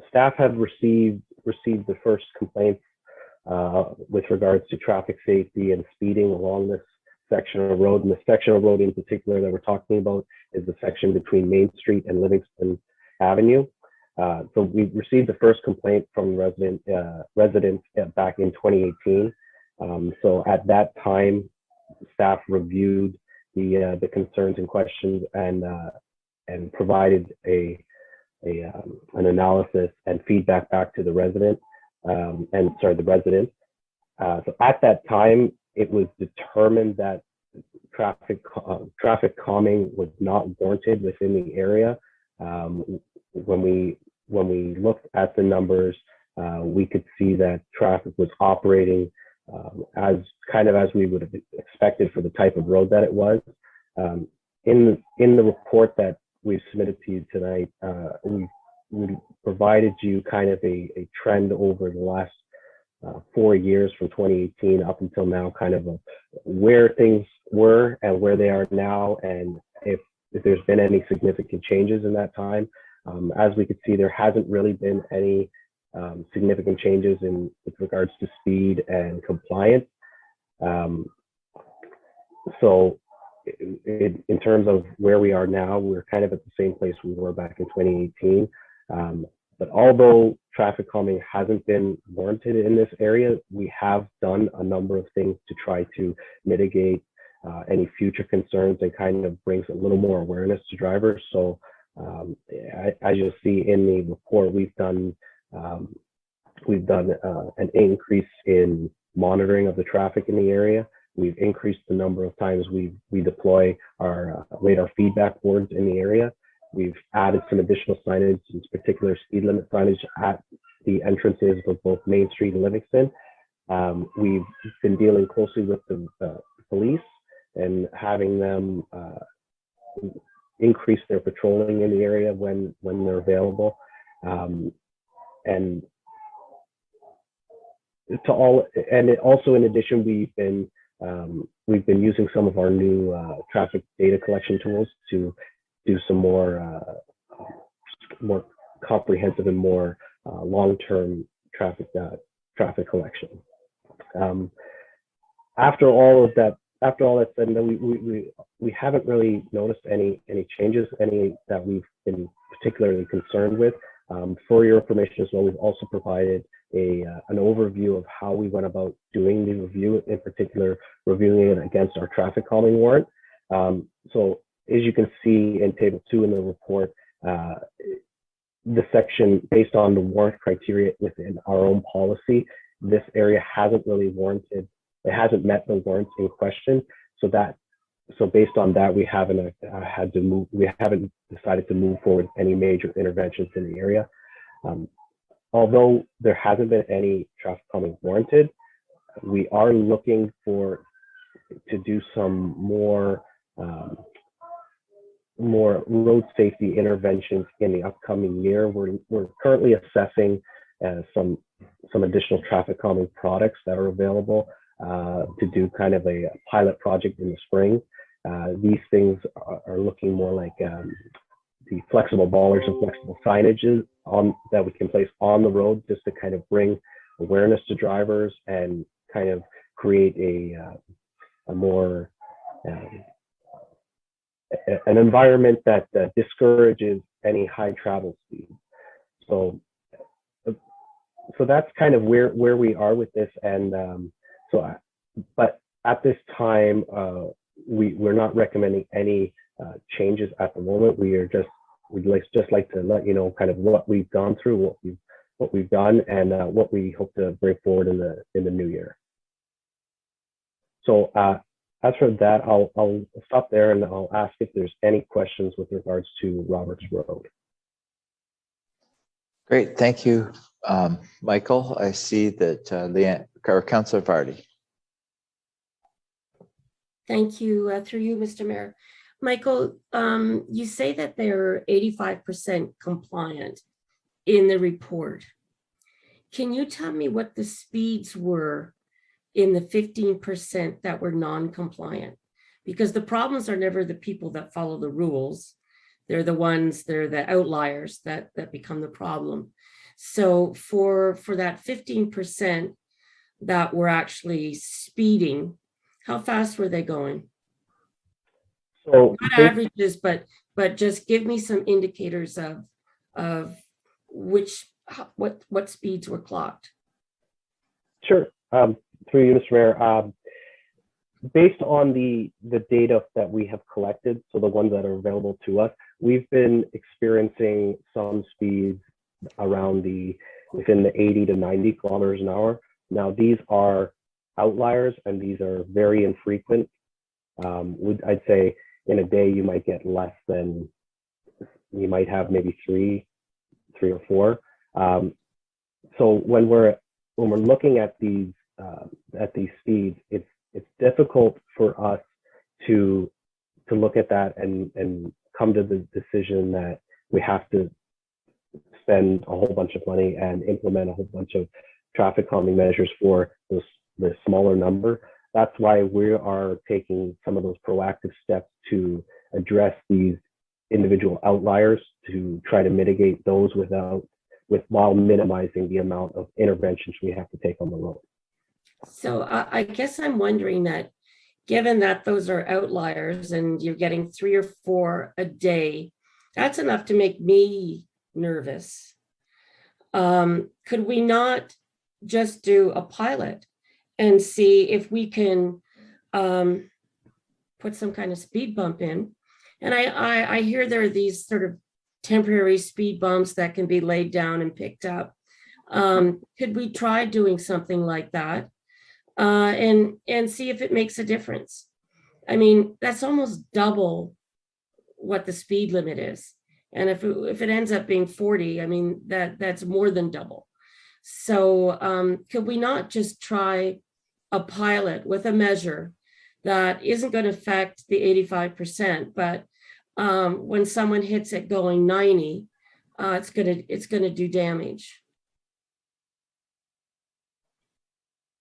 staff have received the first complaints with regards to traffic safety and speeding along this section of road. And the section of road in particular that we're talking about is the section between Main Street and Livingston Avenue. So we received the first complaint from residents back in 2018. So at that time, staff reviewed the concerns and questions and provided an analysis and feedback back to the resident, the residents. So at that time, it was determined that traffic calming was not warranted within the area. When we looked at the numbers, we could see that traffic was operating as we would have expected for the type of road that it was. In the report that we've submitted to you tonight, we provided you kind of a trend over the last 4 years from 2018 up until now, kind of where things were and where they are now, and if there's been any significant changes in that time. As we could see, there hasn't really been any significant changes with regards to speed and compliance. So in terms of where we are now, we're kind of at the same place we were back in 2018. But although traffic calming hasn't been warranted in this area, we have done a number of things to try to mitigate any future concerns and kind of brings a little more awareness to drivers. So as you'll see in the report, we've done an increase in monitoring of the traffic in the area. We've increased the number of times we deploy our radar feedback boards in the area. We've added some additional signage, in particular speed limit signage at the entrances of both Main Street and Livingston. We've been dealing closely with the police and having them increase their patrolling in the area when they're available. And also in addition, we've been using some of our new traffic data collection tools to do some more comprehensive and more long-term traffic collection. After all that's said, we haven't really noticed any changes, any that we've been particularly concerned with. For your information as well, we've also provided an overview of how we went about doing the review, in particular reviewing it against our traffic calming warrant. So as you can see in table 2 in the report, the section based on the warrant criteria within our own policy, this area hasn't really warranted, it hasn't met the warrants in question. So based on that, we haven't decided to move forward any major interventions in the area. Although there hasn't been any traffic calming warranted, we are looking to do some more road safety interventions in the upcoming year. We're currently assessing some additional traffic calming products that are available to do kind of a pilot project in the spring. These things are looking more like the flexible ballers and flexible signages that we can place on the road, just to kind of bring awareness to drivers and kind of create a more an environment that discourages any high travel speed. So that's kind of where we are with this. And but at this time, we're not recommending any changes at the moment. We'd just like to let you know kind of what we've gone through, what we've done, and what we hope to bring forward in the new year. So as for that, I'll stop there and I'll ask if there's any questions with regards to Roberts Road. Great, thank you, Michael. I see that Leanne or Councillor Vardy. Thank you. Through you, Mr. Mayor. Michael, you say that they're 85% compliant in the report. Can you tell me what the speeds were in the 15% that were non-compliant? Because the problems are never the people that follow the rules. They're the outliers that become the problem. So for that 15% that were actually speeding, how fast were they going? So not averages, but just give me some indicators of what speeds were clocked. Sure. Through you, Mr. Mayor. Based on the data that we have collected, so the ones that are available to us, we've been experiencing some speeds around within the 80 to 90 kilometers an hour. Now, these are outliers and these are very infrequent I'd say in a day you might get less than, you might have maybe three or four. So when we're looking at these speeds, it's difficult for us to look at that and come to the decision that we have to spend a whole bunch of money and implement a whole bunch of traffic calming measures for the smaller number. That's why we are taking some of those proactive steps to address these individual outliers, to try to mitigate those while minimizing the amount of interventions we have to take on the road. So I guess I'm wondering that, given that those are outliers and you're getting 3 or 4 a day, that's enough to make me nervous. Could we not just do a pilot and see if we can put some kind of speed bump in? And I hear there are these sort of temporary speed bumps that can be laid down and picked up. Could we try doing something like that and see if it makes a difference? I mean, that's almost double what the speed limit is. And if it ends up being 40, I mean, that's more than double. So could we not just try a pilot with a measure that isn't going to affect the 85%, but when someone hits it going 90, it's gonna do damage.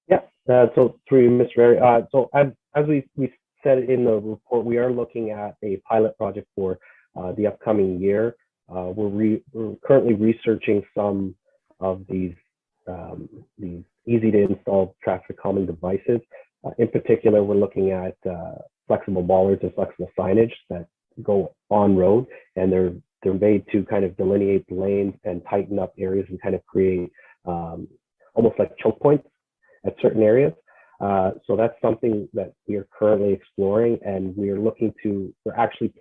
Yeah. So through Mr. Mary, so as we said in the report, we are looking at a pilot project for the upcoming year. We're currently researching some of these easy to install traffic calming devices. In particular, we're looking at flexible bollards and flexible signage that go on road, and they're made to kind of delineate the lanes and tighten up areas and kind of create almost like choke points at certain areas. So that's something that we are currently exploring, and we're actually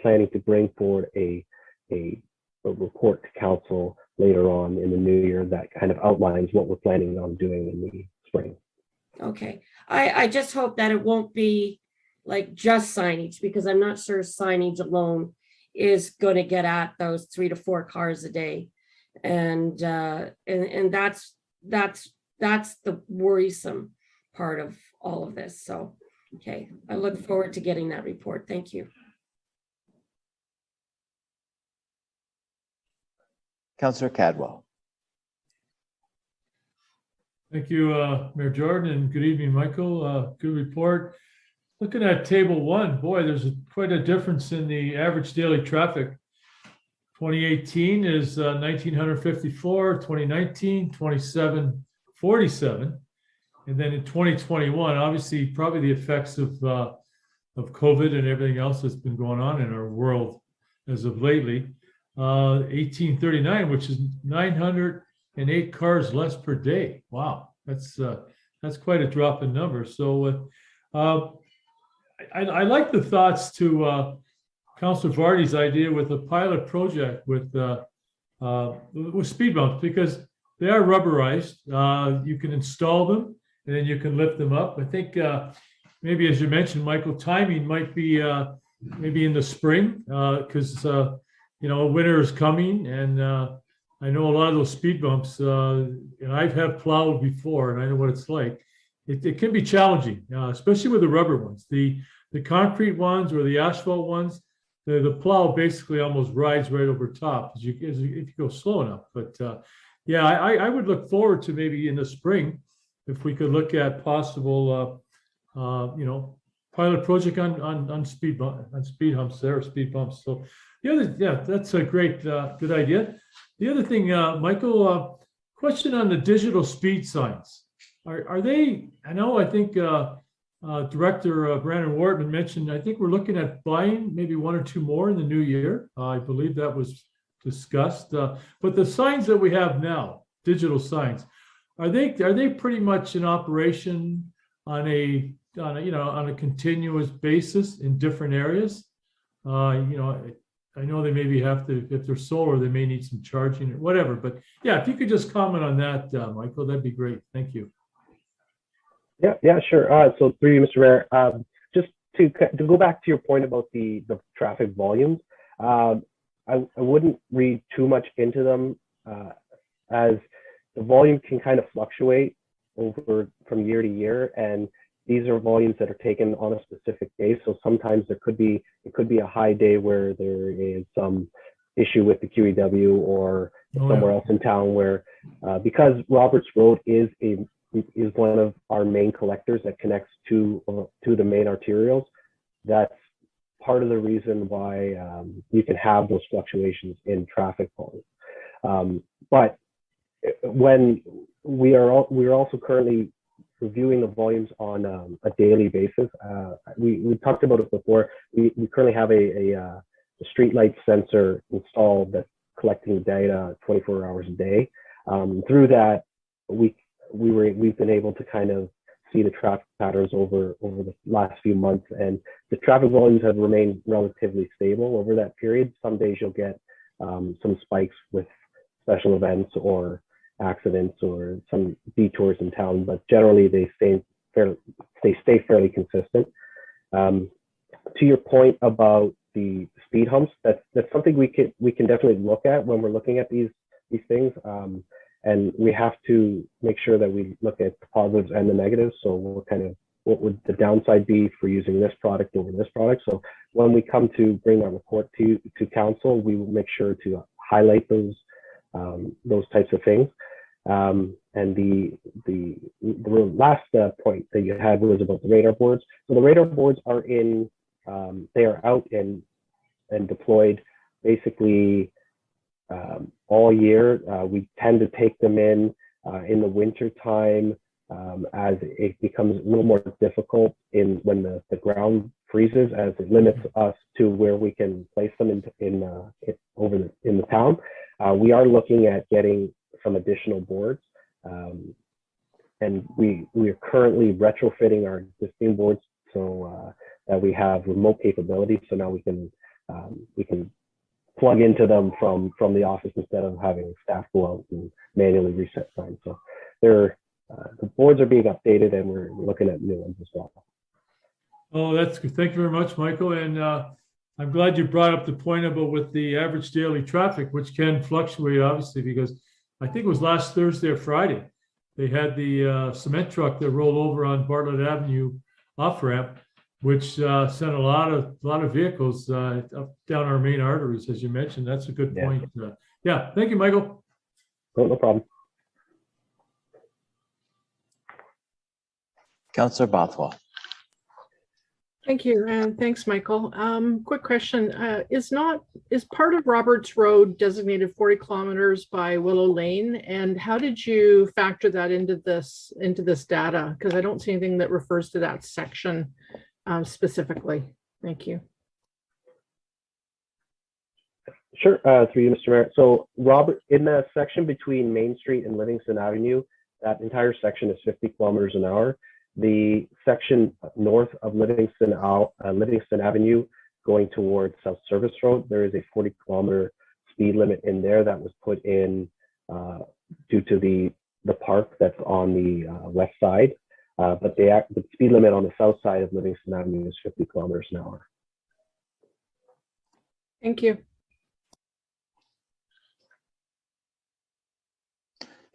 planning to bring forward a report to council later on in the new year that kind of outlines what we're planning on doing in the spring. Okay, I just hope that it won't be like just signage, because I'm not sure signage alone is going to get at those 3 to 4 cars a day, and that's the worrisome part of all of this. So, okay, I look forward to getting that report. Thank you. Councillor Cadwell. Thank you, Mayor Jordan, and good evening, Michael. Good report. Looking at table 1, boy, there's quite a difference in the average daily traffic. 2018 is 1,954, 2019, 2,747. And then in 2021, obviously, probably the effects of COVID and everything else that's been going on in our world as of lately, 1,839, which is 908 cars less per day. Wow, that's quite a drop in numbers. So I like the thoughts to Councillor Vardy's idea with a pilot project with speed bumps, because they are rubberized. You can install them and then you can lift them up. I think maybe, as you mentioned, Michael, timing might be maybe in the spring, because winter is coming, and I know a lot of those speed bumps, and I've had plowed before, and I know what it's like. It can be challenging, especially with the rubber ones. The concrete ones or the asphalt ones, the plow basically almost rides right over top if you go slow enough. But yeah, I would look forward to maybe in the spring if we could look at possible, pilot project on speed humps there, speed bumps. So that's a great, good idea. The other thing, Michael, question on the digital speed signs. Are they? I think Director Brandon Wortman mentioned, I think we're looking at buying maybe 1 or 2 more in the new year. I believe that was discussed. But the signs that we have now, digital signs, are they pretty much in operation on a continuous basis in different areas? I know they maybe have to, if they're solar, they may need some charging or whatever. But yeah, if you could just comment on that, Michael, that'd be great. Thank you. Yeah, sure. So through you, Mr. Mayor, just to go back to your point about the traffic volumes, I wouldn't read too much into them, as the volume can kind of fluctuate over from year to year, and these are volumes that are taken on a specific day. So sometimes it could be a high day where there is some issue with the QEW or somewhere else in town where, because Roberts Road is one of our main collectors that connects to the main arterials. That's part of the reason why you can have those fluctuations in traffic volume. But when we are also currently reviewing the volumes on a daily basis. We talked about it before. We currently have a street light sensor installed that's collecting data 24 hours a day. Through that, we've been able to kind of see the traffic patterns over the last few months, and the traffic volumes have remained relatively stable over that period. Some days you'll get some spikes with special events or accidents or some detours in town, but generally they stay fairly consistent. To your point about the speed humps, that's something we can definitely look at when we're looking at these things, and we have to make sure that we look at the positives and the negatives. So what would the downside be for using this product over this product? So when we come to bring our report to council, we will make sure to highlight those types of things. And the last point that you had was about the radar boards. So the radar boards are they are out and deployed basically all year. We tend to take them in the winter time as it becomes a little more difficult when the ground freezes, as it limits us to where we can place them in the town. We are looking at getting some additional boards, and we are currently retrofitting our existing boards so that we have remote capability. So now we can plug into them from the office instead of having staff go out and manually reset signs. So the boards are being updated, and we're looking at new ones as well. Oh, that's good. Thank you very much, Michael. And I'm glad you brought up the point about with the average daily traffic, which can fluctuate, obviously, because I think it was last Thursday or Friday, they had the cement truck that rolled over on Bartlett Avenue off ramp, which sent a lot of vehicles up down our main arteries, as you mentioned. That's a good point. Yeah, thank you, Michael. No problem. Councillor Bothwell. Thank you, and thanks, Michael. Quick question: is part of Roberts Road designated 40 kilometers by Willow Lane, and how did you factor that into this data? Because I don't see anything that refers to that section specifically. Thank you. Sure, through you, Mr. Mayor. So, Robert, in the section between Main Street and Livingston Avenue, that entire section is 50 kilometers an hour. The section north of Livingston Avenue going towards South Service Road, there is a 40-kilometer speed limit in there that was put in due to the park that's on the west side. But the speed limit on the south side of Livingston Avenue is 50 kilometers an hour. Thank you.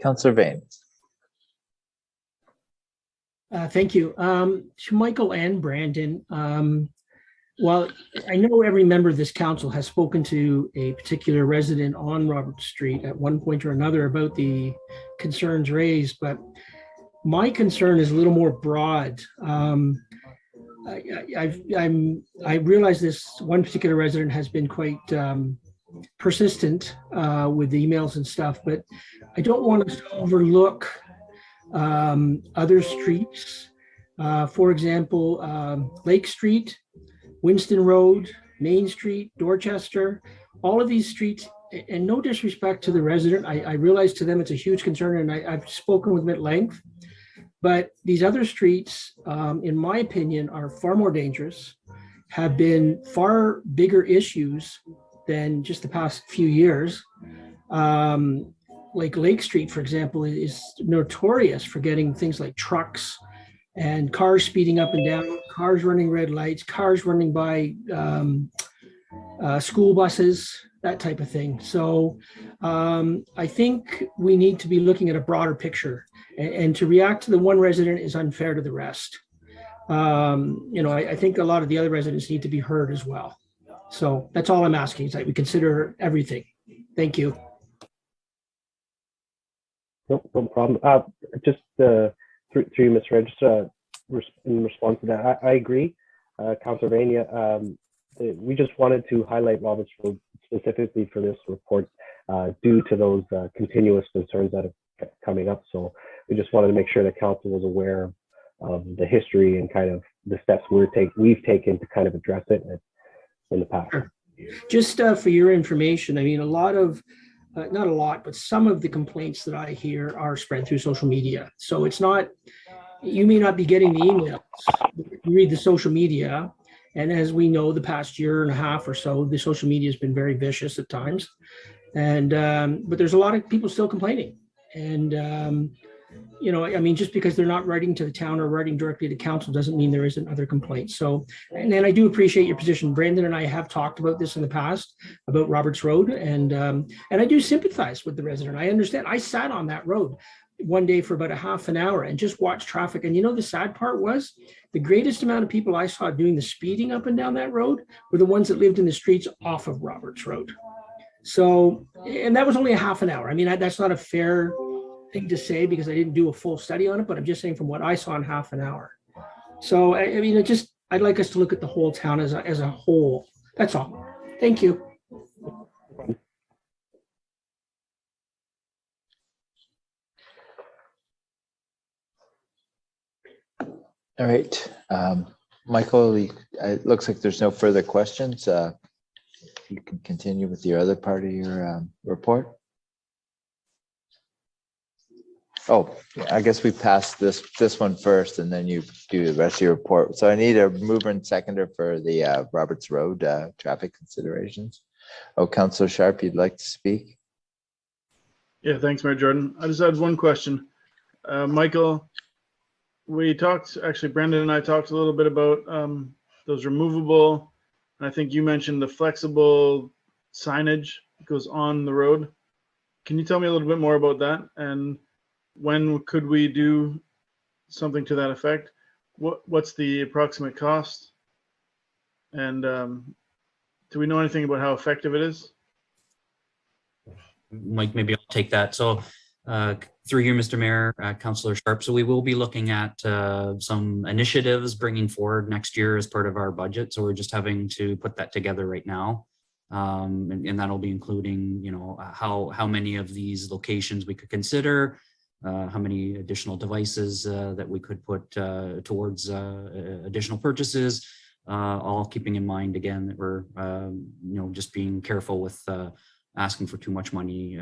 Councillor Vane. Thank you. To Michael and Brandon, while I know every member of this council has spoken to a particular resident on Robert Street at one point or another about the concerns raised, but my concern is a little more broad. I realize this one particular resident has been quite persistent with the emails and stuff, but I don't want us to overlook other streets. For example, Lake Street, Winston Road, Main Street, Dorchester, all of these streets, and no disrespect to the resident, I realize to them it's a huge concern, and I've spoken with them at length, but these other streets, in my opinion, are far more dangerous, have been far bigger issues than just the past few years. Like Lake Street, for example, is notorious for getting things like trucks and cars speeding up and down, cars running red lights, cars running by school buses, that type of thing. So I think we need to be looking at a broader picture, and to react to the one resident is unfair to the rest. I think a lot of the other residents need to be heard as well. So that's all I'm asking, is that we consider everything. Thank you. No problem. Just through you, Mr. Reg, in response to that, I agree, Councilor Vania. We just wanted to highlight Roberts Road specifically for this report due to those continuous concerns that are coming up. So we just wanted to make sure that council was aware of the history and kind of the steps we've taken to kind of address it in the past. Sure. Just for your information, I mean, a lot of, not a lot, but some of the complaints that I hear are spread through social media. So it's not, you may not be getting the emails. You read the social media, and as we know, the past year and a half or so, the social media has been very vicious at times. And but there's a lot of people still complaining. And I mean, just because they're not writing to the town or writing directly to council doesn't mean there isn't other complaints. So, and then I do appreciate your position. Brandon and I have talked about this in the past, about Roberts Road, and I do sympathize with the resident. I understand. I sat on that road one day for about a half an hour and just watched traffic. And the sad part was the greatest amount of people I saw doing the speeding up and down that road were the ones that lived in the streets off of Roberts Road. So, and that was only a half an hour. I mean, that's not a fair thing to say because I didn't do a full study on it, but I'm just saying from what I saw in half an hour. So, I mean, I'd like us to look at the whole town as a whole. That's all. Thank you. All right. Michael, it looks like there's no further questions. You can continue with your other part of your report. Oh, I guess we passed this one first, and then you do the rest of your report. So I need a mover and seconder for the Roberts Road traffic considerations. Oh, Councilor Sharp, you'd like to speak? Yeah, thanks, Mayor Jordan. I just had one question. Michael, we talked, actually, Brendan and I talked a little bit about those removable, and I think you mentioned the flexible signage that goes on the road. Can you tell me a little bit more about that? And when could we do something to that effect? What's the approximate cost? And do we know anything about how effective it is? Mike, maybe I'll take that. So through you, Mr. Mayor, Councillor Sharp. So we will be looking at some initiatives bringing forward next year as part of our budget. So we're just having to put that together right now. And that'll be including, how many of these locations we could consider, how many additional devices that we could put towards additional purchases, all keeping in mind, again, that we're, just being careful with asking for too much money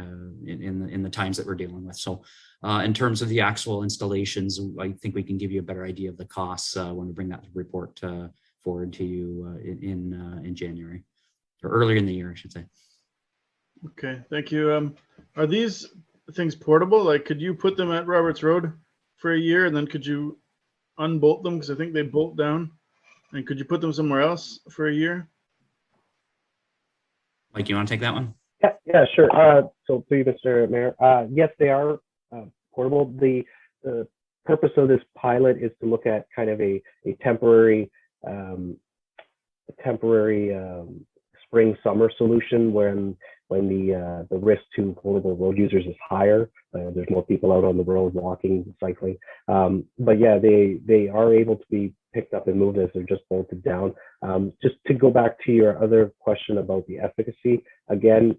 in the times that we're dealing with. So in terms of the actual installations, I think we can give you a better idea of the costs when we bring that report forward to you in January, or earlier in the year, I should say. Okay, thank you. Are these things portable? Like, could you put them at Roberts Road for a year and then could you unbolt them? Because I think they bolt down. And could you put them somewhere else for a year? Mike, you want to take that one? Yeah, sure. So through you, Mr. Mayor, yes, they are portable. The purpose of this pilot is to look at kind of a temporary spring summer solution when the risk to vulnerable road users is higher. There's more people out on the road walking, cycling. But yeah, they are able to be picked up and moved as they're just bolted down. Just to go back to your other question about the efficacy, again,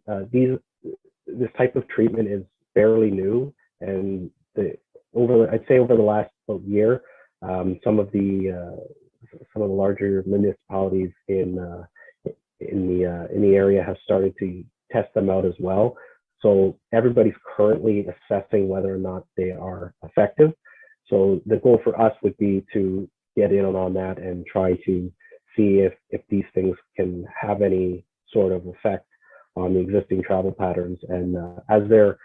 this type of treatment is fairly new, and I'd say over the last year, some of the larger municipalities in the area have started to test them out as well. So everybody's currently assessing whether or not they are effective. So the goal for us would be to get in on that and try to see if these things can have any sort of effect on the existing travel patterns. And as they're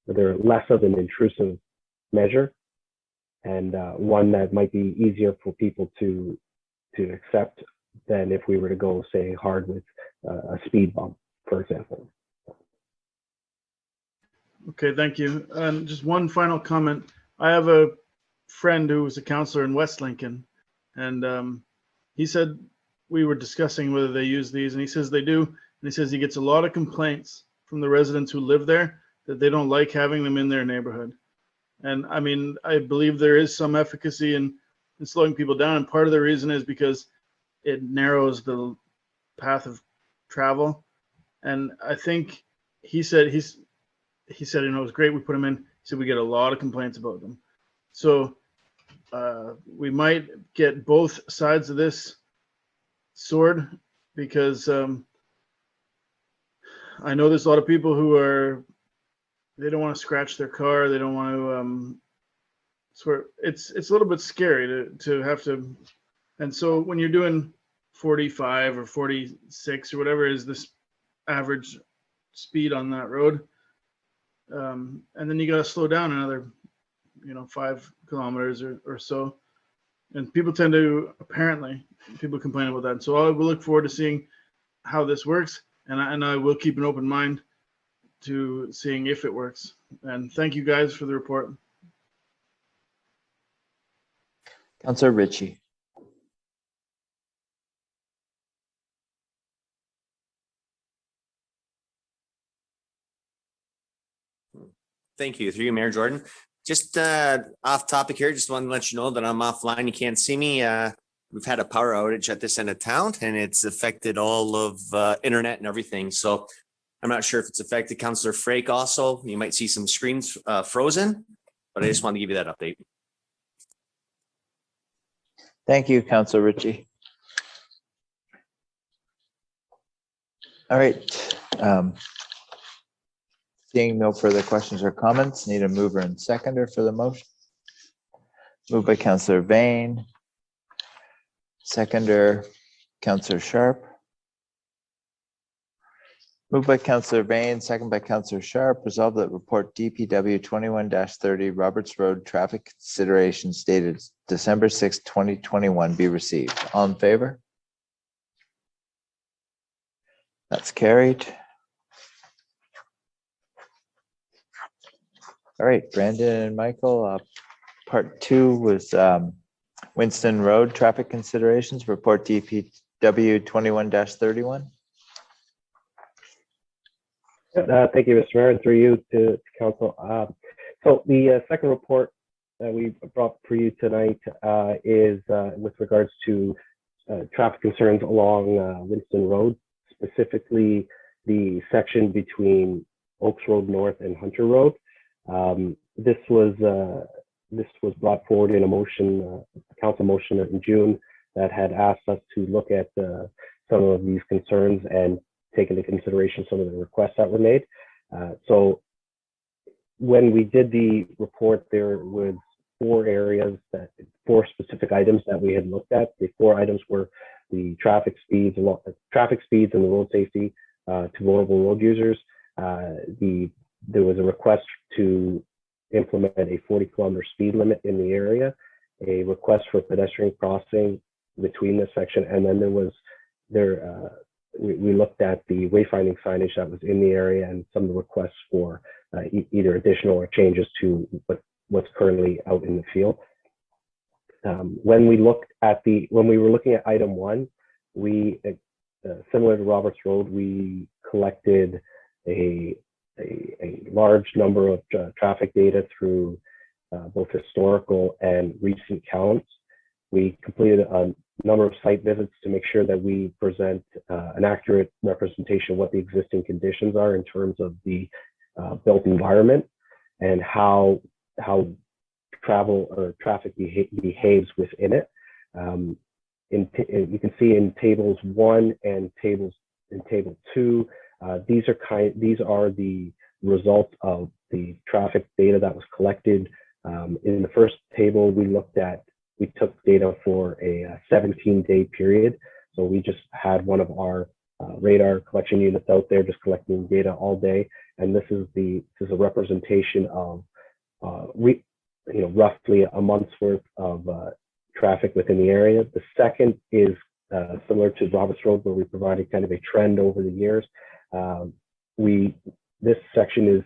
they're less of an intrusive measure, and one that might be easier for people to accept than if we were to go, say, hard with a speed bump, for example. Okay, thank you. And just one final comment. I have a friend who was a counselor in West Lincoln, and he said we were discussing whether they use these, and he says they do. And he says he gets a lot of complaints from the residents who live there that they don't like having them in their neighborhood. And I mean, I believe there is some efficacy in slowing people down, and part of the reason is because it narrows the path of travel. And I think he said, you know, it was great. We put them in. He said we get a lot of complaints about them. So we might get both sides of this sword, because I know there's a lot of people who they don't want to scratch their car. They don't want to it's a little bit scary to have to. And so when you're doing 45 or 46 or whatever is this average speed on that road, and then you got to slow down another, 5 kilometers or so. And people tend to, apparently, people complain about that. And so I will look forward to seeing how this works. And I will keep an open mind to seeing if it works. And thank you guys for the report. Councillor Ritchie. Thank you. Through you, Mayor Jordan. Just off topic here, just wanted to let you know that I'm offline. You can't see me. We've had a power outage at this end of town, and it's affected all of internet and everything. So I'm not sure if it's affected Councillor Frake also. You might see some screens frozen, but I just wanted to give you that update. Thank you, Councillor Ritchie. All right. Seeing no further questions or comments, need a mover and seconder for the motion. Moved by Councillor Vane. Seconder, Councillor Sharp. Moved by Councillor Vane, second by Councillor Sharp. Resolved that report DPW 21-30 Roberts Road traffic considerations dated December 6, 2021 be received. All in favor? That's carried. All right, Brandon and Michael, part 2 was Winston Road traffic considerations, report DPW 21-31. Thank you, Mr. Mayor, and through you to council. So the second report that we brought for you tonight is with regards to traffic concerns along Winston Road, specifically the section between Oaks Road North and Hunter Road. This was brought forward in a motion, a council motion in June that had asked us to look at some of these concerns and take into consideration some of the requests that were made. So when we did the report, there was 4 specific items that we had looked at. The 4 items were the traffic speeds and the road safety to vulnerable road users. There was a request to implement a 40-kilometer speed limit in the area, a request for pedestrian crossing between this section, and then we looked at the wayfinding signage that was in the area and some of the requests for either additional or changes to what's currently out in the field. When we were looking at item 1, we similar to Roberts Road, we collected a large number of traffic data through both historical and recent counts. We completed a number of site visits to make sure that we present an accurate representation of what the existing conditions are in terms of the built environment and how travel or traffic behaves within it. You can see in tables 1 and table 2, these are the results of the traffic data that was collected. In the first table, we took data for a 17-day period. So we just had one of our radar collection units out there just collecting data all day. And this is a representation of roughly a month's worth of traffic within the area. The second is similar to Roberts Road, where we provided kind of a trend over the years. This section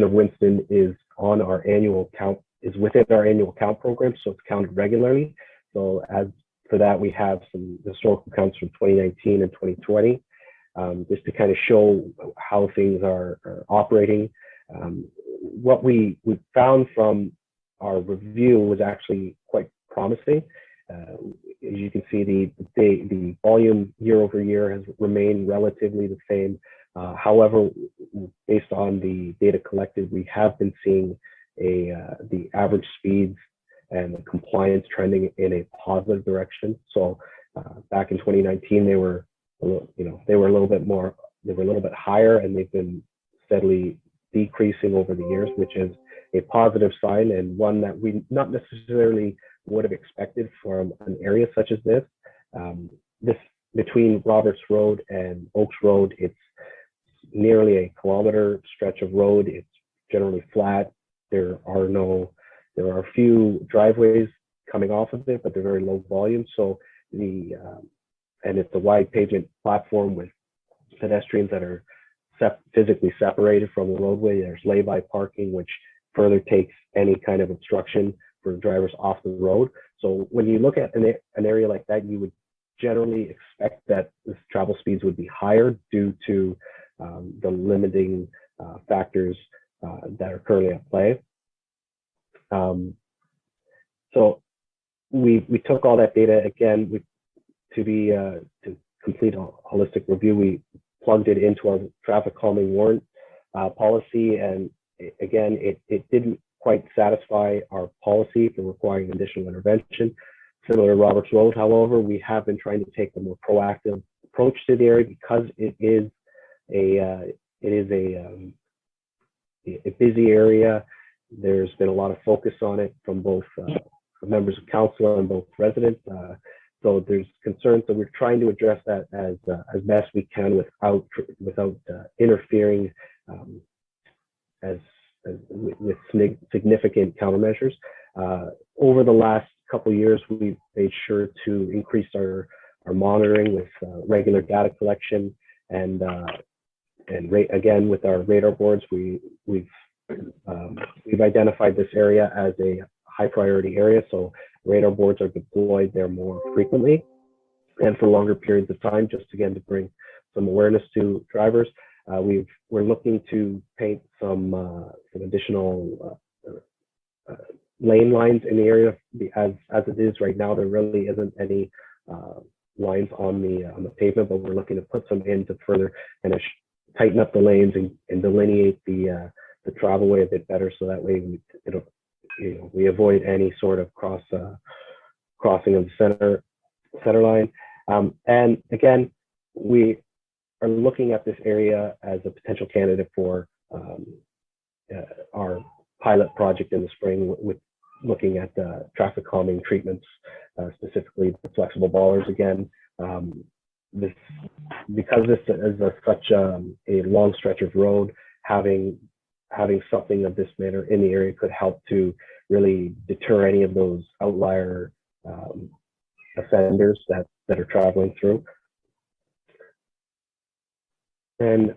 of Winston is on our annual count, is within our annual count program, so it's counted regularly. So as for that, we have some historical counts from 2019 and 2020, just to kind of show how things are operating. What we found from our review was actually quite promising. As you can see, the volume year over year has remained relatively the same. However, based on the data collected, we have been seeing the average speeds and the compliance trending in a positive direction. So back in 2019, they were a little bit higher, and they've been steadily decreasing over the years, which is a positive sign, and one that we not necessarily would have expected from an area such as this. This between Roberts Road and Oaks Road, it's nearly a kilometer stretch of road. It's generally flat. There are a few driveways coming off of it, but they're very low volume. So and it's a wide pavement platform with pedestrians that are physically separated from the roadway. There's lay-by parking, which further takes any kind of obstruction for drivers off the road. So when you look at an area like that, you would generally expect that the travel speeds would be higher due to the limiting factors that are currently at play. So we took all that data again to complete a holistic review. We plugged it into our traffic calming warrant policy, and again, it didn't quite satisfy our policy for requiring additional intervention. Similar to Roberts Road, however, we have been trying to take a more proactive approach to the area because it is a busy area. There's been a lot of focus on it from both members of council and both residents. So there's concerns, so we're trying to address that as best we can without interfering with significant countermeasures. Over the last couple of years, we've made sure to increase our monitoring with regular data collection, and again with our radar boards, we've identified this area as a high priority area. So radar boards are deployed there more frequently and for longer periods of time, just again to bring some awareness to drivers. We're looking to paint some additional lane lines in the area. As it is right now, there really isn't any lines on the pavement, but we're looking to put some in to further kind of tighten up the lanes and delineate the travelway a bit better, so that way we avoid any sort of crossing of the center line. And again, we are looking at this area as a potential candidate for our pilot project in the spring, with looking at traffic calming treatments, specifically the flexible ballers again. Because this is such a long stretch of road, having something of this manner in the area could help to really deter any of those outlier offenders that are traveling through. And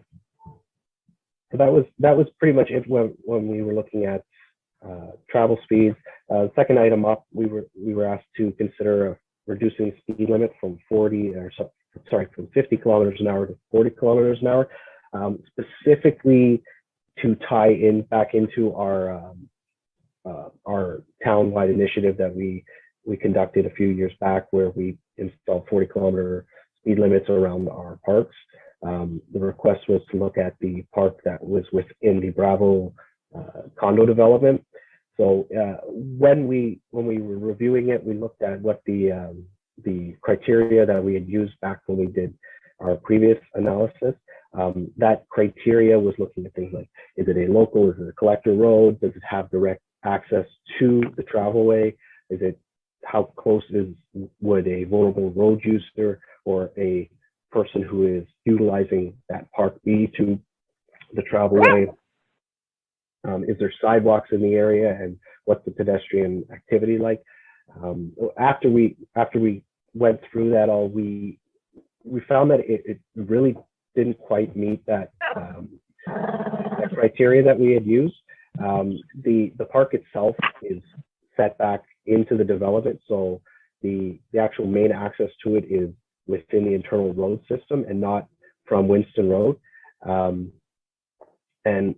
so that was pretty much it when we were looking at travel speeds. Second item up, we were asked to consider reducing the speed limit from 50 kilometers an hour to 40 kilometers an hour, specifically to tie in back into our town-wide initiative that we conducted a few years back, where we installed 40-kilometer speed limits around our parks. The request was to look at the park that was within the Bravo condo development. So when we were reviewing it, we looked at what the criteria that we had used back when we did our previous analysis. That criteria was looking at things like, is it a local, is it a collector road? Does it have direct access to the travelway? Is it, how close would a vulnerable road user or a person who is utilizing that park be to the travelway? Is there sidewalks in the area, and what's the pedestrian activity like? After we went through that all, we found that it really didn't quite meet that criteria that we had used. The park itself is set back into the development, so the actual main access to it is within the internal road system and not from Winston Road. And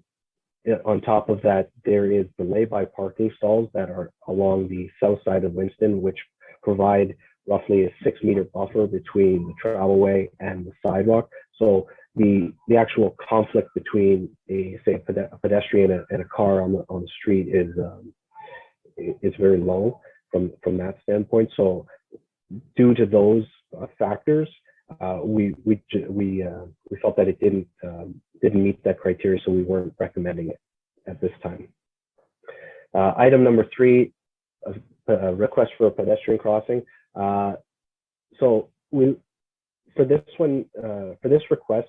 on top of that, there is the lay-by parking stalls that are along the south side of Winston, which provide roughly a 6-meter buffer between the travelway and the sidewalk. So the actual conflict between a pedestrian and a car on the street is very low from that standpoint. So due to those factors, we felt that it didn't meet that criteria, so we weren't recommending it at this time. Item number 3, a request for a pedestrian crossing. So for this request,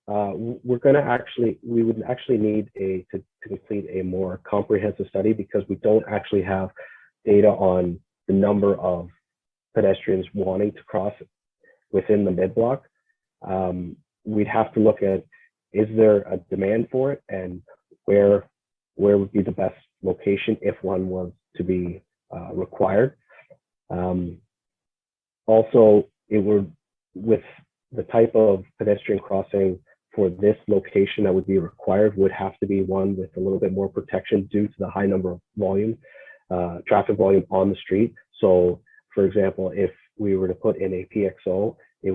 we would actually need to complete a more comprehensive study, because we don't actually have data on the number of pedestrians wanting to cross within the mid-block. We'd have to look at, is there a demand for it, and where would be the best location if one was to be required. Also, it would, with the type of pedestrian crossing for this location that would be required, would have to be one with a little bit more protection due to the high number of traffic volume on the street. So, for example, if we were to put in a PXO, we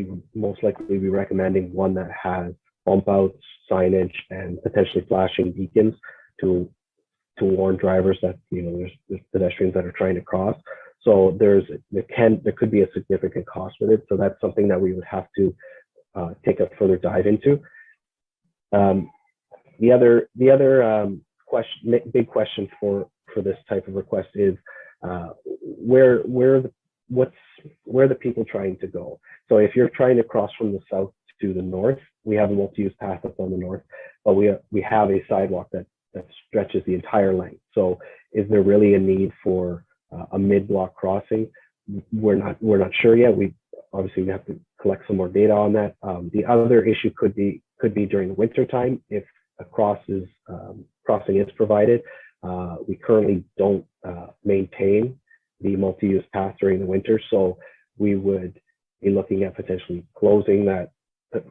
would most likely be recommending one that has bump outs, signage, and potentially flashing beacons to warn drivers that there's pedestrians that are trying to cross. So there could be a significant cost with it. So that's something that we would have to take a further dive into. The other big question for this type of request is where are the people trying to go? So if you're trying to cross from the south to the north, we have a multi-use path up on the north, but we have a sidewalk that stretches the entire length. So is there really a need for a mid-block crossing? We're not sure yet. We have to collect some more data on that. The other issue could be during the winter time if a crossing is provided. We currently don't maintain the multi-use path during the winter, so we would be looking at potentially closing that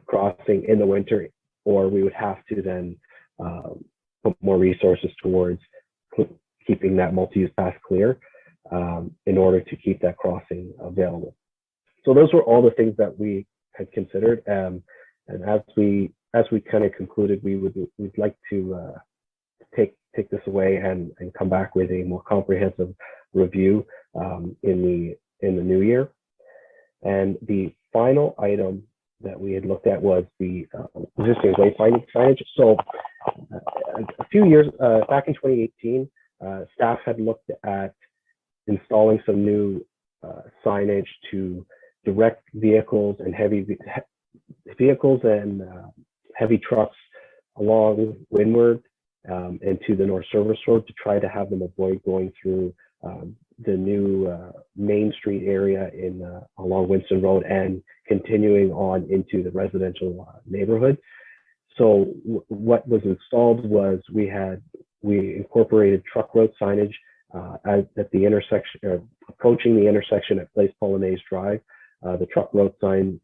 crossing in the winter, or we would have to then put more resources towards keeping that multi-use path clear in order to keep that crossing available. So those were all the things that we had considered, and as we kind of concluded, we'd like to take this away and come back with a more comprehensive review in the new year. And the final item that we had looked at was the existing wayfinding signage. So a few years back in 2018, staff had looked at installing some new signage to direct vehicles and heavy trucks along Windward and to the North Service Road to try to have them avoid going through the new Main Street area along Winston Road and continuing on into the residential neighborhood. So what was installed was we incorporated truck route signage at the intersection, approaching the intersection at Place Polonaise Drive. The truck route sign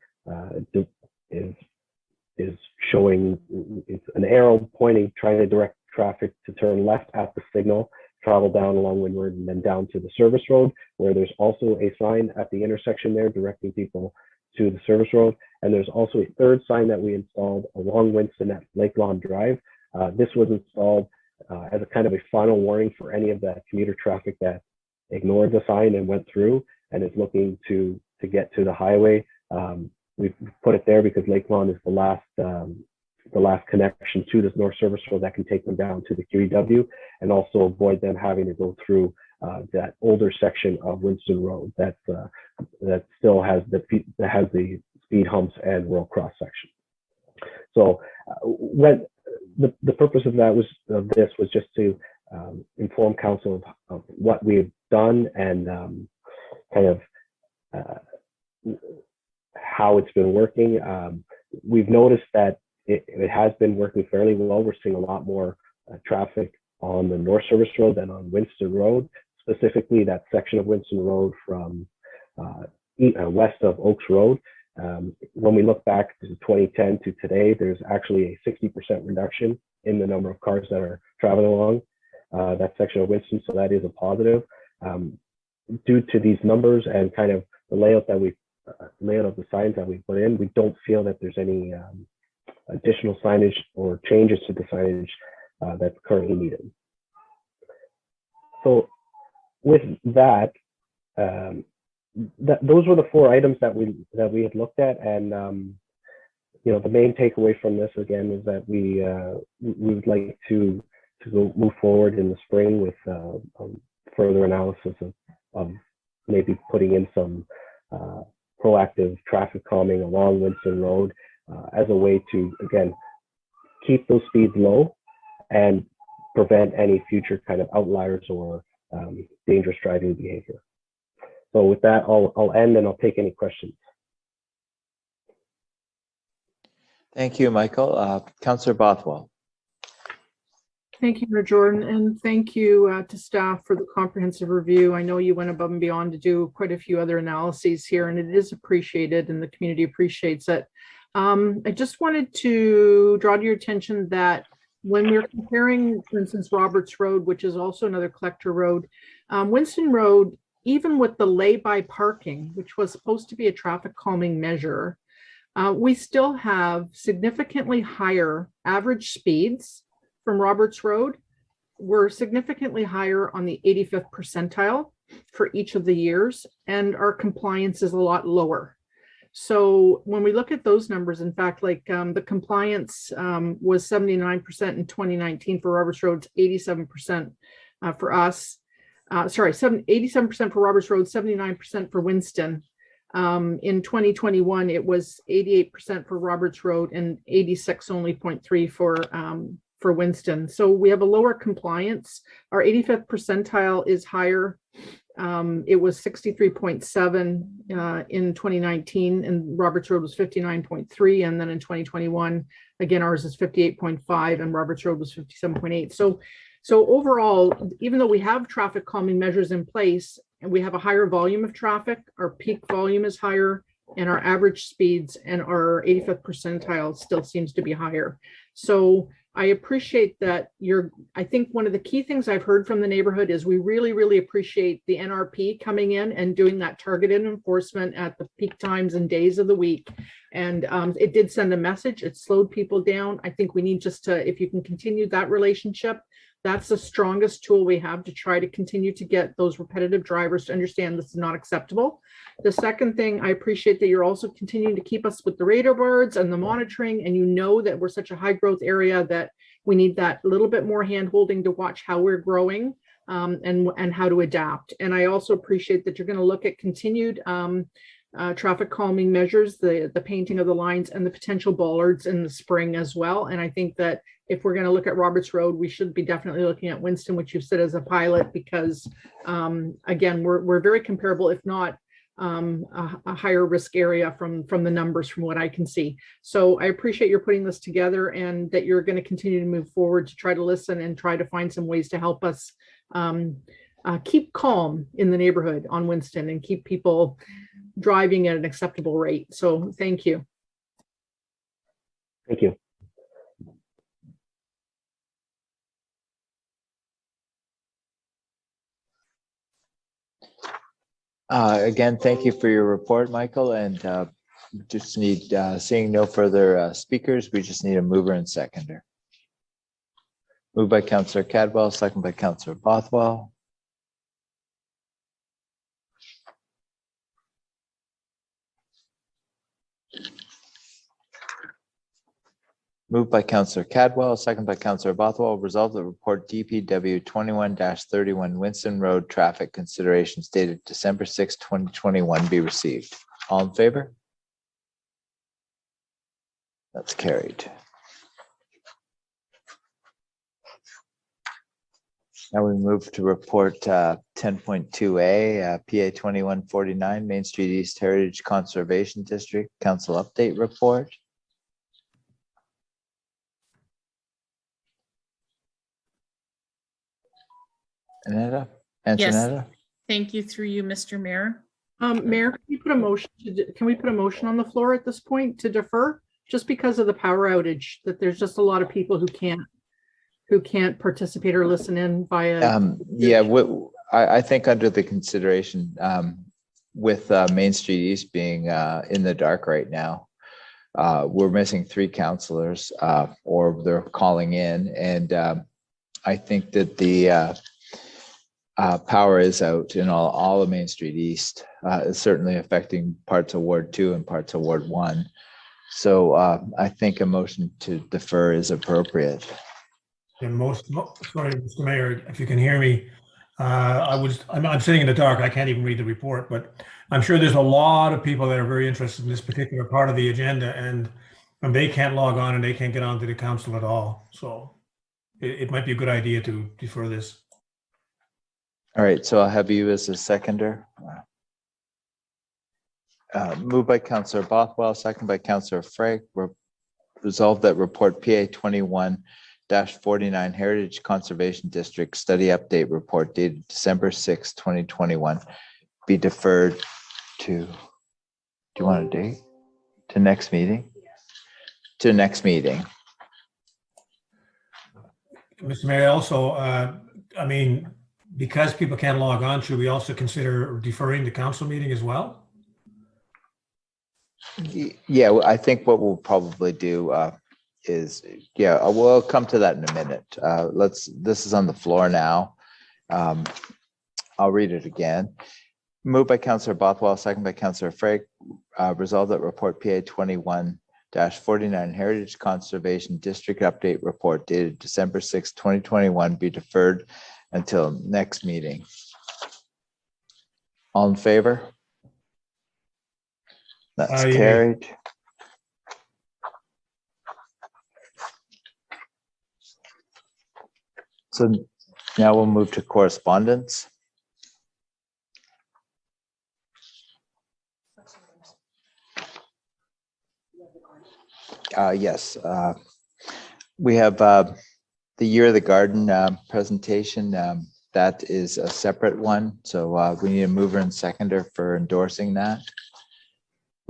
is showing an arrow pointing, trying to direct traffic to turn left at the signal, travel down along Windward, and then down to the service road, where there's also a sign at the intersection there directing people to the service road. And there's also a third sign that we installed along Winston at Lake Lawn Drive. This was installed as a kind of a final warning for any of the commuter traffic that ignored the sign and went through and is looking to get to the highway. We've put it there because Lake Lawn is the last connection to this North Service Road that can take them down to the QEW, and also avoid them having to go through that older section of Winston Road that still has the speed humps and road cross section. So the purpose of this was just to inform council of what we've done and kind of how it's been working. We've noticed that it has been working fairly well. We're seeing a lot more traffic on the North Service Road than on Winston Road, specifically that section of Winston Road from west of Oaks Road. When we look back to 2010 to today, there's actually a 60% reduction in the number of cars that are traveling along that section of Winston, so that is a positive. Due to these numbers and kind of the layout of the signs that we put in, we don't feel that there's any additional signage or changes to the signage that's currently needed. So with that, those were the 4 items that we had looked at, and the main takeaway from this again is that we would like to go move forward in the spring with further analysis of maybe putting in some proactive traffic calming along Winston Road as a way to, again, keep those speeds low and prevent any future kind of outliers or dangerous driving behavior. So with that, I'll end and I'll take any questions. Thank you, Michael. Councillor Bothwell. Thank you, Mayor Jordan, and thank you to staff for the comprehensive review. I know you went above and beyond to do quite a few other analyses here, and it is appreciated and the community appreciates it. I just wanted to draw to your attention that when we're comparing, for instance, Roberts Road, which is also another collector road, Winston Road, even with the lay-by parking, which was supposed to be a traffic calming measure, we still have significantly higher average speeds from Roberts Road. We're significantly higher on the 85th percentile for each of the years, and our compliance is a lot lower. So when we look at those numbers, in fact, like the compliance was 79% in 2019 for Roberts Road, 87% for us. 87% for Roberts Road, 79% for Winston. In 2021, it was 88% for Roberts Road and 86 only 0.3 for Winston. So we have a lower compliance. Our 85th percentile is higher. It was 63.7 in 2019, and Roberts Road was 59.3. And then in 2021, again, ours is 58.5 and Roberts Road was 57.8. So overall, even though we have traffic calming measures in place and we have a higher volume of traffic, our peak volume is higher and our average speeds and our 85th percentile still seems to be higher. So I appreciate that I think one of the key things I've heard from the neighborhood is we really, really appreciate the NRP coming in and doing that targeted enforcement at the peak times and days of the week. And it did send a message. It slowed people down. I think we need just to, if you can continue that relationship, that's the strongest tool we have to try to continue to get those repetitive drivers to understand this is not acceptable. The second thing, I appreciate that you're also continuing to keep us with the radar boards and the monitoring, and you know that we're such a high growth area that we need that little bit more hand holding to watch how we're growing and how to adapt. And I also appreciate that you're going to look at continued traffic calming measures, the painting of the lines and the potential bollards in the spring as well. And I think that if we're going to look at Roberts Road, we should be definitely looking at Winston, which you've said as a pilot, because again, we're very comparable, if not a higher risk area from the numbers from what I can see. So I appreciate your putting this together and that you're going to continue to move forward to try to listen and try to find some ways to help us keep calm in the neighborhood on Winston and keep people driving at an acceptable rate. So thank you. Thank you. Again, thank you for your report, Michael. And just need, seeing no further speakers, we just need a mover and seconder. Moved by Councillor Cadwell, second by Councillor Bothwell. Moved by Councillor Cadwell, second by Councillor Bothwell. Resolve the report DPW 21-31 Winston Road traffic considerations dated December 6, 2021 be received. All in favor? That's carried. Now we move to report 10.2A, PA 2149, Main Street East Heritage Conservation District Council Update Report. Antonetta? Antonetta? Thank you, through you, Mr. Mayor. Mayor, can we put a motion on the floor at this point to defer? Just because of the power outage, that there's just a lot of people who can't participate or listen in via. Yeah, I think under the consideration with Main Street East being in the dark right now, we're missing 3 councilors or they're calling in. And I think that the power is out in all of Main Street East. It's certainly affecting parts of Ward 2 and parts of Ward 1. So I think a motion to defer is appropriate. Sorry, Mr. Mayor, if you can hear me, I'm sitting in the dark. I can't even read the report, but I'm sure there's a lot of people that are very interested in this particular part of the agenda, and they can't log on and they can't get onto the council at all. So it might be a good idea to defer this. All right, so I'll have you as a seconder. Moved by Councillor Bothwell, second by Councillor Frey. Resolved that report PA 21-49 Heritage Conservation District Study Update Report dated December 6, 2021 be deferred to, do you want a date? To next meeting? To next meeting. Mr. Mayor, also, I mean, because people can't log on, should we also consider deferring the council meeting as well? Yeah, I think what we'll probably do is, we'll come to that in a minute. This is on the floor now. I'll read it again. Moved by Councillor Bothwell, second by Councillor Frey. Resolved that report PA 21-49 Heritage Conservation District Update Report dated December 6, 2021 be deferred until next meeting. All in favor? That's carried. So now we'll move to correspondence. Yes, we have the Year of the Garden presentation. That is a separate one. So we need a mover and seconder for endorsing that.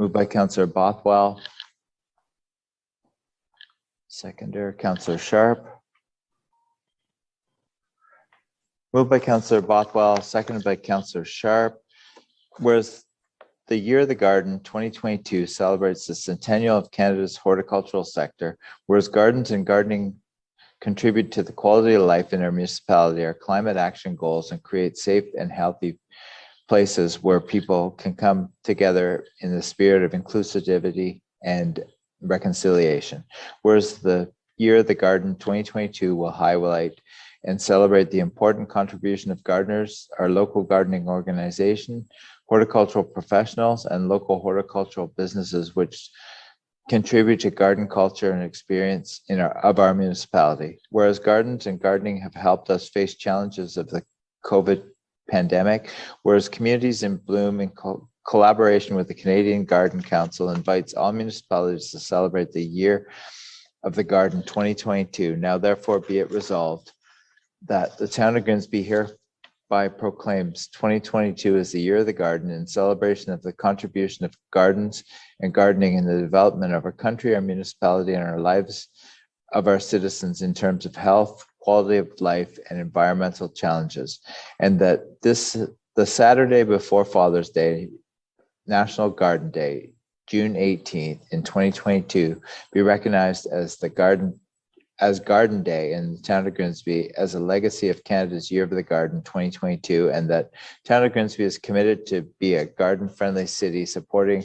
Moved by Councillor Bothwell. Seconder, Councillor Sharp. Moved by Councillor Bothwell, seconded by Councillor Sharp. Whereas the Year of the Garden 2022 celebrates the centennial of Canada's horticultural sector, whereas gardens and gardening contribute to the quality of life in our municipality, our climate action goals, and create safe and healthy places where people can come together in the spirit of inclusivity and reconciliation. Whereas the Year of the Garden 2022 will highlight and celebrate the important contribution of gardeners, our local gardening organization, horticultural professionals, and local horticultural businesses which contribute to garden culture and experience of our municipality. Whereas gardens and gardening have helped us face challenges of the COVID pandemic, whereas Communities in Bloom in collaboration with the Canadian Garden Council invites all municipalities to celebrate the Year of the Garden 2022. Now therefore be it resolved that the town of Grimsby hereby proclaims 2022 as the Year of the Garden in celebration of the contribution of gardens and gardening in the development of our country, our municipality, and our lives of our citizens in terms of health, quality of life, and environmental challenges. And that the Saturday before Father's Day, National Garden Day, June 18th in 2022, be recognized as Garden Day in the town of Grimsby as a legacy of Canada's Year of the Garden 2022, and that town of Grimsby is committed to be a garden-friendly city supporting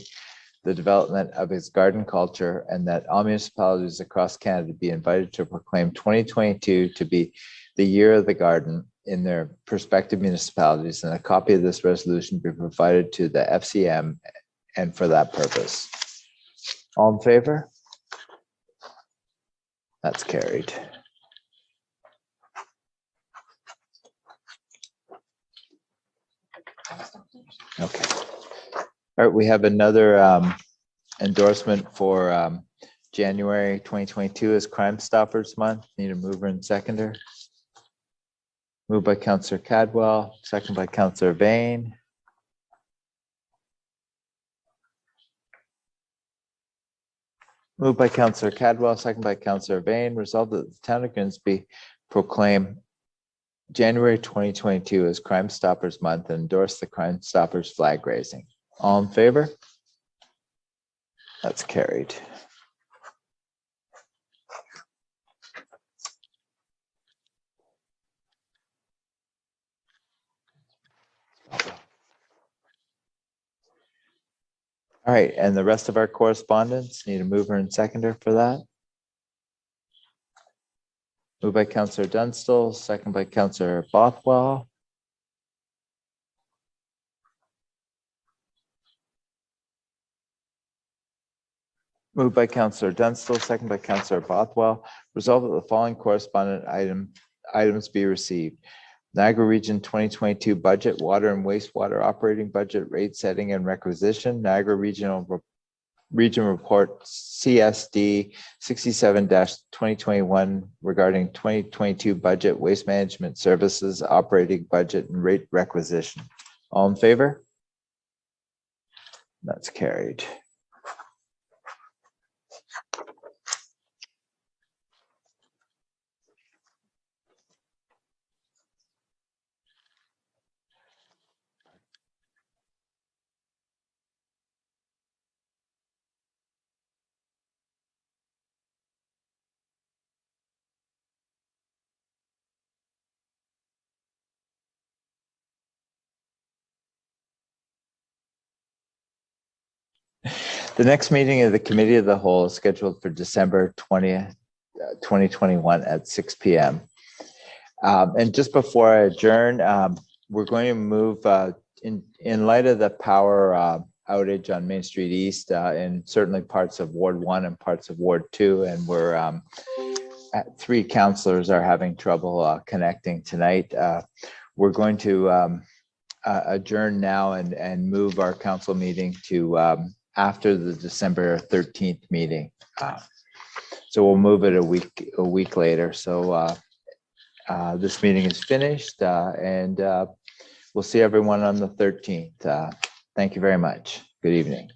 the development of its garden culture, and that all municipalities across Canada be invited to proclaim 2022 to be the Year of the Garden in their respective municipalities, and a copy of this resolution be provided to the FCM and for that purpose. All in favor? That's carried. All right, we have another endorsement for January 2022 as Crime Stoppers Month. Need a mover and seconder. Moved by Councillor Cadwell, second by Councillor Vane. Moved by Councillor Cadwell, second by Councillor Vane. Resolved that the town of Grimsby proclaim January 2022 as Crime Stoppers Month and endorse the Crime Stoppers flag raising. All in favor? That's carried. All right, and the rest of our correspondence, need a mover and seconder for that. Moved by Councillor Dunstall, second by Councillor Bothwell. Moved by Councillor Dunstall, second by Councillor Bothwell. Resolved that the following correspondent items be received. Niagara Region 2022 budget, water and wastewater operating budget, rate setting and requisition, Niagara Region Report CSD 67-2021 regarding 2022 budget, waste management services, operating budget and rate requisition. All in favor? That's carried. The next meeting of the Committee of the Whole is scheduled for December 20th, 2021 at 6 p.m. And just before I adjourn, we're going to move in light of the power outage on Main Street East and certainly parts of Ward 1 and parts of Ward 2. And we're three councillors are having trouble connecting tonight. We're going to adjourn now and move our council meeting to after the December 13th meeting. So we'll move it a week later. So this meeting is finished and we'll see everyone on the 13th. Thank you very much. Good evening.